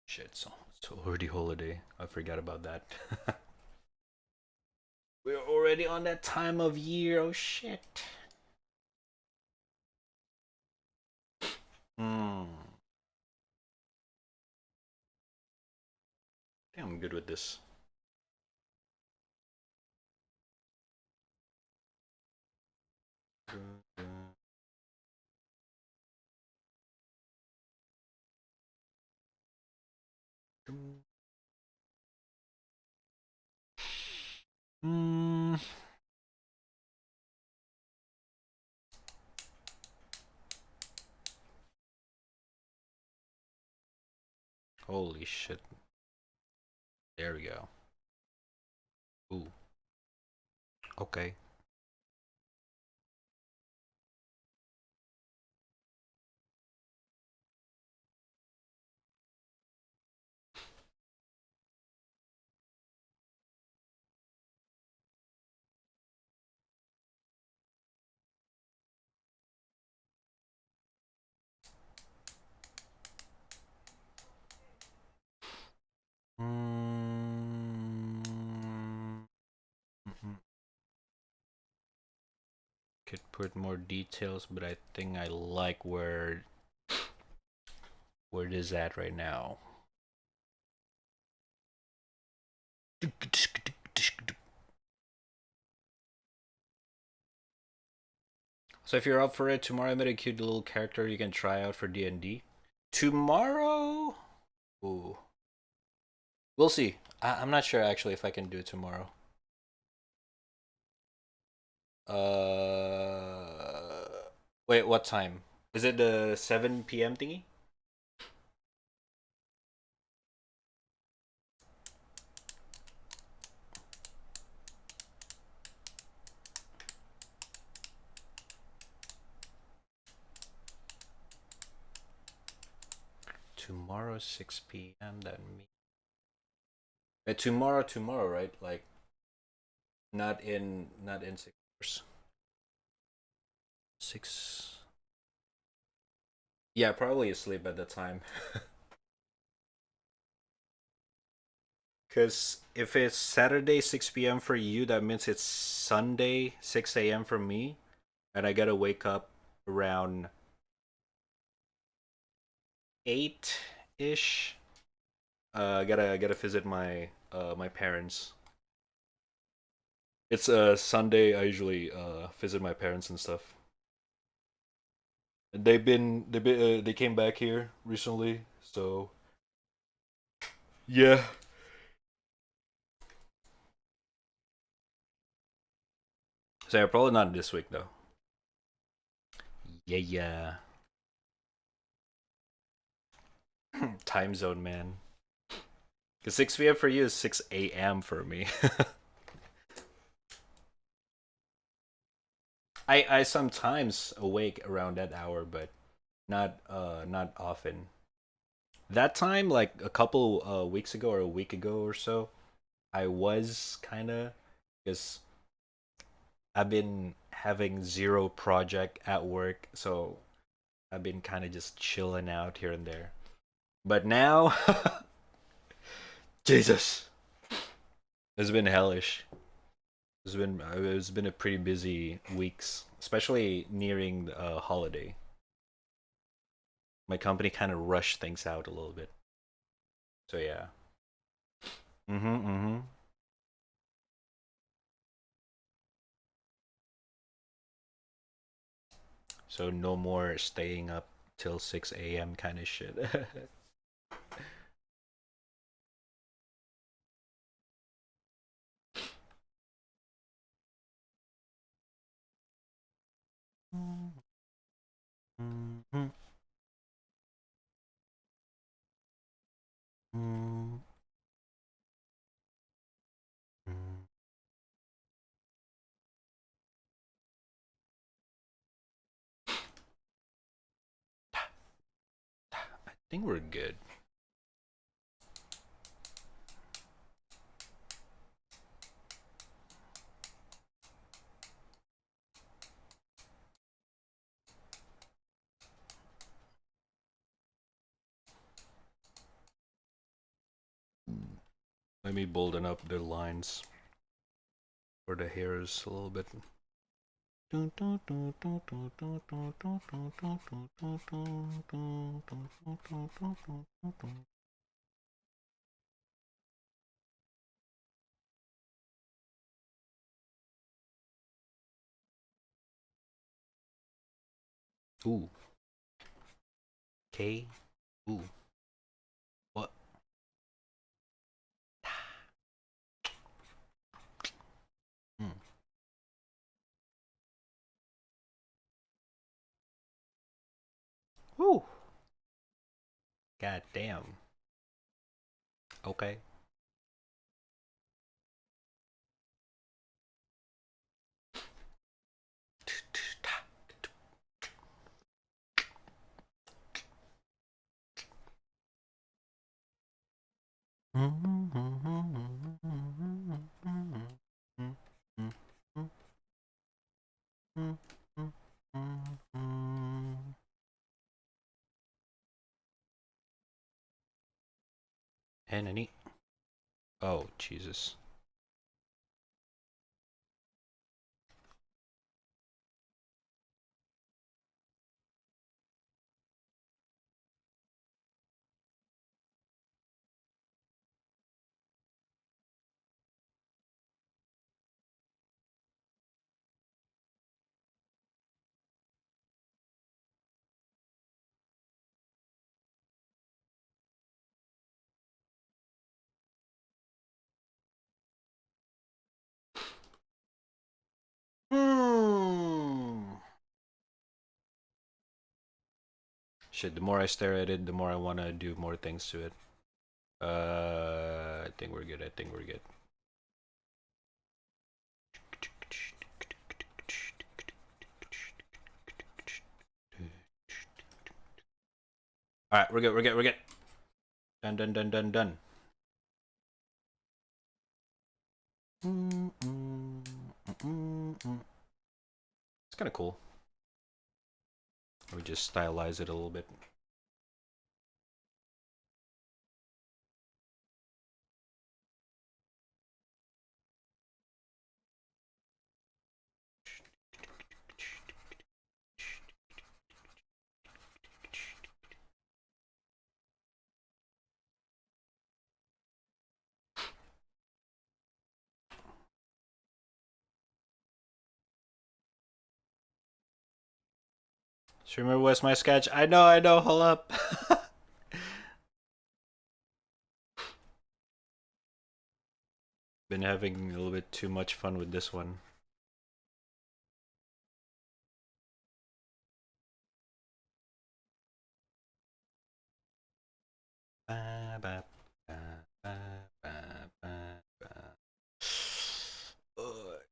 Shit, so it's already holiday. I forgot about that. We're already on that time of year. Oh shit. Hmm. I think I'm good with this. Hmm. Holy shit. There we go. Ooh. Okay. Mm, mhm. Could put more details, but I think I like where it is at right now. So if you're up for it, tomorrow I made a cute little character you can try out for D&D. Tomorrow? Ooh. We'll see. I'm not sure actually if I can do it tomorrow. Wait, what time? Is it the 7 p.m. thingy? Tomorrow 6 p.m. That means tomorrow, right? Like not in 6 hours. 6. Yeah, probably asleep at the time. Cause if it's Saturday 6 p.m. for you, that means it's Sunday 6 a.m. for me, and I gotta wake up around 8 ish. I gotta visit my parents. It's Sunday. I usually visit my parents and stuff. They came back here recently, so yeah. So yeah, probably not this week though. Yeah, yeah. Time zone, man. Cause 6 p.m. for you is 6 a.m. for me. I sometimes awake around that hour, but not often. That time, like a couple weeks ago or a week ago or so, I was kind of, because I've been having zero project at work, so I've been kind of just chilling out here and there. But now, Jesus, it's been hellish. It's been a pretty busy weeks, especially nearing the holiday. My company kind of rushed things out a little bit. So yeah. Mm-hmm. So no more staying up till 6 a.m. kind of shit. I think we're good. Let me bolden up the lines. where the hair is a little bit. Ooh. K. Ooh. What? Hmm. Woo. God damn. Okay. Enemy. Oh, Jesus. Hmm. Shit, the more I stare at it, the more I want to do more things to it. I think we're good. I think we're good. Alright, we're good. We're good. We're good. Done, done, done, done, done. It's kind of cool. We just stylize it a little bit. So remember what's my sketch? I know, hold up. Been having a little bit too much fun with this one. Ba, ba, ba, ba, ba, ba, ba.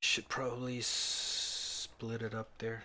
Should probably split it up there.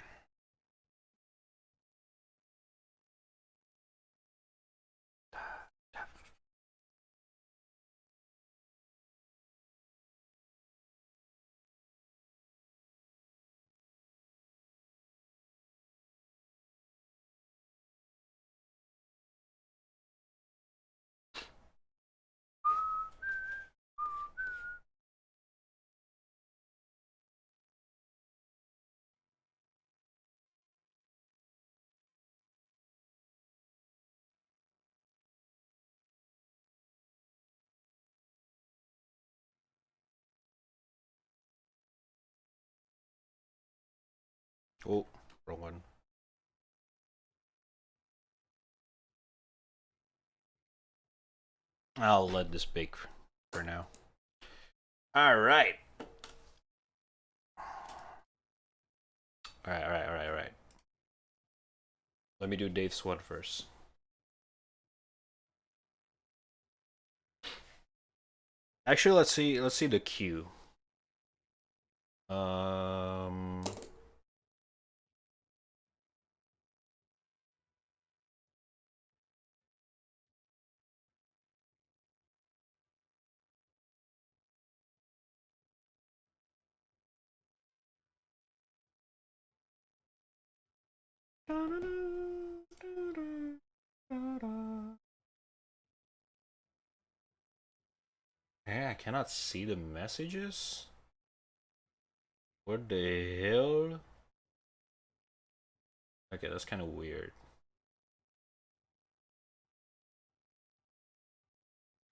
Oh, wrong one. I'll let this bake for now. Alright. Alright. Let me do Dave's one first. Actually, let's see the queue. Um Yeah, I cannot see the messages. What the hell? Okay, that's kind of weird.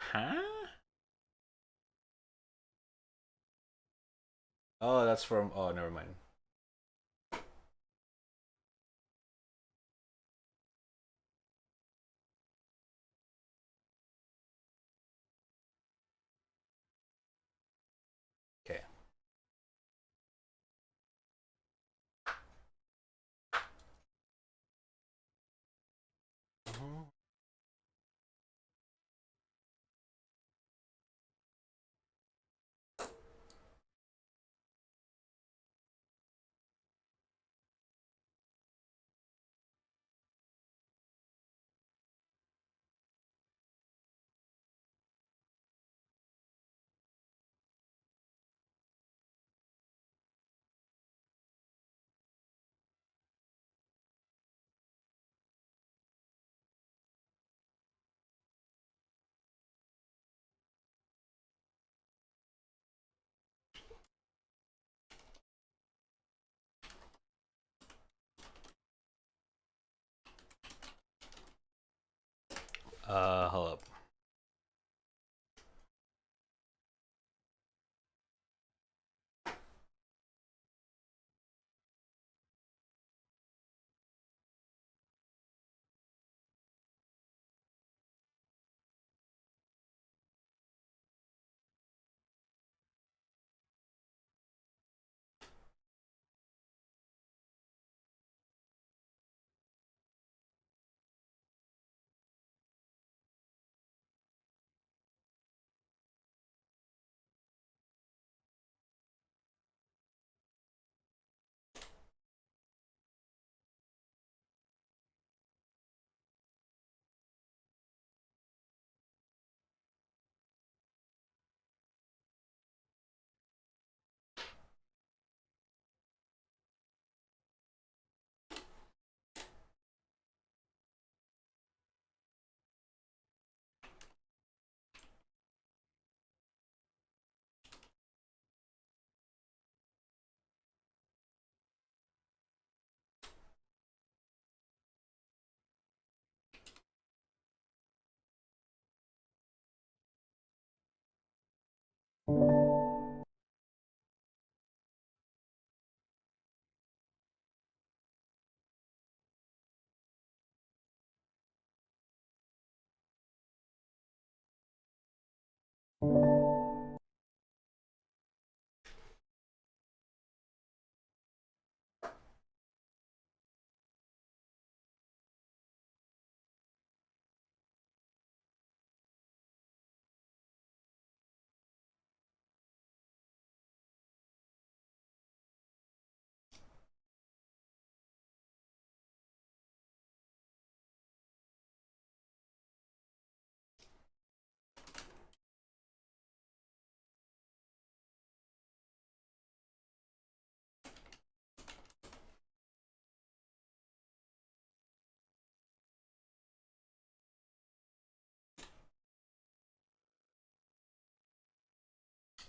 Huh? Oh, that's from. Oh, never mind. Okay. Hold up.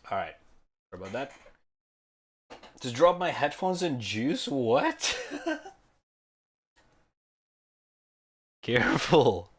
All right. Sorry about that. Just drop my headphones in juice? What? Careful.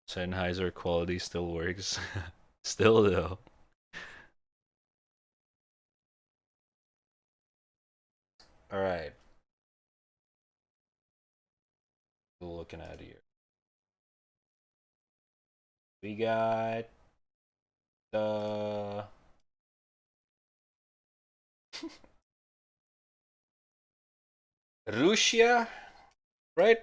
Sennheiser quality still works. Still though. All right. Looking at here. We got the Russia, right?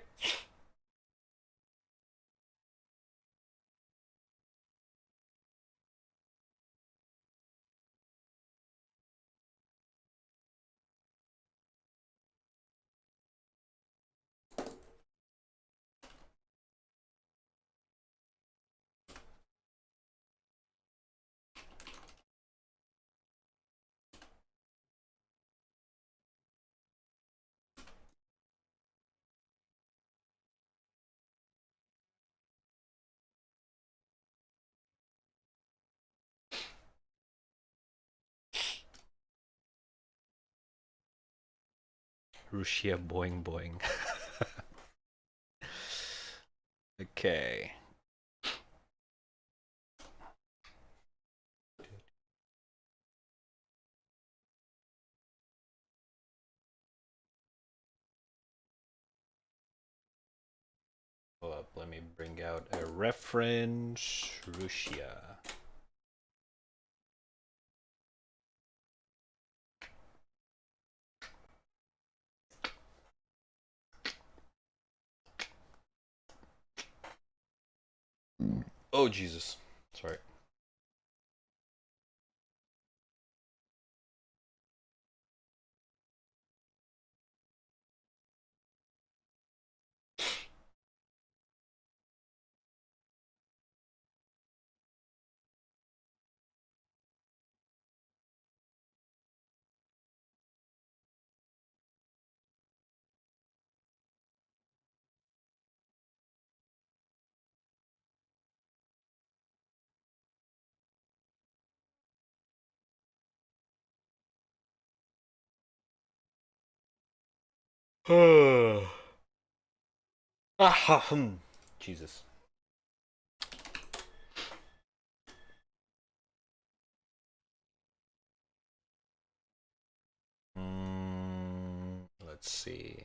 Russia boing boing. Okay. Hold up, let me bring out a reference. Russia. Oh, Jesus. Sorry. Jesus. Let's see.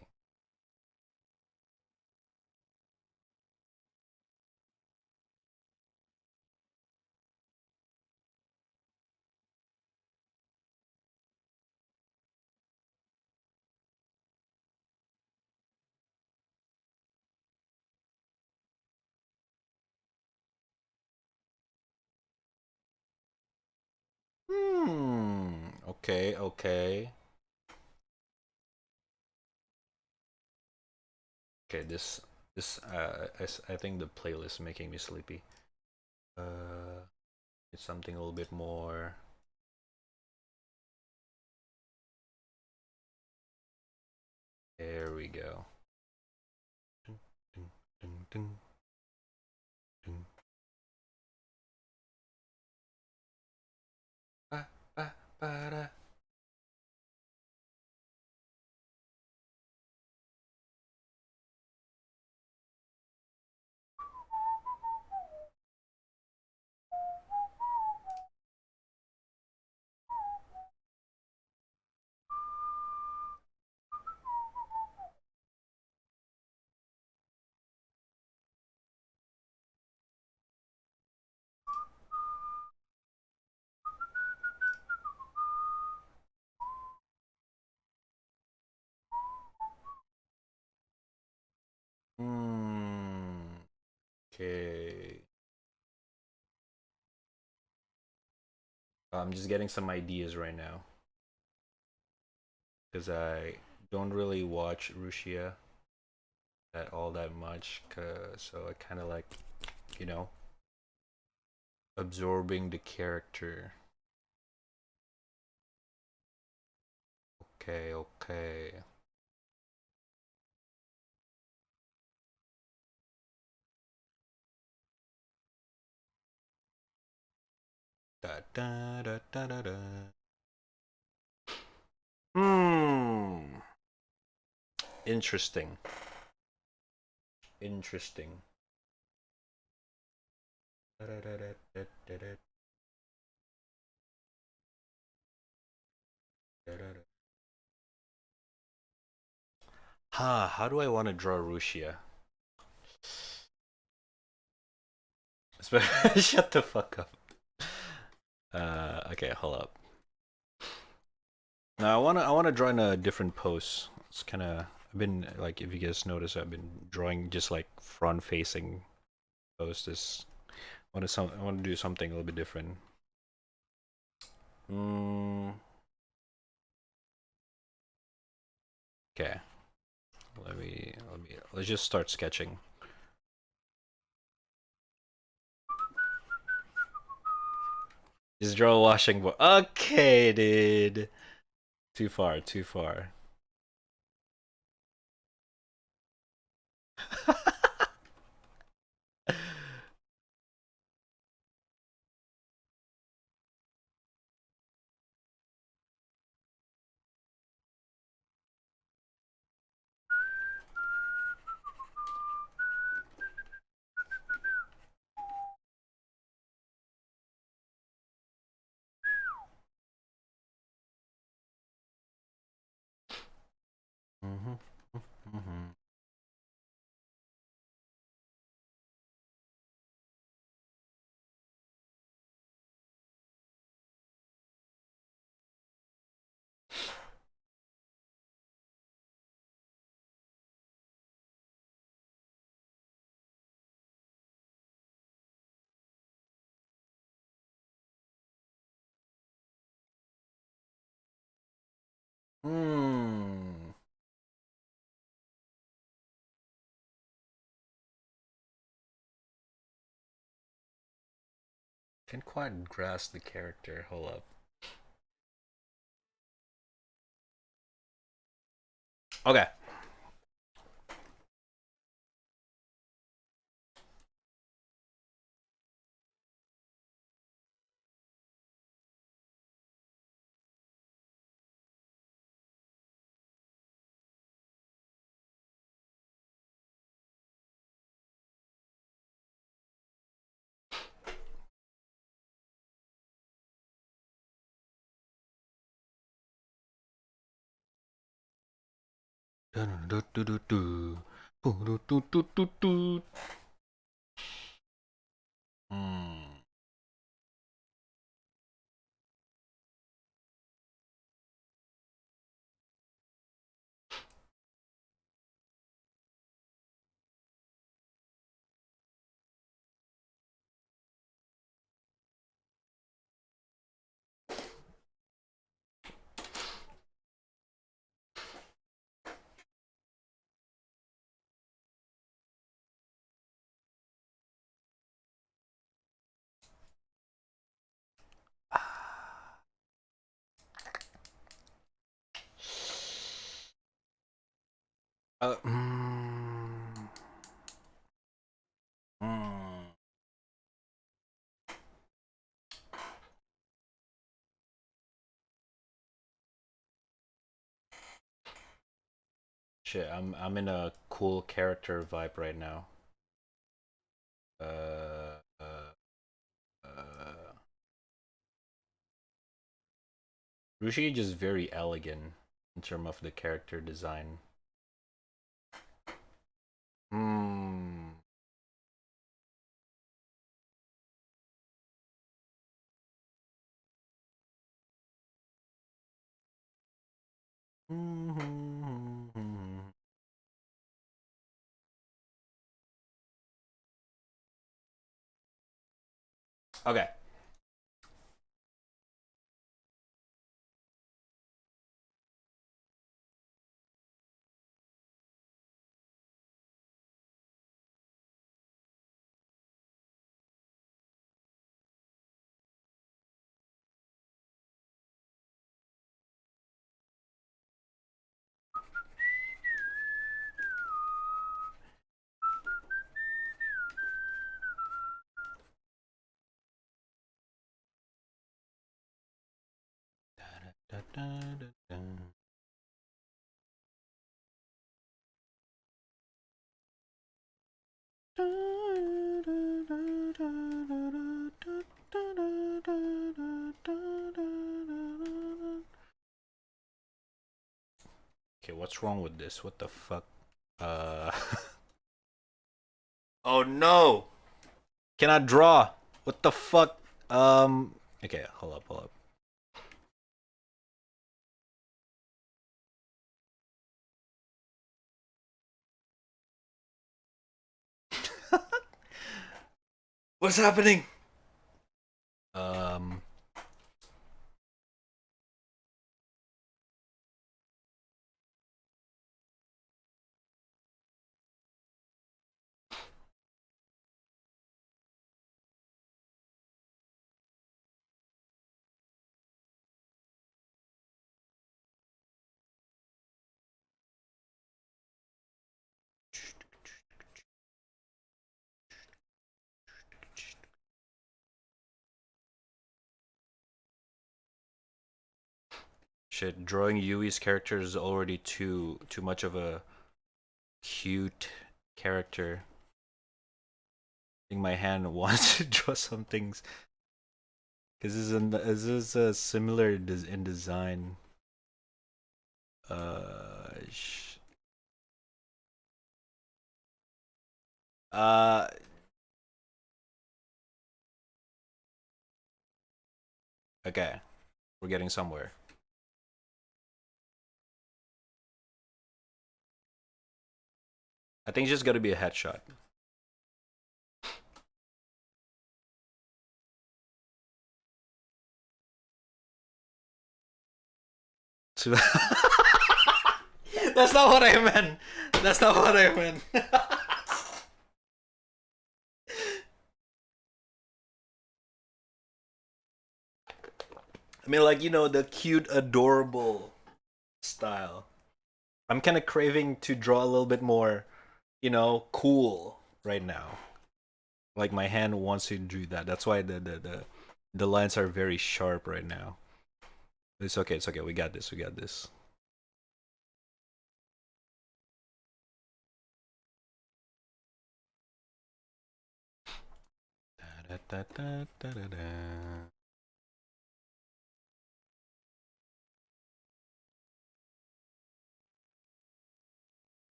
Okay, okay. Okay, I think the playlist is making me sleepy. It's something a little bit more. There we go. Dun, dun, dun, dun, dun. Ba, ba, ba, da. Okay. I'm just getting some ideas right now because I don't really watch Russia that much. So I kind of like, you know, absorbing the character. Okay, okay. Da da da da da da. Hmm. Interesting. Interesting. Da da da da da da da da da. Ha, how do I want to draw Russia? Shut the fuck up. Okay, hold up. Now I wanna draw in a different pose. It's kind of I've been like if you guys notice I've been drawing just like front facing poses. I want to do something a little bit different. Okay. Let's just start sketching. Just draw a washing board. Okay, dude. Too far, too far. Can't quite grasp the character. Hold up. Okay. Uh, mm, mm. Shit, I'm in a cool character vibe right now. Uh, uh, Rushi just very elegant in terms of the character design. Hmm. Okay. Okay, what's wrong with this? What the fuck? Uh. Oh no! Cannot draw. What the fuck? Okay, hold up, hold up. What's happening? Um. Shit, drawing Yui's character is already too much of a cute character. I think my hand wants to draw some things because this is similar in design. Uh, okay, we're getting somewhere. I think it's just gotta be a headshot. That's not what I meant. That's not what I meant. I mean, like, you know, the cute, adorable style. I'm kind of craving to draw a little bit more, you know, cool right now. Like my hand wants to do that. That's why the lines are very sharp right now. It's okay. It's okay. We got this. We got this. Da, da, da, da, da, da.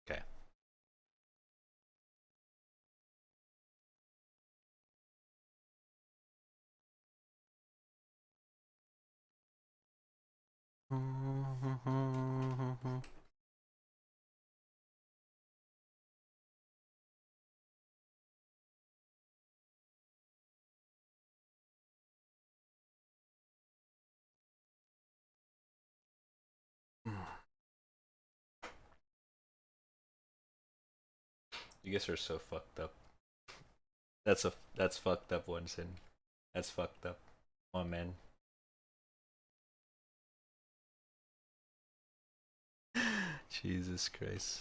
Okay. You guys are so fucked up. That's fucked up, Winston. That's fucked up. Oh man. Jesus Christ.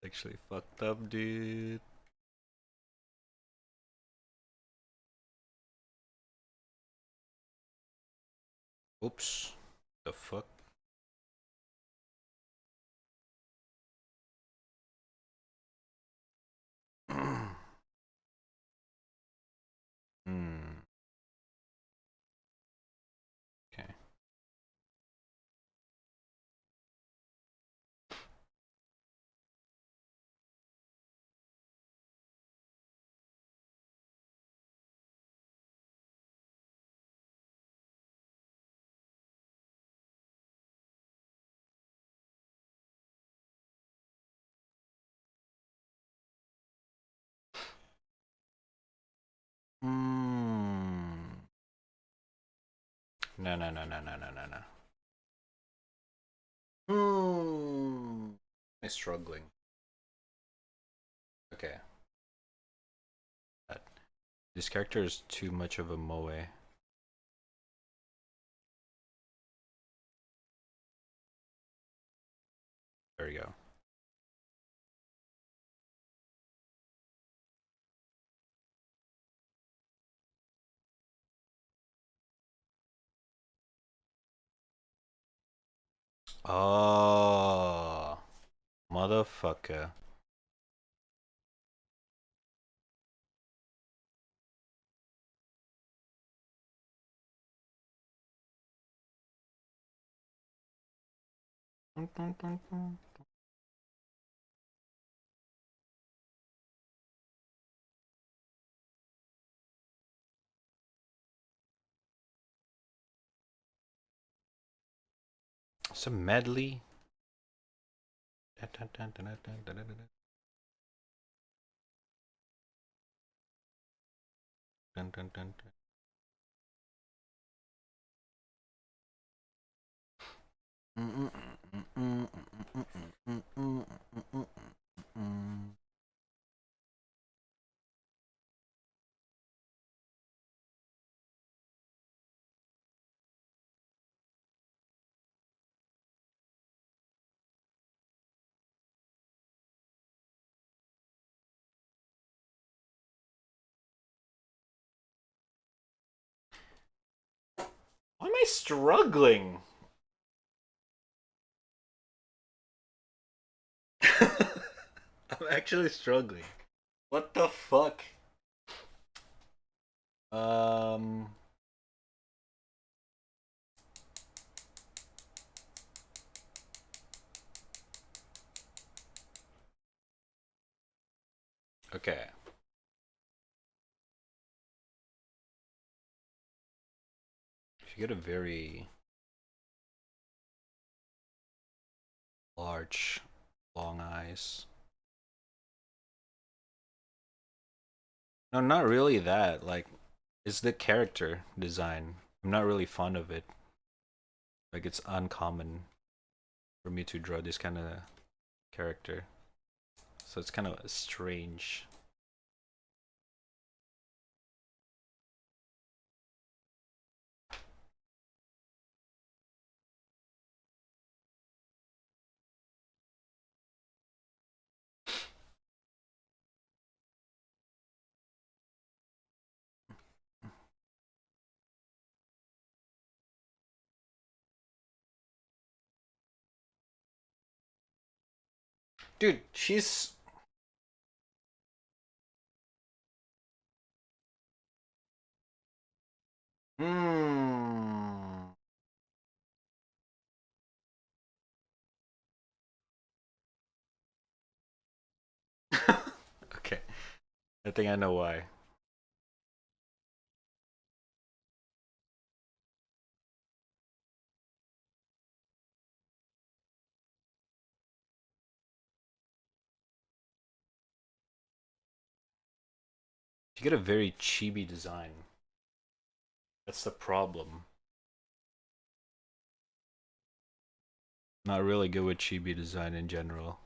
Actually fucked up, dude. Oops. The fuck? Hmm. Okay. Hmm. No, no, no, no, no, no, no, no. Hmm. I'm struggling. Okay. That, this character is too much of a moe. There we go. Oh, motherfucker. Some medley. am I struggling? I'm actually struggling. What the fuck? Um. Okay. You get a very large, long eyes. No, not really that. Like, it's the character design. I'm not really fond of it. Like, it's uncommon for me to draw this kind of character. So it's kind of strange. Dude, she's. Hmm. Okay. I think I know why. You get a very chibi design. That's the problem. Not really good with chibi design in general.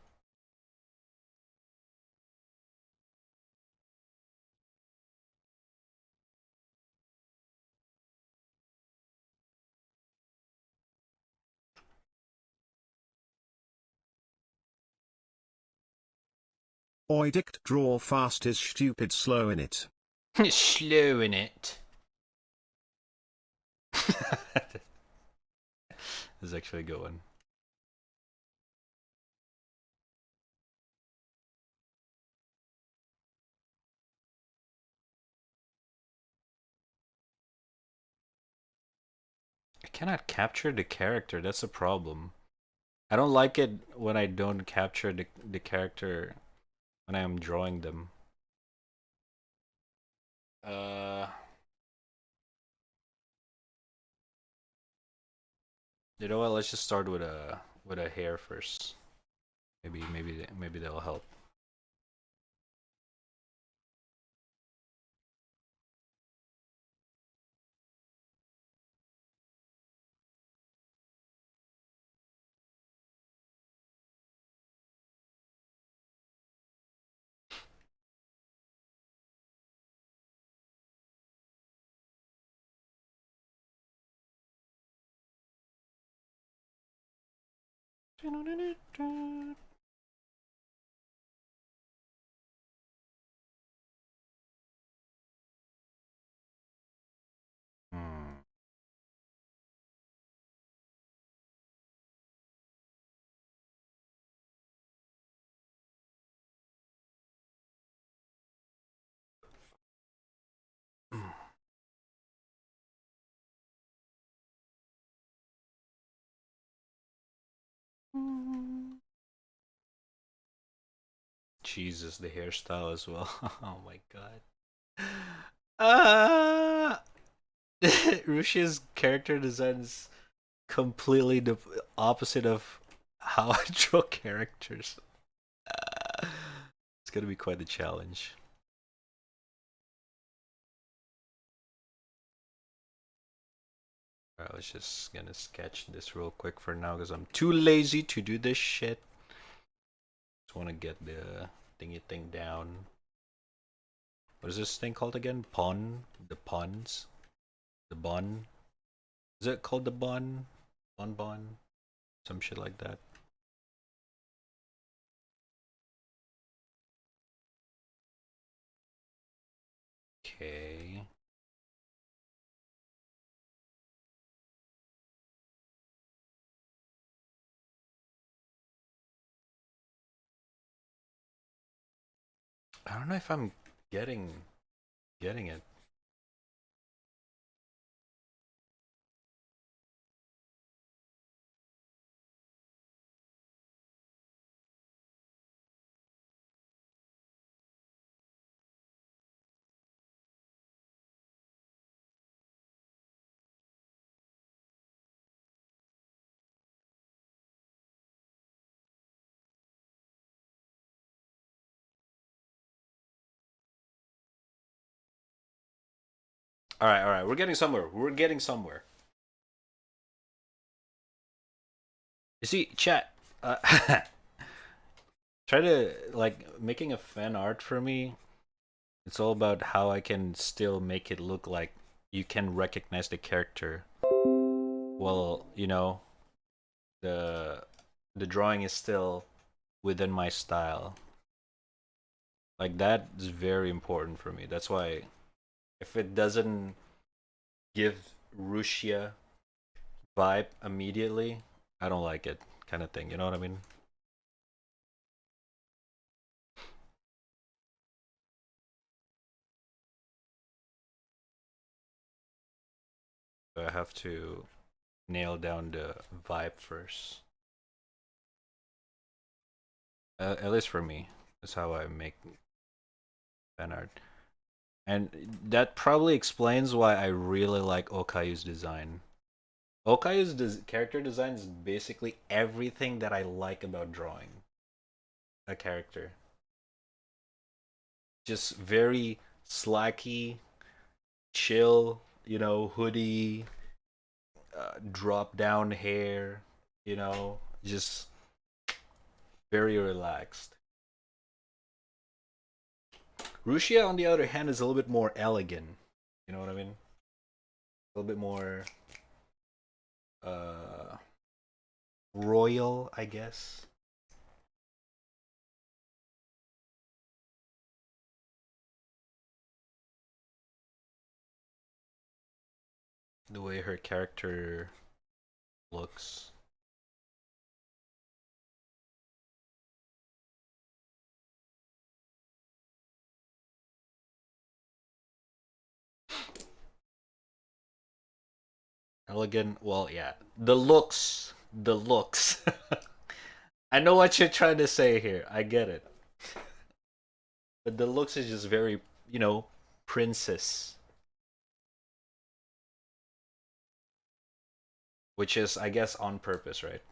Oi dict draw fast is stupid slow in it. Slow in it. This is actually a good one. I cannot capture the character. That's a problem. I don't like it when I don't capture the character when I am drawing them. Uh, you know what? Let's just start with a hair first. Maybe that'll help. Hmm. Jesus, the hairstyle as well. Oh my god. Rushia's character design is completely the opposite of how I draw characters. It's gonna be quite a challenge. Alright, let's just gonna sketch this real quick for now because I'm too lazy to do this shit. Just wanna get the thingy thing down. What is this thing called again? Pon? The pons? The bun? Is it called the bun? Bon? Some shit like that. Okay. I don't know if I'm getting it. All right. We're getting somewhere. We're getting somewhere. You see, chat. Try to like making a fan art for me. It's all about how I can still make it look like you can recognize the character. Well, the the drawing is still within my style. Like that is very important for me. That's why if it doesn't give Rusia vibe immediately, I don't like it, kind of thing. You know what I mean? So I have to nail down the vibe first. At least for me, that's how I make fan art. And that probably explains why I really like Okayu's design. Okayu's character design is basically everything that I like about drawing a character. Just very slacky, chill, hoodie, drop down hair, just very relaxed. Rushia, on the other hand, is a little bit more elegant. You know what I mean? A little bit more uh, royal, I guess. The way her character looks. Elegant, well, yeah. The looks. The looks. I know what you're trying to say here. I get it. But the looks is just very, princess. Which is, I guess, on purpose, right?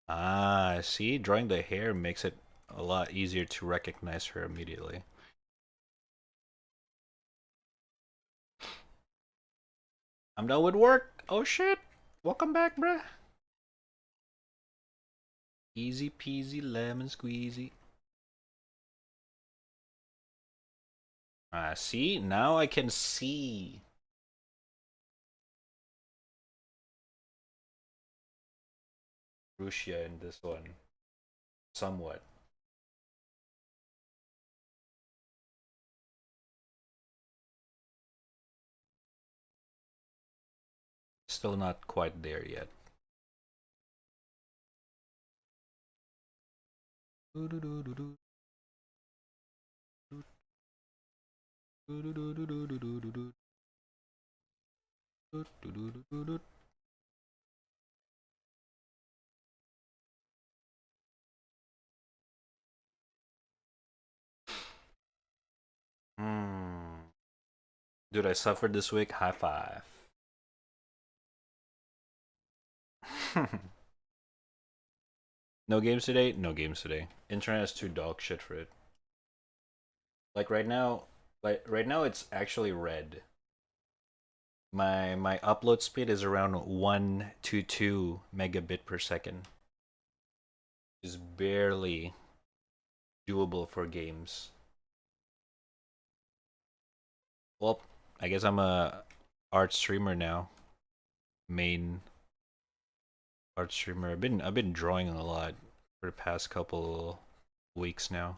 Ah, see? Drawing the hair makes it a lot easier to recognize her immediately. I'm done with work. Oh shit. Welcome back, bruh. Easy peasy lemon squeezy. Ah, see? Now I can see. Rusia in this one. Somewhat. Still not quite there yet. Hmm. Dude, I suffered this week. High five. No games today? No games today. Internet is too dog shit for it. Like right now it's actually red. My upload speed is around 1 to 2 megabit per second. Is barely doable for games. Well, I guess I'm a art streamer now. Main art streamer. I've been drawing a lot for the past couple weeks now.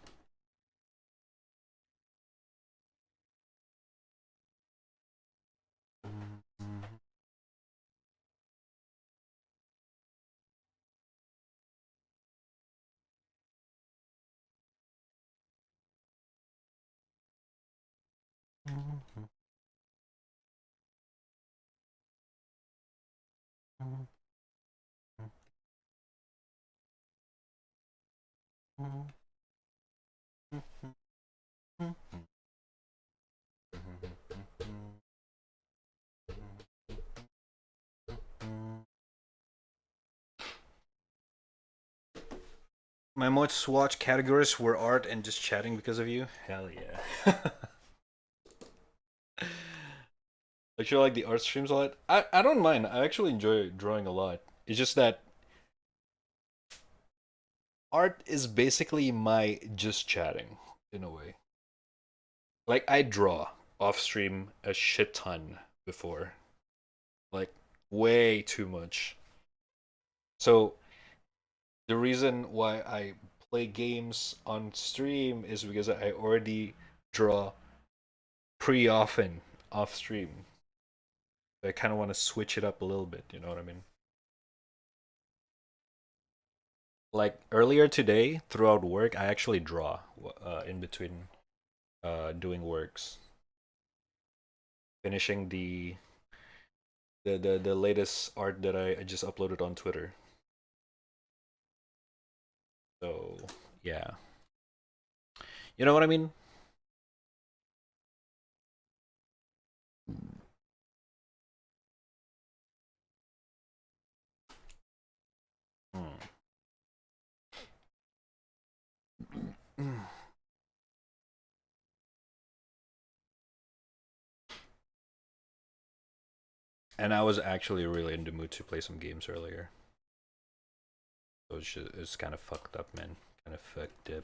My most watched categories were art and just chatting because of you. Hell yeah. I feel like the art streams a lot. I don't mind. I actually enjoy drawing a lot. It's just that art is basically my just chatting in a way. Like I draw off stream a shit ton before. Like way too much. So the reason why I play games on stream is because I already draw pretty often off stream. I kind of want to switch it up a little bit, you know what I mean? Like earlier today, throughout work, I actually draw in between doing works, finishing the latest art that I just uploaded on Twitter. So yeah, you know what I mean? Hmm. And I was actually really in the mood to play some games earlier. So it's kind of fucked up, man. Kind of fucked up.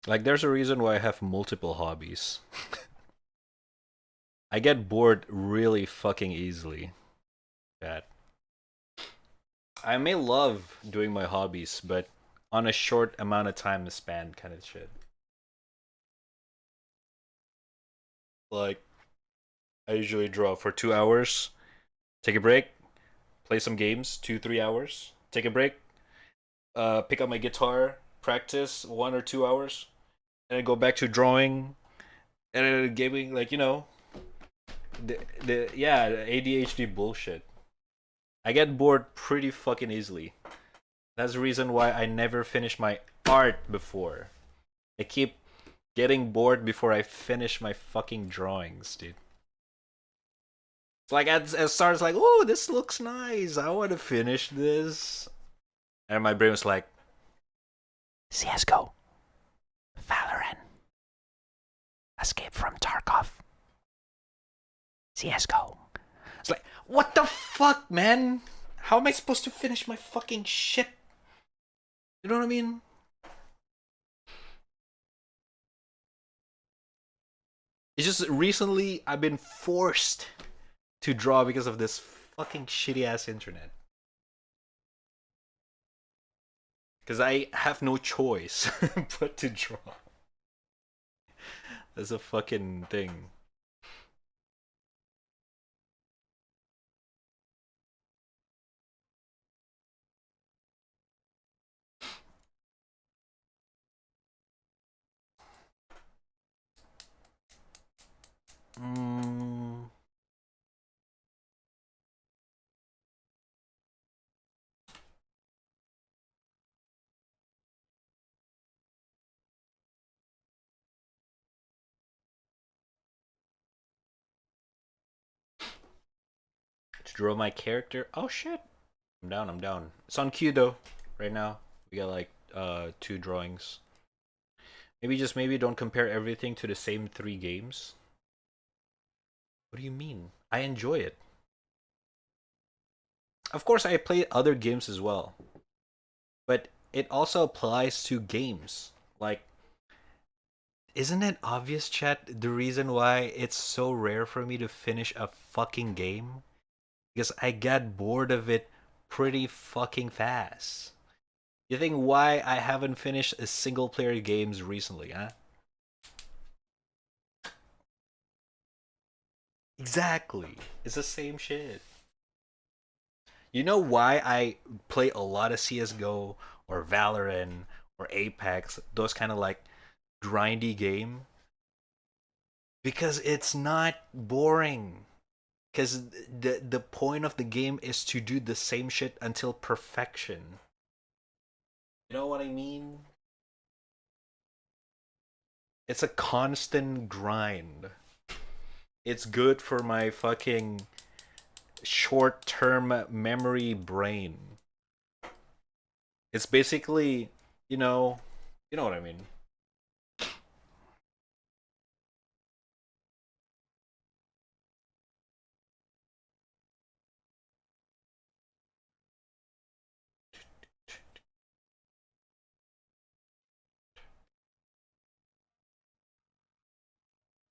Like, there's a reason why I have multiple hobbies. I get bored really fucking easily. That I may love doing my hobbies, but on a short amount of time span, kind of shit. Like, I usually draw for 2 hours, take a break, play some games, 2 3 hours, take a break, pick up my guitar, practice 1 or 2 hours, and then go back to drawing and then gaming. Like the ADHD bullshit. I get bored pretty fucking easily. That's the reason why I never finished my art before. I keep getting bored before I finish my fucking drawings, dude. It's like at start, it's like, oh, this looks nice. I want to finish this. And my brain was like, CSGO, Valorant, Escape from Tarkov, CSGO. It's like, what the fuck, man? How am I supposed to finish my fucking shit? You know what I mean? It's just recently I've been forced to draw because of this fucking shitty ass internet. Because I have no choice but to draw. That's a fucking thing. Mm. To draw my character. Oh shit. I'm down, I'm down. It's on queue though, right now. We got like 2 drawings. Maybe don't compare everything to the same 3 games. What do you mean? I enjoy it. Of course I play other games as well. But it also applies to games. Like, isn't it obvious, chat, the reason why it's so rare for me to finish a fucking game? Because I got bored of it pretty fucking fast. You think why I haven't finished a single player games recently, huh? Exactly. It's the same shit. You know why I play a lot of CS:GO or Valorant or Apex, those kind of like grindy game? Because it's not boring. Because the point of the game is to do the same shit until perfection. You know what I mean? It's a constant grind. It's good for my fucking short-term memory brain. It's basically, you know what I mean.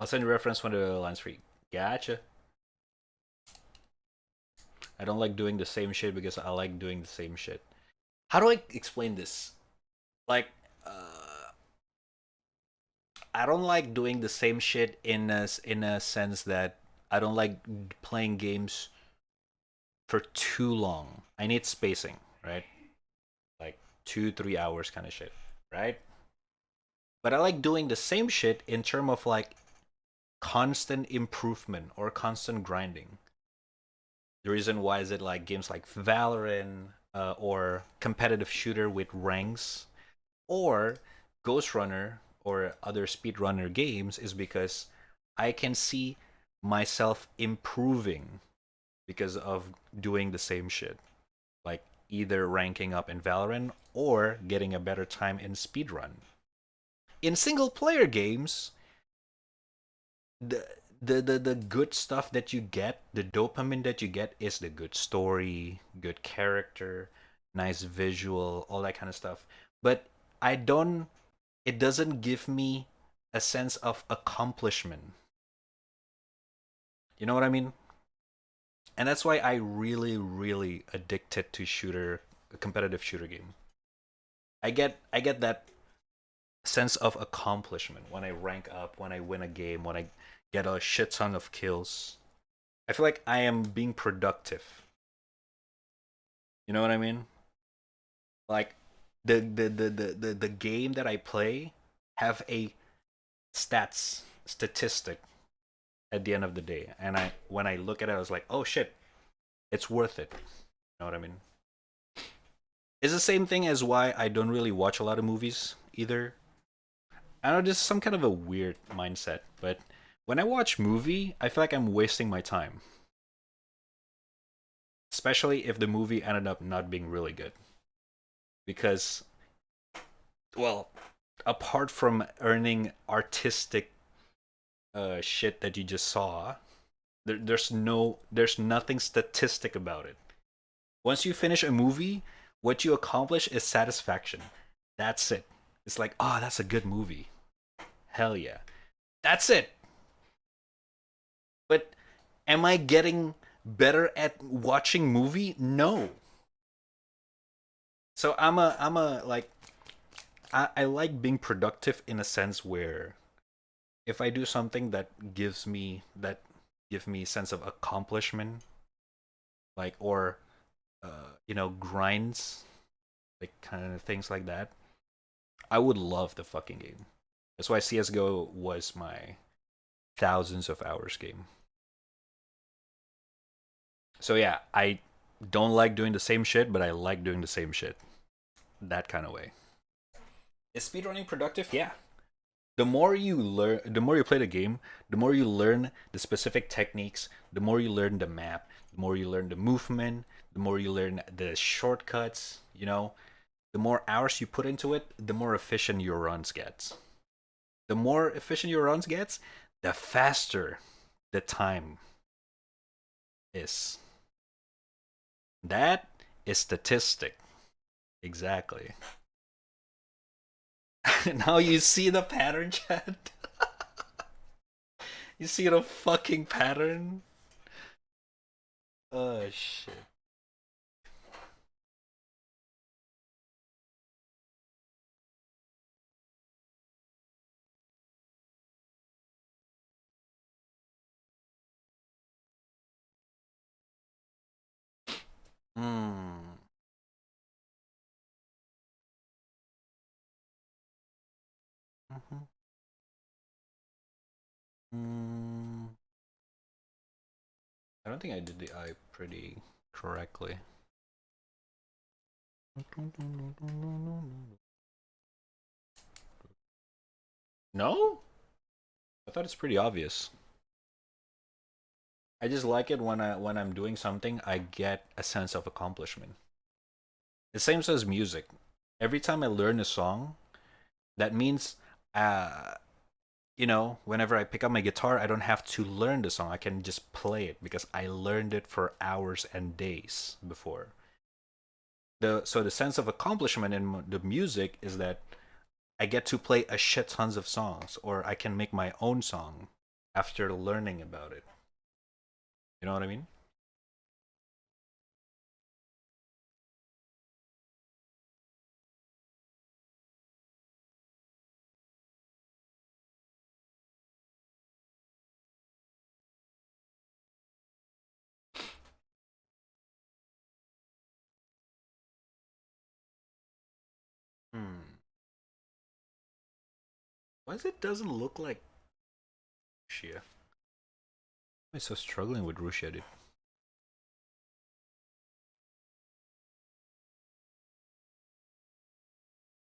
I'll send you a reference when the line's free. Gotcha. I don't like doing the same shit because I like doing the same shit. How do I explain this? Like, I don't like doing the same shit in a sense that I don't like playing games for too long. I need spacing, right? Like 2-3 hours kind of shit, right? But I like doing the same shit in term of like constant improvement or constant grinding. The reason why is it like games like Valorant or competitive shooter with ranks or Ghost Runner or other speedrunner games is because I can see myself improving because of doing the same shit. Like either ranking up in Valorant or getting a better time in speedrun. In single player games, the the good stuff that you get, the dopamine that you get is the good story, good character, nice visual, all that kind of stuff. But I don't it doesn't give me a sense of accomplishment. You know what I mean? And that's why I really addicted to shooter a competitive shooter game. I get that sense of accomplishment when I rank up, when I win a game, when I get a shit ton of kills. I feel like I am being productive. You know what I mean? Like the game that I play have a statistic at the end of the day. And I when I look at it I was like, "Oh shit, it's worth it." You know what I mean? It's the same thing as why I don't really watch a lot of movies either. I know this is some kind of a weird mindset, but when I watch movie, I feel like I'm wasting my time. Especially if the movie ended up not being really good. Because, well, apart from earning artistic shit that you just saw, there's nothing statistic about it. Once you finish a movie, what you accomplish is satisfaction. That's it. It's like, oh, that's a good movie. Hell yeah. That's it. But am I getting better at watching movie? No. So I'm a like I like being productive in a sense where if I do something that gives me sense of accomplishment, like or grinds, like kind of things like that, I would love the fucking game. That's why CS:GO was my thousands of hours game. So yeah, I don't like doing the same shit, but I like doing the same shit. That kind of way. Is speedrunning productive? Yeah. The more you play the game, the more you learn the specific techniques, the more you learn the map, the more you learn the movement, the more you learn the shortcuts, the more hours you put into it, the more efficient your runs gets. The more efficient your runs gets, the faster the time is. That is statistic. Exactly. Now you see the pattern, chat. You see the fucking pattern? Oh shit. Hmm. Mhm. Mm. I don't think I did the eye pretty correctly. No? I thought it's pretty obvious. I just like it when I'm doing something, I get a sense of accomplishment. The same as music. Every time I learn a song, that means uh whenever I pick up my guitar, I don't have to learn the song. I can just play it because I learned it for hours and days before. The sense of accomplishment in the music is that I get to play a shit tons of songs, or I can make my own song after learning about it. You know what I mean? Hmm. Why is it doesn't look like Rusia? I'm so struggling with Rusia, dude.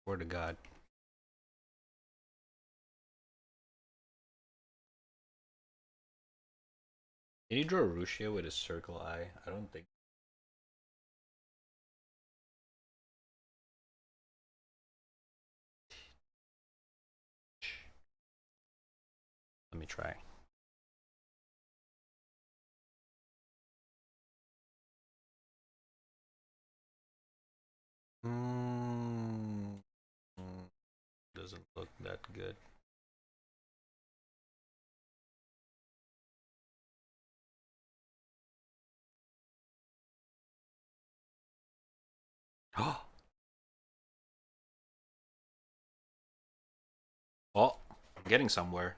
Word to God. Can you draw Rusia with a circle eye? I don't think. Let me try. Mm, doesn't look that good. Oh, I'm getting somewhere.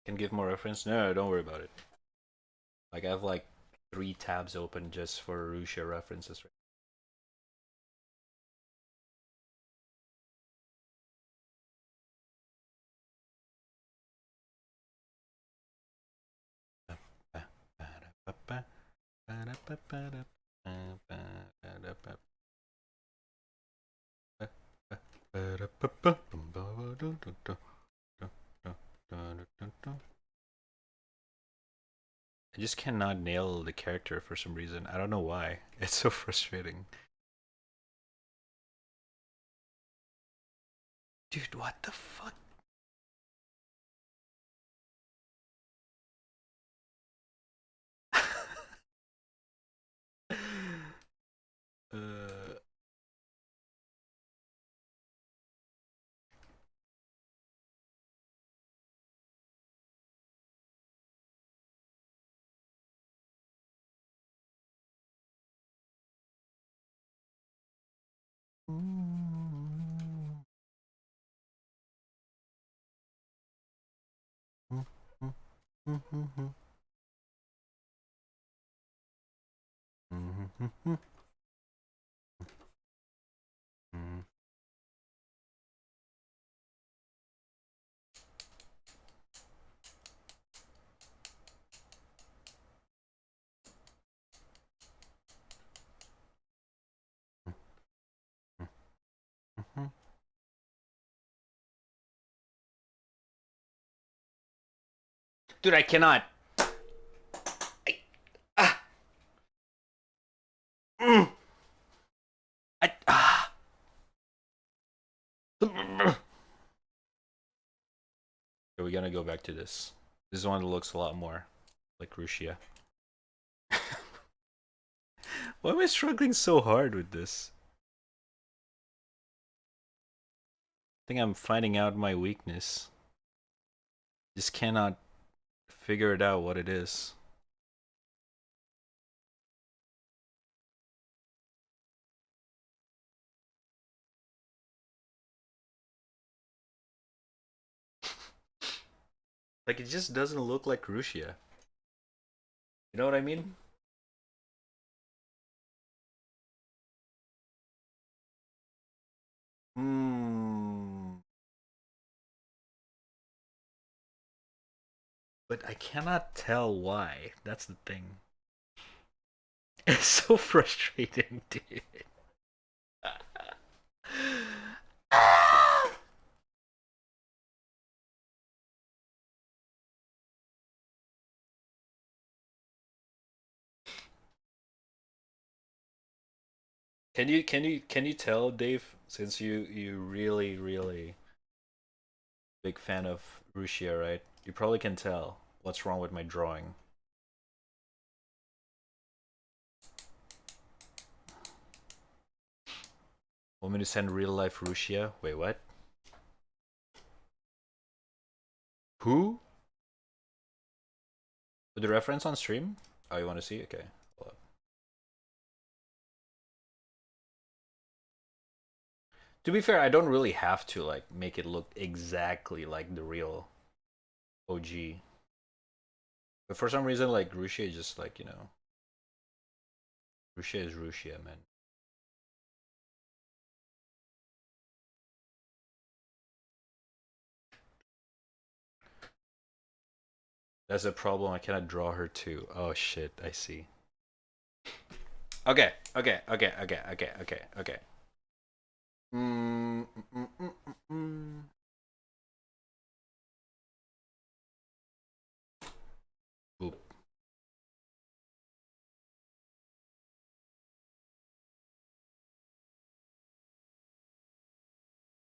Can give more reference? No, don't worry about it. Like I have like 3 tabs open just for Rusia references. I just cannot nail the character for some reason. I don't know why. It's so frustrating. Dude, what the fuck? uh, Dude, I cannot. I, ah, mm, ah. We're gonna go back to this. This is one that looks a lot more like Rusia. Why am I struggling so hard with this? I think I'm finding out my weakness. Just cannot figure it out what it is. Like it just doesn't look like Russia. You know what I mean? Hmm. But I cannot tell why. That's the thing. It's so frustrating, dude. Can you tell, Dave, since you really big fan of Russia, right? You probably can tell what's wrong with my drawing. Want me to send real life Russia? Wait, what? Who? With the reference on stream? Oh, you want to see? Okay. Hold up. To be fair, I don't really have to like make it look exactly like the real OG. But for some reason, like Russia is just like, Russia is Russia, man. That's a problem. I cannot draw her too. Oh shit, I see. Okay. Mm, mm, mm, mm, mm. Boop.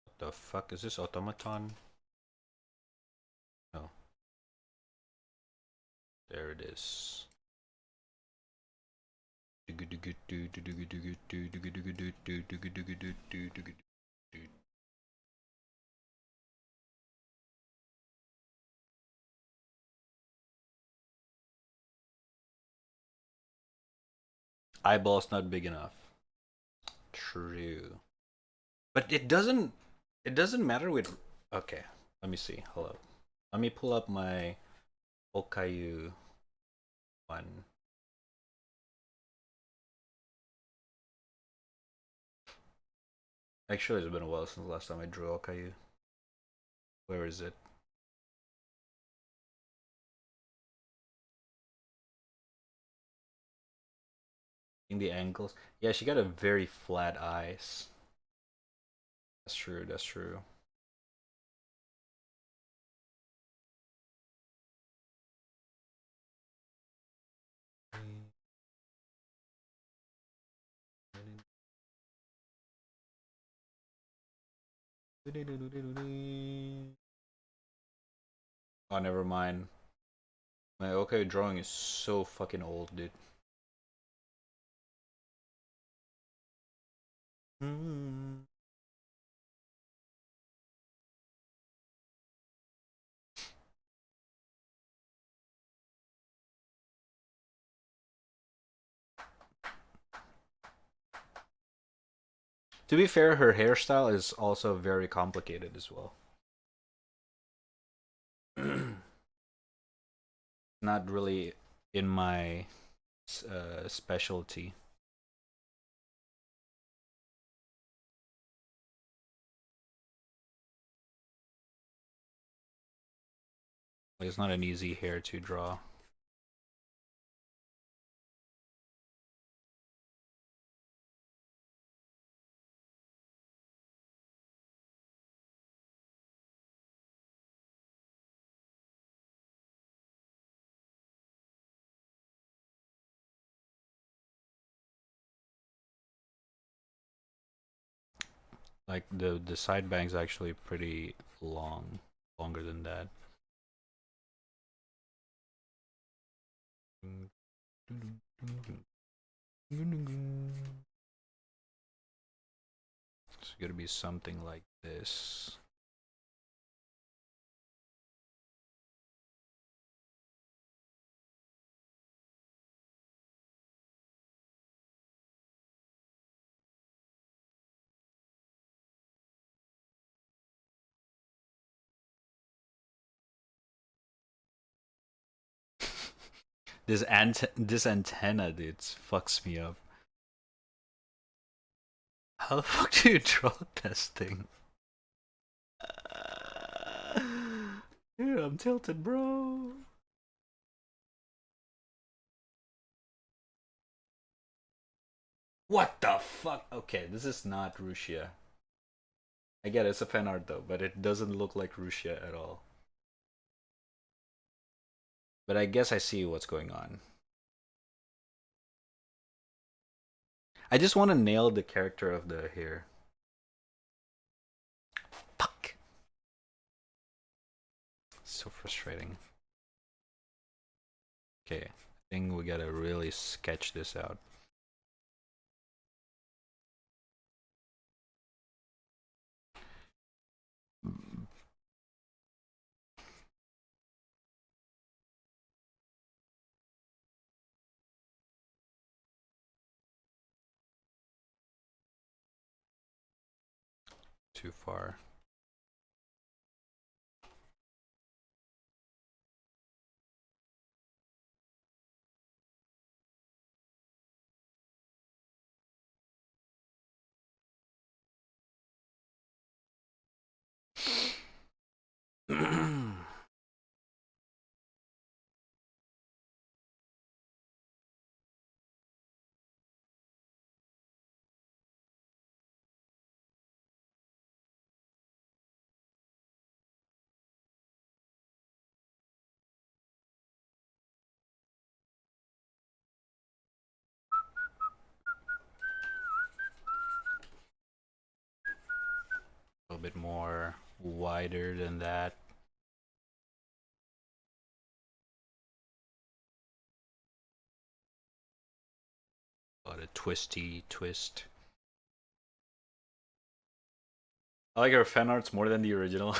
What the fuck is this automaton? Oh, there it is. Eyeball's not big enough. True. But it doesn't matter with okay, let me see. Hold up. Let me pull up my Okayu one. Actually, it's been a while since the last time I drew Okayu. Where is it? In the angles. Yeah, she got a very flat eyes. That's true, that's true. Oh, never mind. My okay drawing is so fucking old, dude. To be fair, her hairstyle is also very complicated as well. Not really in my specialty. It's not an easy hair to draw. Like the side bang's actually pretty long, longer than that. It's gonna be something like this. This antenna, dude, fucks me up. How the fuck do you draw this thing? Dude, I'm tilted, bro. What the fuck? Okay, this is not Rusia. I get it, it's a fan art though, but it doesn't look like Rusia at all. But I guess I see what's going on. I just want to nail the character of the hair. Fuck. So frustrating. Okay, I think we gotta really sketch this out. Too far. A little bit more wider than that. Got a twisty twist. I like her fan arts more than the original.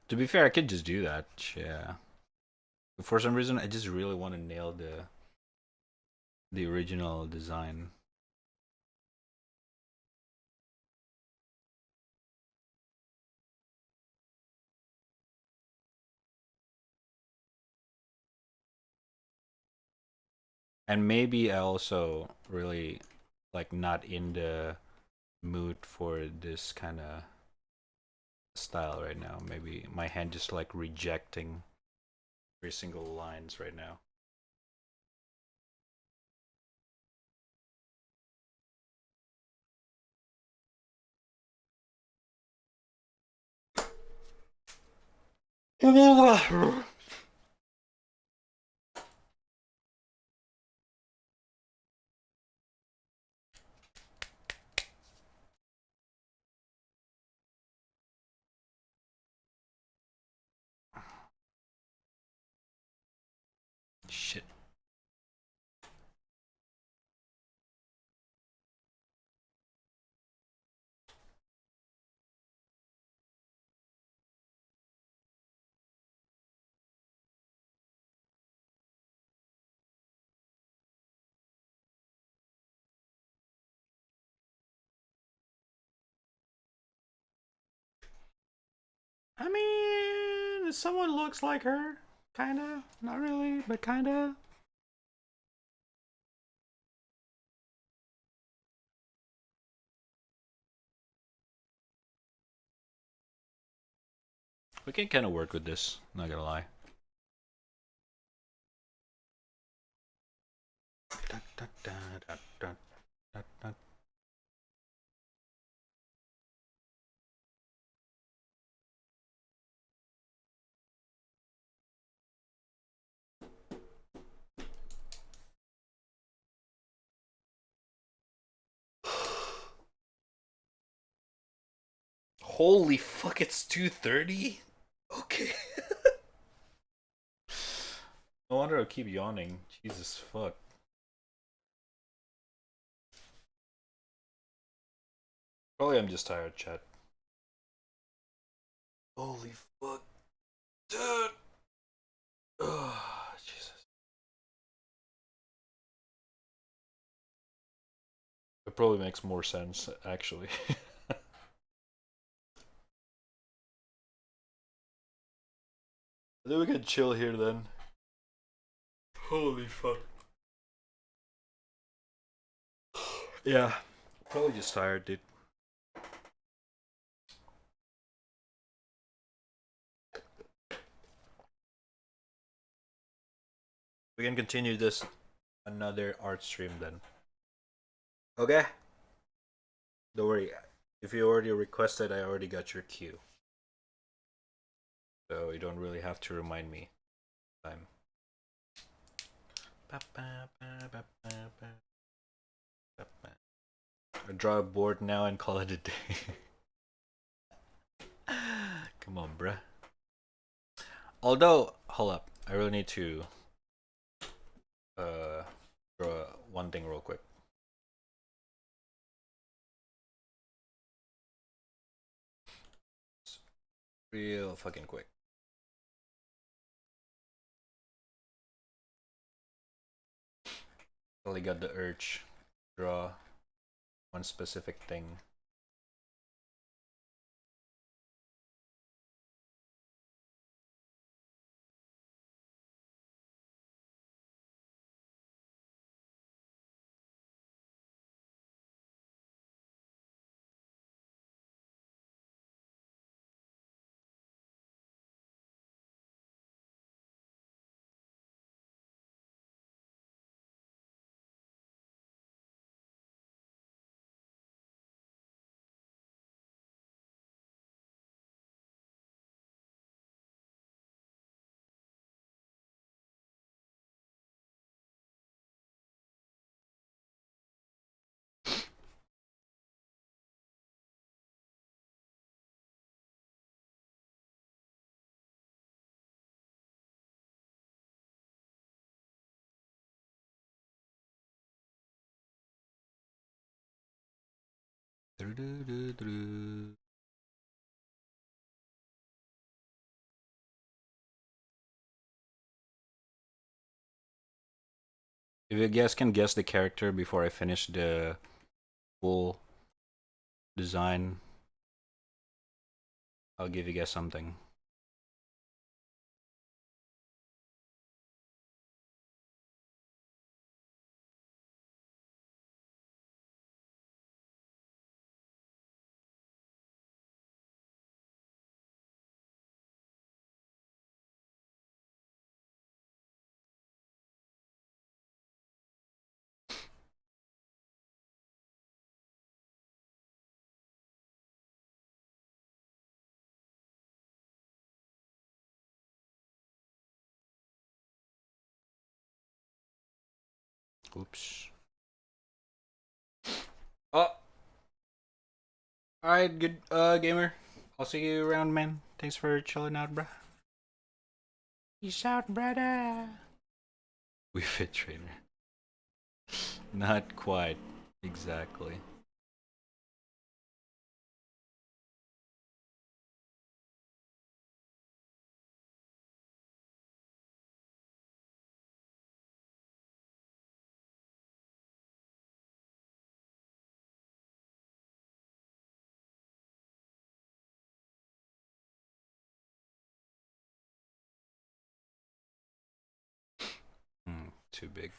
To be fair, I could just do that. Yeah. But for some reason, I just really want to nail the original design. And maybe I also really like not in the mood for this kind of style right now. Maybe my hand just like rejecting every single lines right now. Shit. I mean, someone looks like her. Kinda. Not really, but kinda. We can kind of work with this, not gonna lie. Holy fuck, it's 2:30? Okay. No wonder I keep yawning. Jesus fuck. Probably I'm just tired, chat. Holy fuck. Dude. Oh, Jesus. That probably makes more sense, actually. I think we can chill here then. Holy fuck. Yeah. Probably just tired, dude. We can continue this another art stream then. Okay? Don't worry. If you already requested, I already got your cue. So you don't really have to remind me. Time. I draw a board now and call it a day. Come on, bruh. Although, hold up. I really need to draw one thing real quick. Real fucking quick. Only got the urge to draw one specific thing. If you guys can guess the character before I finish the full design, I'll give you guys something. Oops. Oh! Alright, good gamer. I'll see you around, man. Thanks for chilling out, bruh. Peace out, brother. We fit trainer. Not quite. Exactly. Too big.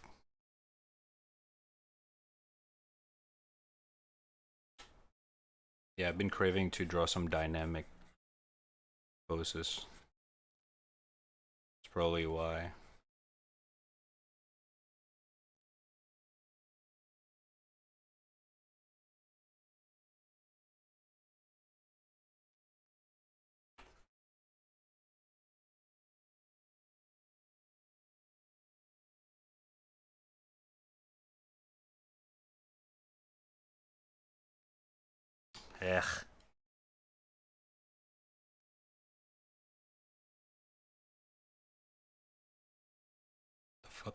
Yeah, I've been craving to draw some dynamic poses. That's probably why. Ugh. The fuck?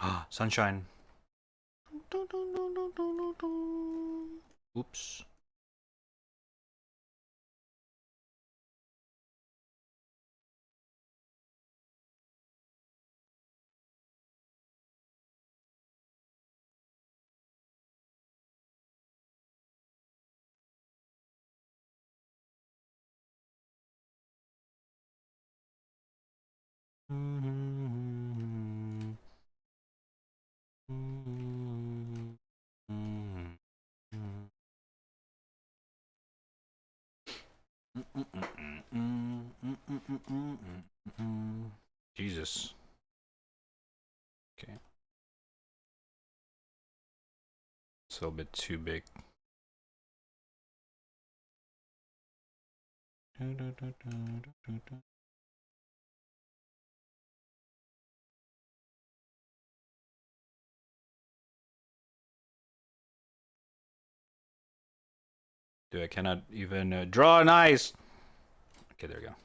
Ah, sunshine. Oops. Jesus. Okay. It's a little bit too big. Dude, I cannot even draw an eyes. Okay, there we go.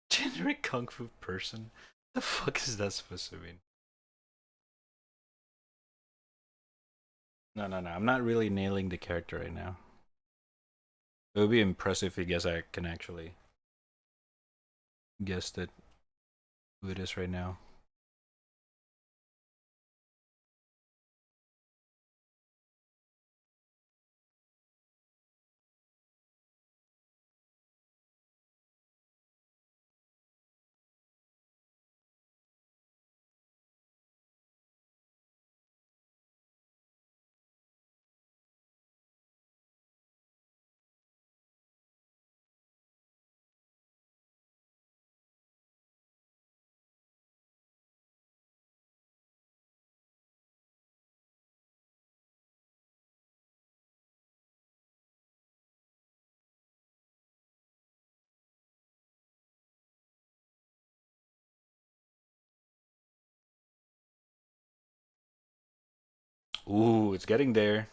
Generic kung fu person? The fuck is that supposed to mean? No, no, no. I'm not really nailing the character right now. It would be impressive if you guess I can actually guess that who it is right now. Ooh, it's getting there.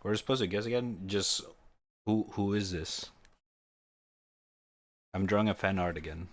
We're supposed to guess again. Just who is this? I'm drawing a fan art again.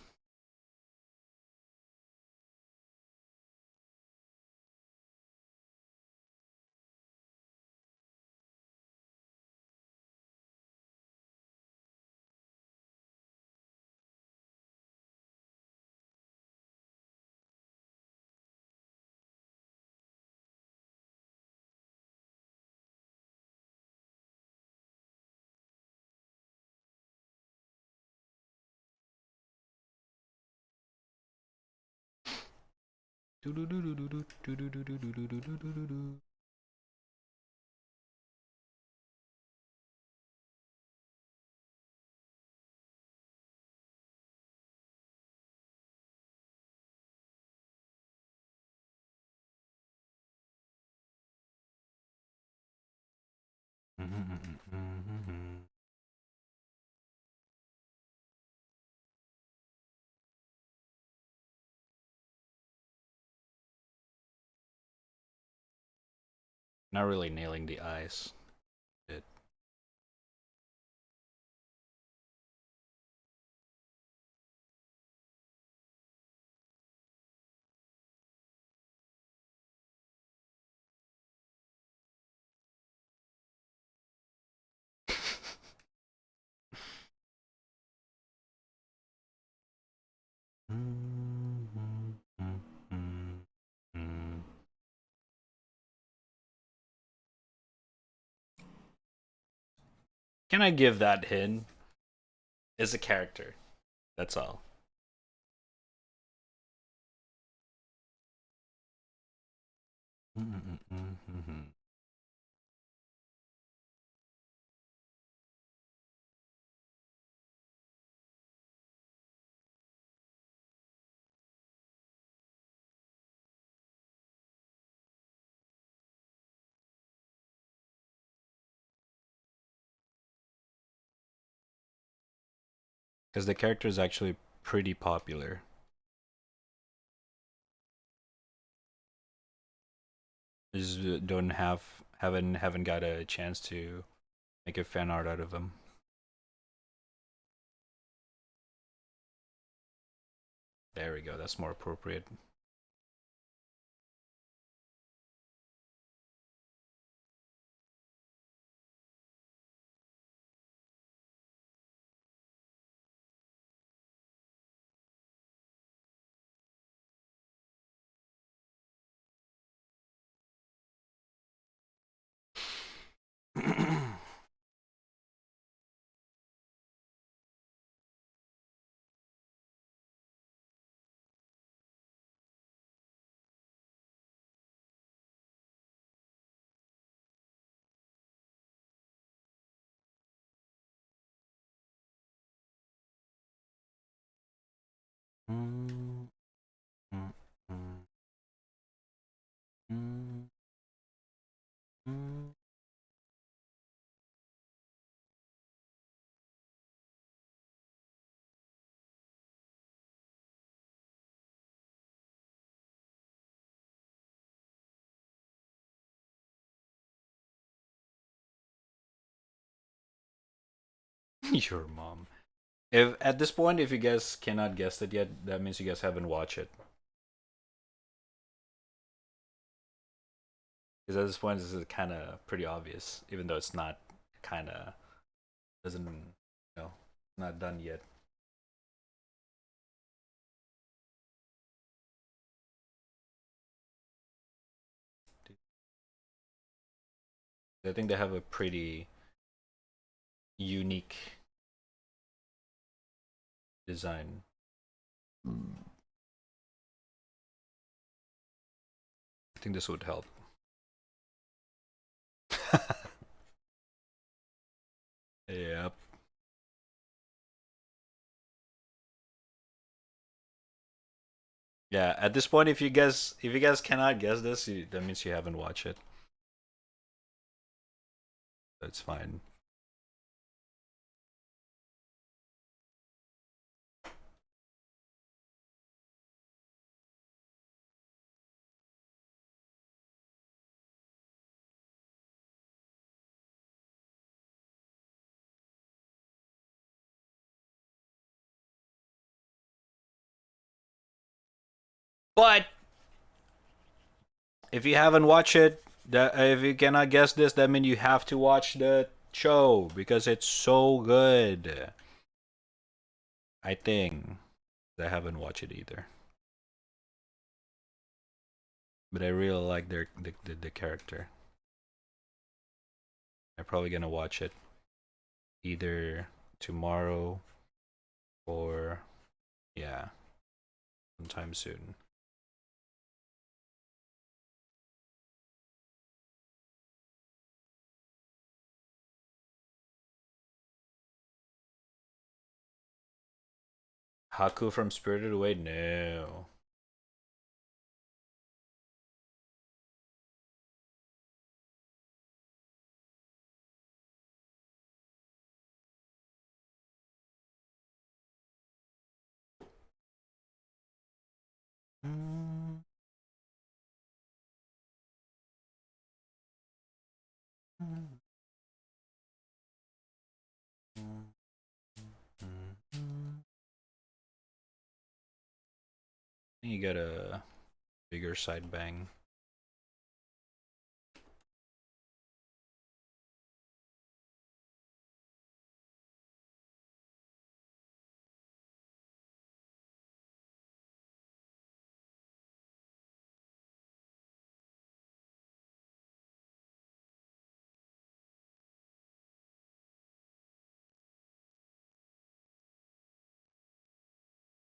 Not really nailing the eyes. It. Can I give that hint? Is a character. That's all. Because the character is actually pretty popular. Just don't haven't got a chance to make a fan art out of him. There we go. That's more appropriate. Mm, mm, mm, mm, mm. Your mom. If at this point, if you guys cannot guess it yet, that means you guys haven't watched it. Because at this point, this is kind of pretty obvious, even though it's not kind of doesn't not done yet. I think they have a pretty unique design. I think this would help. Yep. Yeah, at this point, if you guys cannot guess this, that means you haven't watched it. That's fine. But if you haven't watched it, if you cannot guess this, that means you have to watch the show because it's so good. I think I haven't watched it either, but I really like the character. I'm probably gonna watch it either tomorrow or yeah, sometime soon. Haku from Spirited Away? No. You got a bigger side bang.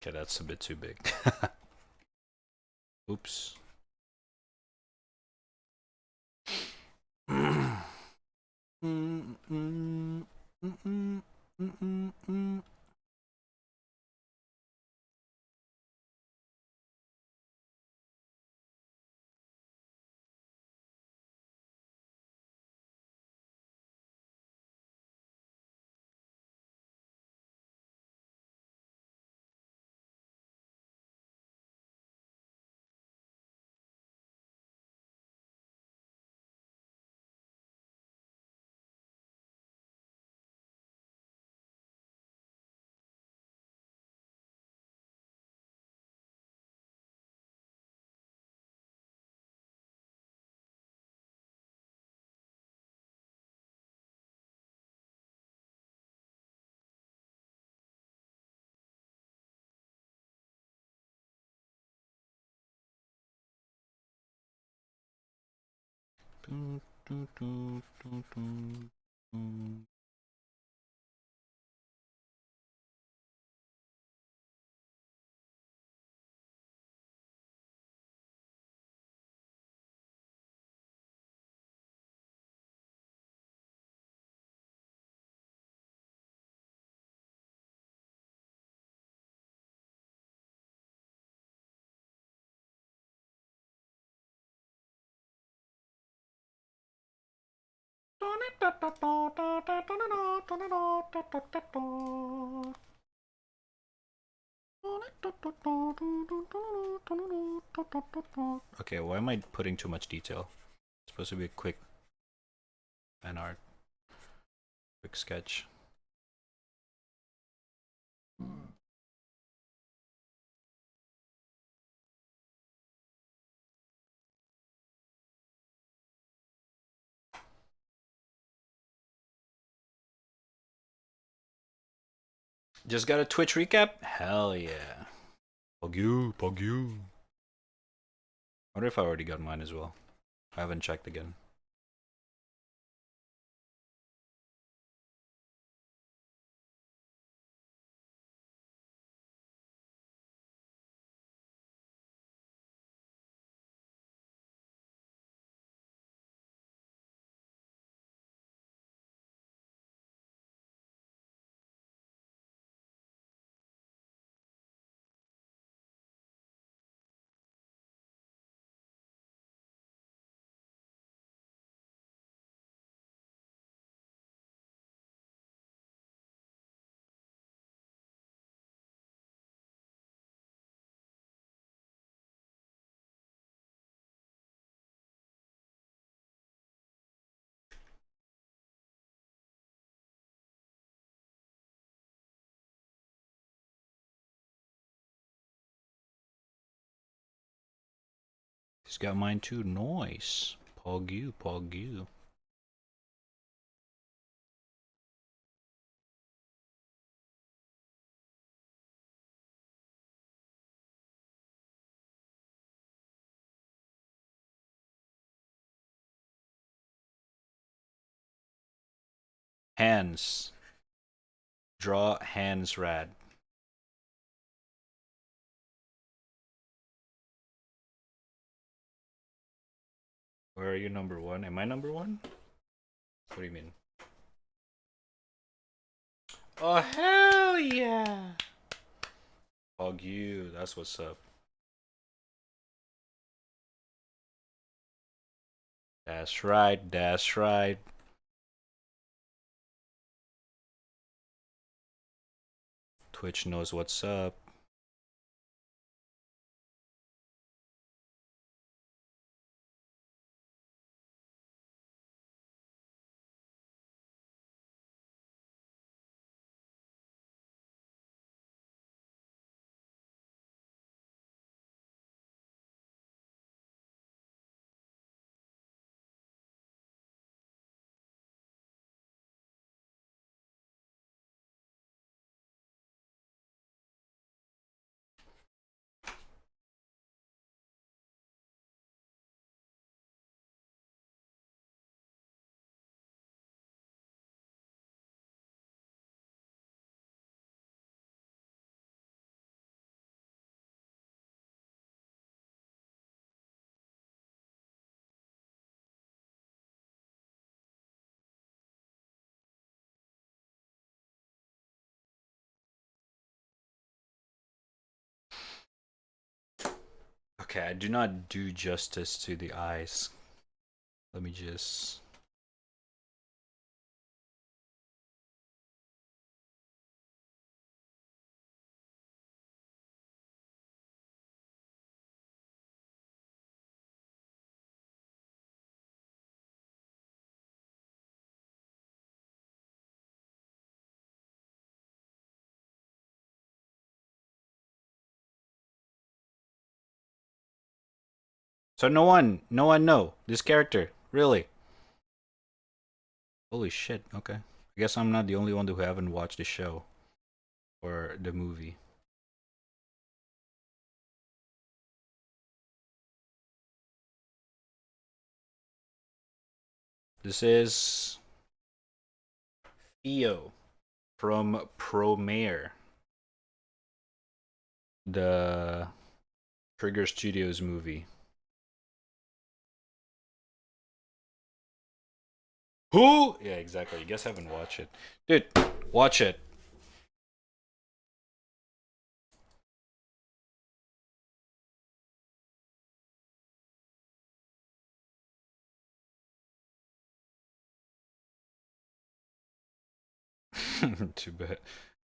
Okay, that's a bit too big. Oops. Okay, why am I putting too much detail? It's supposed to be a quick fan art, quick sketch. Just got a Twitch recap? Hell yeah. Pog you, pog you. I wonder if I already got mine as well. I haven't checked again. He's got mine too. Nice. Pog you, pog you. Hands. Draw hands rad. Where are you, number one? Am I number one? What do you mean? Oh, hell yeah! Pog you, that's what's up. That's right, that's right. Twitch knows what's up. Okay, I do not do justice to the eyes. Let me just... So no one know this character, really. Holy shit, okay. I guess I'm not the only one who haven't watched the show. Or the movie. This is... Theo from Promare. The Trigger Studios movie. Who? Yeah, exactly. You guys haven't watched it. Dude, watch it. Too bad.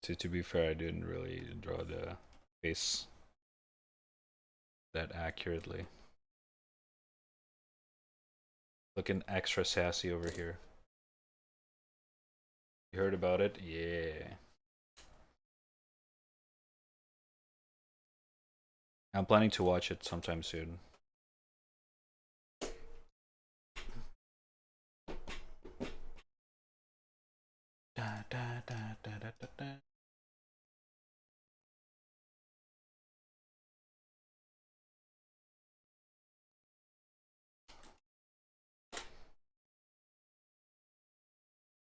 To be fair, I didn't really draw the face that accurately. Looking extra sassy over here. You heard about it? Yeah. I'm planning to watch it sometime soon. Da, da, da, da, da, da, da.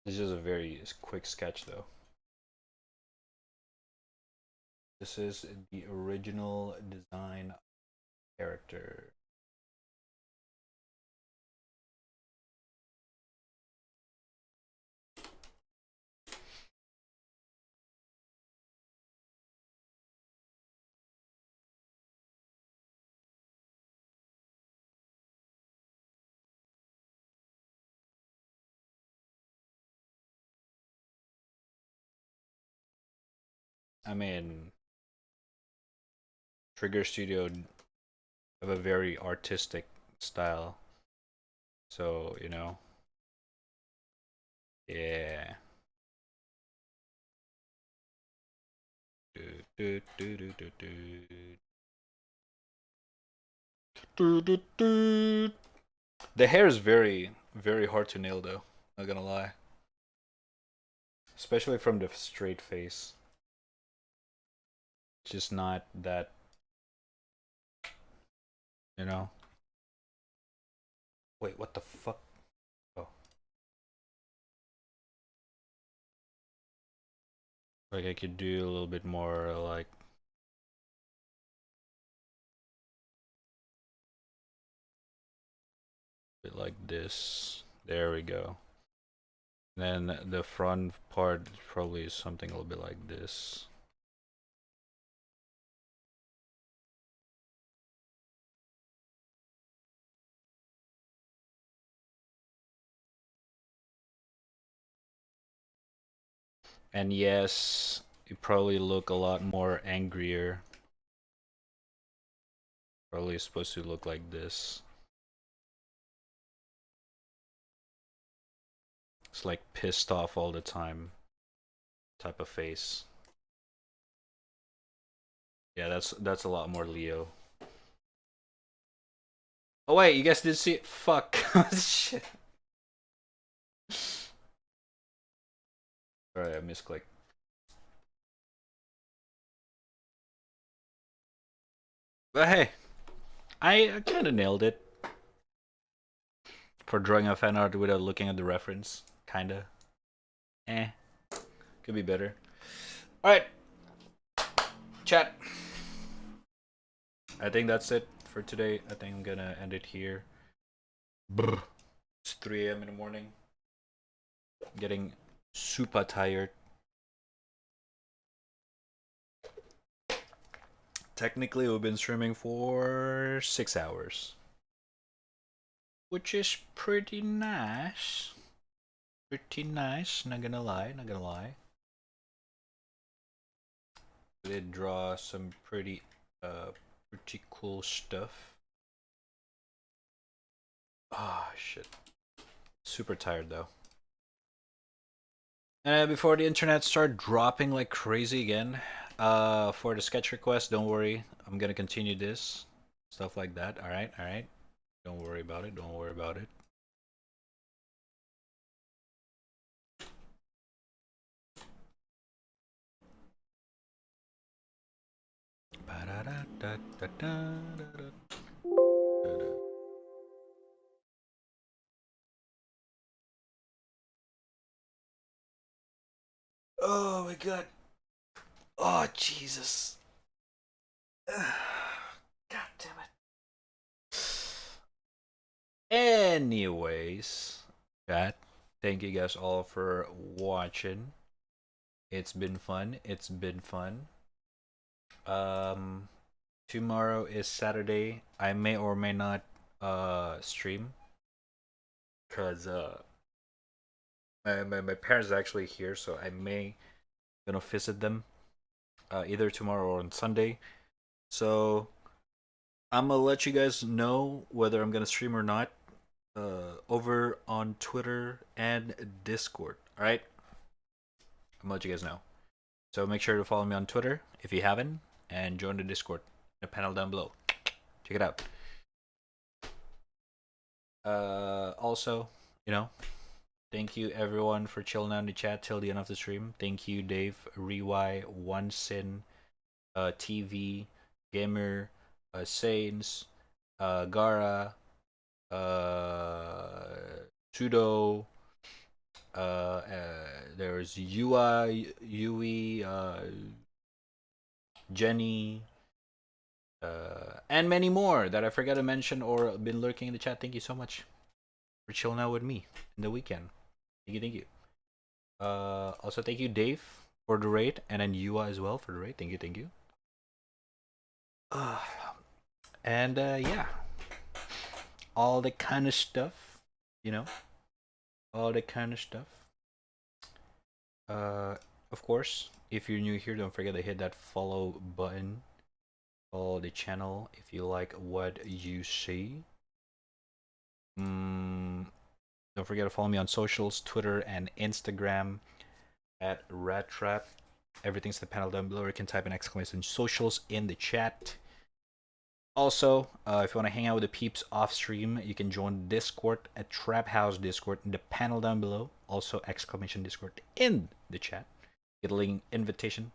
This is a very quick sketch though. This is the original design character. I mean, Trigger Studio have a very artistic style. So, you know. Yeah. Do, do, do, do, do, do. Do, do, do. The hair is very, very hard to nail though. Not gonna lie. Especially from the straight face. It's just not that, you know. Wait, what the fuck? Oh. Like I could do a little bit more like bit like this. There we go. Then the front part probably is something a little bit like this. And yes, you probably look a lot more angrier. Probably supposed to look like this. It's like pissed off all the time type of face. Yeah, that's a lot more Leo. Oh wait, you guys did see it? Fuck. Shit. Alright, I misclicked. But hey, I kind of nailed it. For drawing a fan art without looking at the reference. Kinda. Could be better. Alright. Chat. I think that's it for today. I think I'm gonna end it here. Brr. It's 3 a.m. in the morning. I'm getting super tired. Technically, we've been streaming for 6 hours. Which is pretty nice. Pretty nice, not gonna lie, not gonna lie. We did draw some pretty cool stuff. Ah, shit. Super tired though. And before the internet started dropping like crazy again, for the sketch request, don't worry. I'm gonna continue this. Stuff like that. Alright, alright. Don't worry about it, don't worry about it. Oh my god. Oh Jesus. God damn it. Anyways, chat. Thank you guys all for watching. It's been fun. It's been fun. Tomorrow is Saturday. I may or may not stream. Cause My parents are actually here, so I may gonna visit them either tomorrow or on Sunday. So I'm gonna let you guys know whether I'm gonna stream or not over on Twitter and Discord. All right, I'm gonna let you guys know. So make sure to follow me on Twitter if you haven't, and join the Discord. The panel down below. Check it out. Also, you know, thank you everyone for chilling out in the chat till the end of the stream. Thank you, Dave, Rewy, One Sin, TV, Gamer, Sains, Gara, uh, Sudo. There's Yui, Jenny, and many more that I forgot to mention or been lurking in the chat. Thank you so much for chilling out with me in the weekend. Thank you, thank you. Also thank you, Dave, for the raid, and then Yua as well for the raid. Thank you, thank you. Uh, and yeah, all the kind of stuff, you know, all the kind of stuff. Of course, if you're new here, don't forget to hit that follow button. Follow the channel if you like what you see. Don't forget to follow me on socials, Twitter and Instagram at raddtrap. Everything's in the panel down below. You can type in exclamation socials in the chat. Also, if you want to hang out with the peeps off stream, you can join Discord at Trap House Discord in the panel down below. Also, exclamation Discord in the chat. Get a link invitation.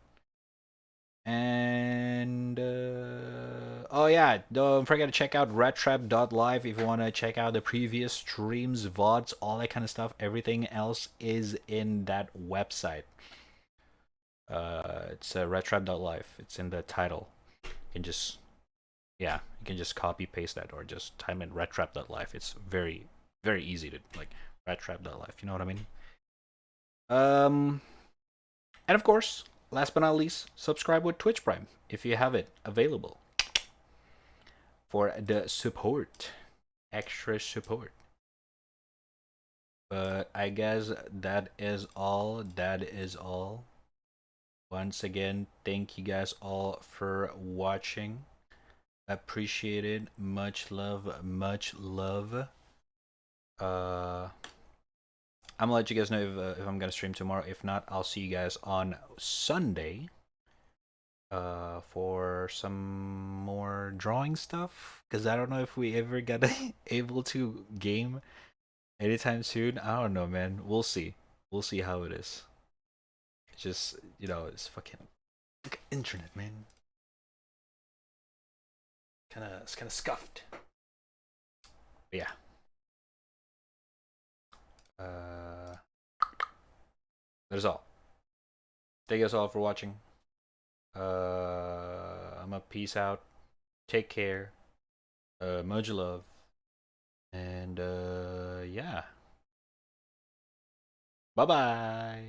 And oh yeah, don't forget to check out raddtrap.live if you want to check out the previous streams, VODs, all that kind of stuff. Everything else is in that website. It's raddtrap.live. It's in the title. You can just you can just copy paste that or just type in raddtrap.live. It's very easy to like raddtrap.live. You know what I mean? And of course, last but not least, subscribe with Twitch Prime if you have it available for the support, extra support. But I guess that is all. That is all. Once again, thank you guys all for watching. Appreciate it. Much love. Much love. I'm gonna let you guys know if I'm gonna stream tomorrow. If not, I'll see you guys on Sunday. For some more drawing stuff, because I don't know if we ever got able to game anytime soon. I don't know, man. We'll see. We'll see how it is. It's just, it's fucking internet, man. It's kind of scuffed. But yeah. That is all. Thank you guys all for watching. I'm a peace out. Take care. Much love. And yeah. Bye bye.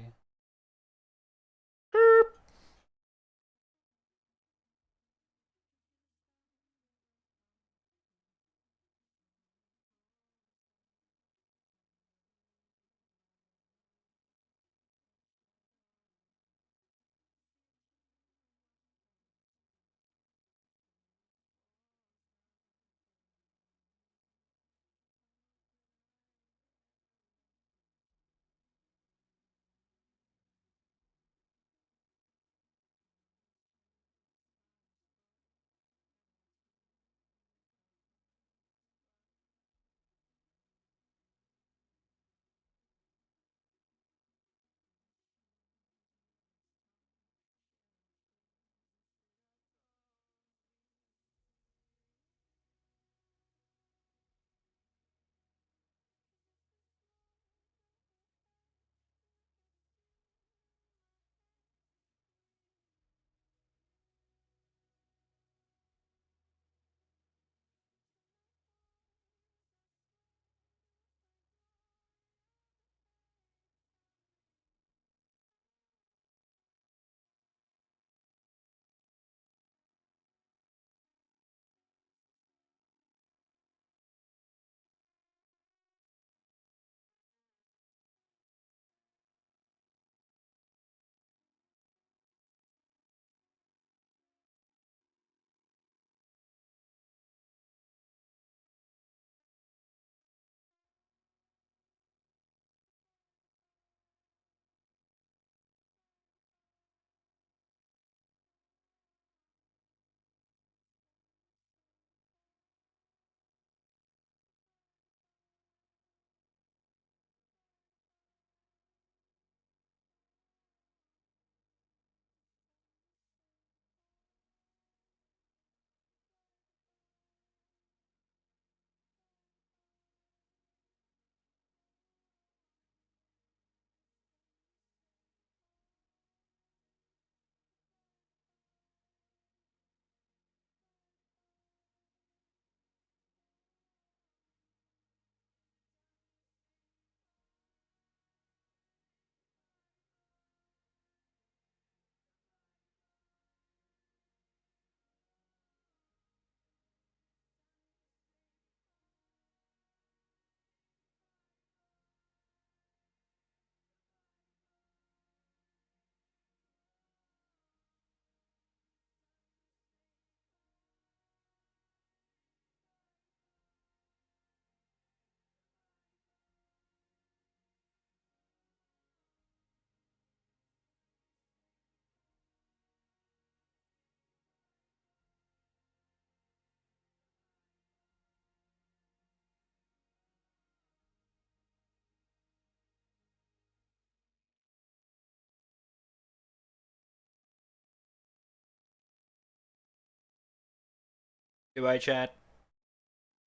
Goodbye, chat.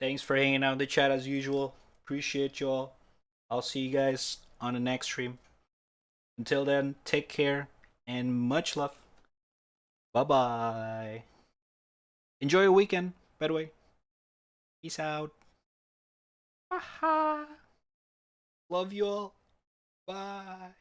Thanks for hanging out in the chat as usual. Appreciate y'all. I'll see you guys on the next stream. Until then, take care and much love. Bye bye. Enjoy your weekend, by the way. Peace out. Love you all. Bye.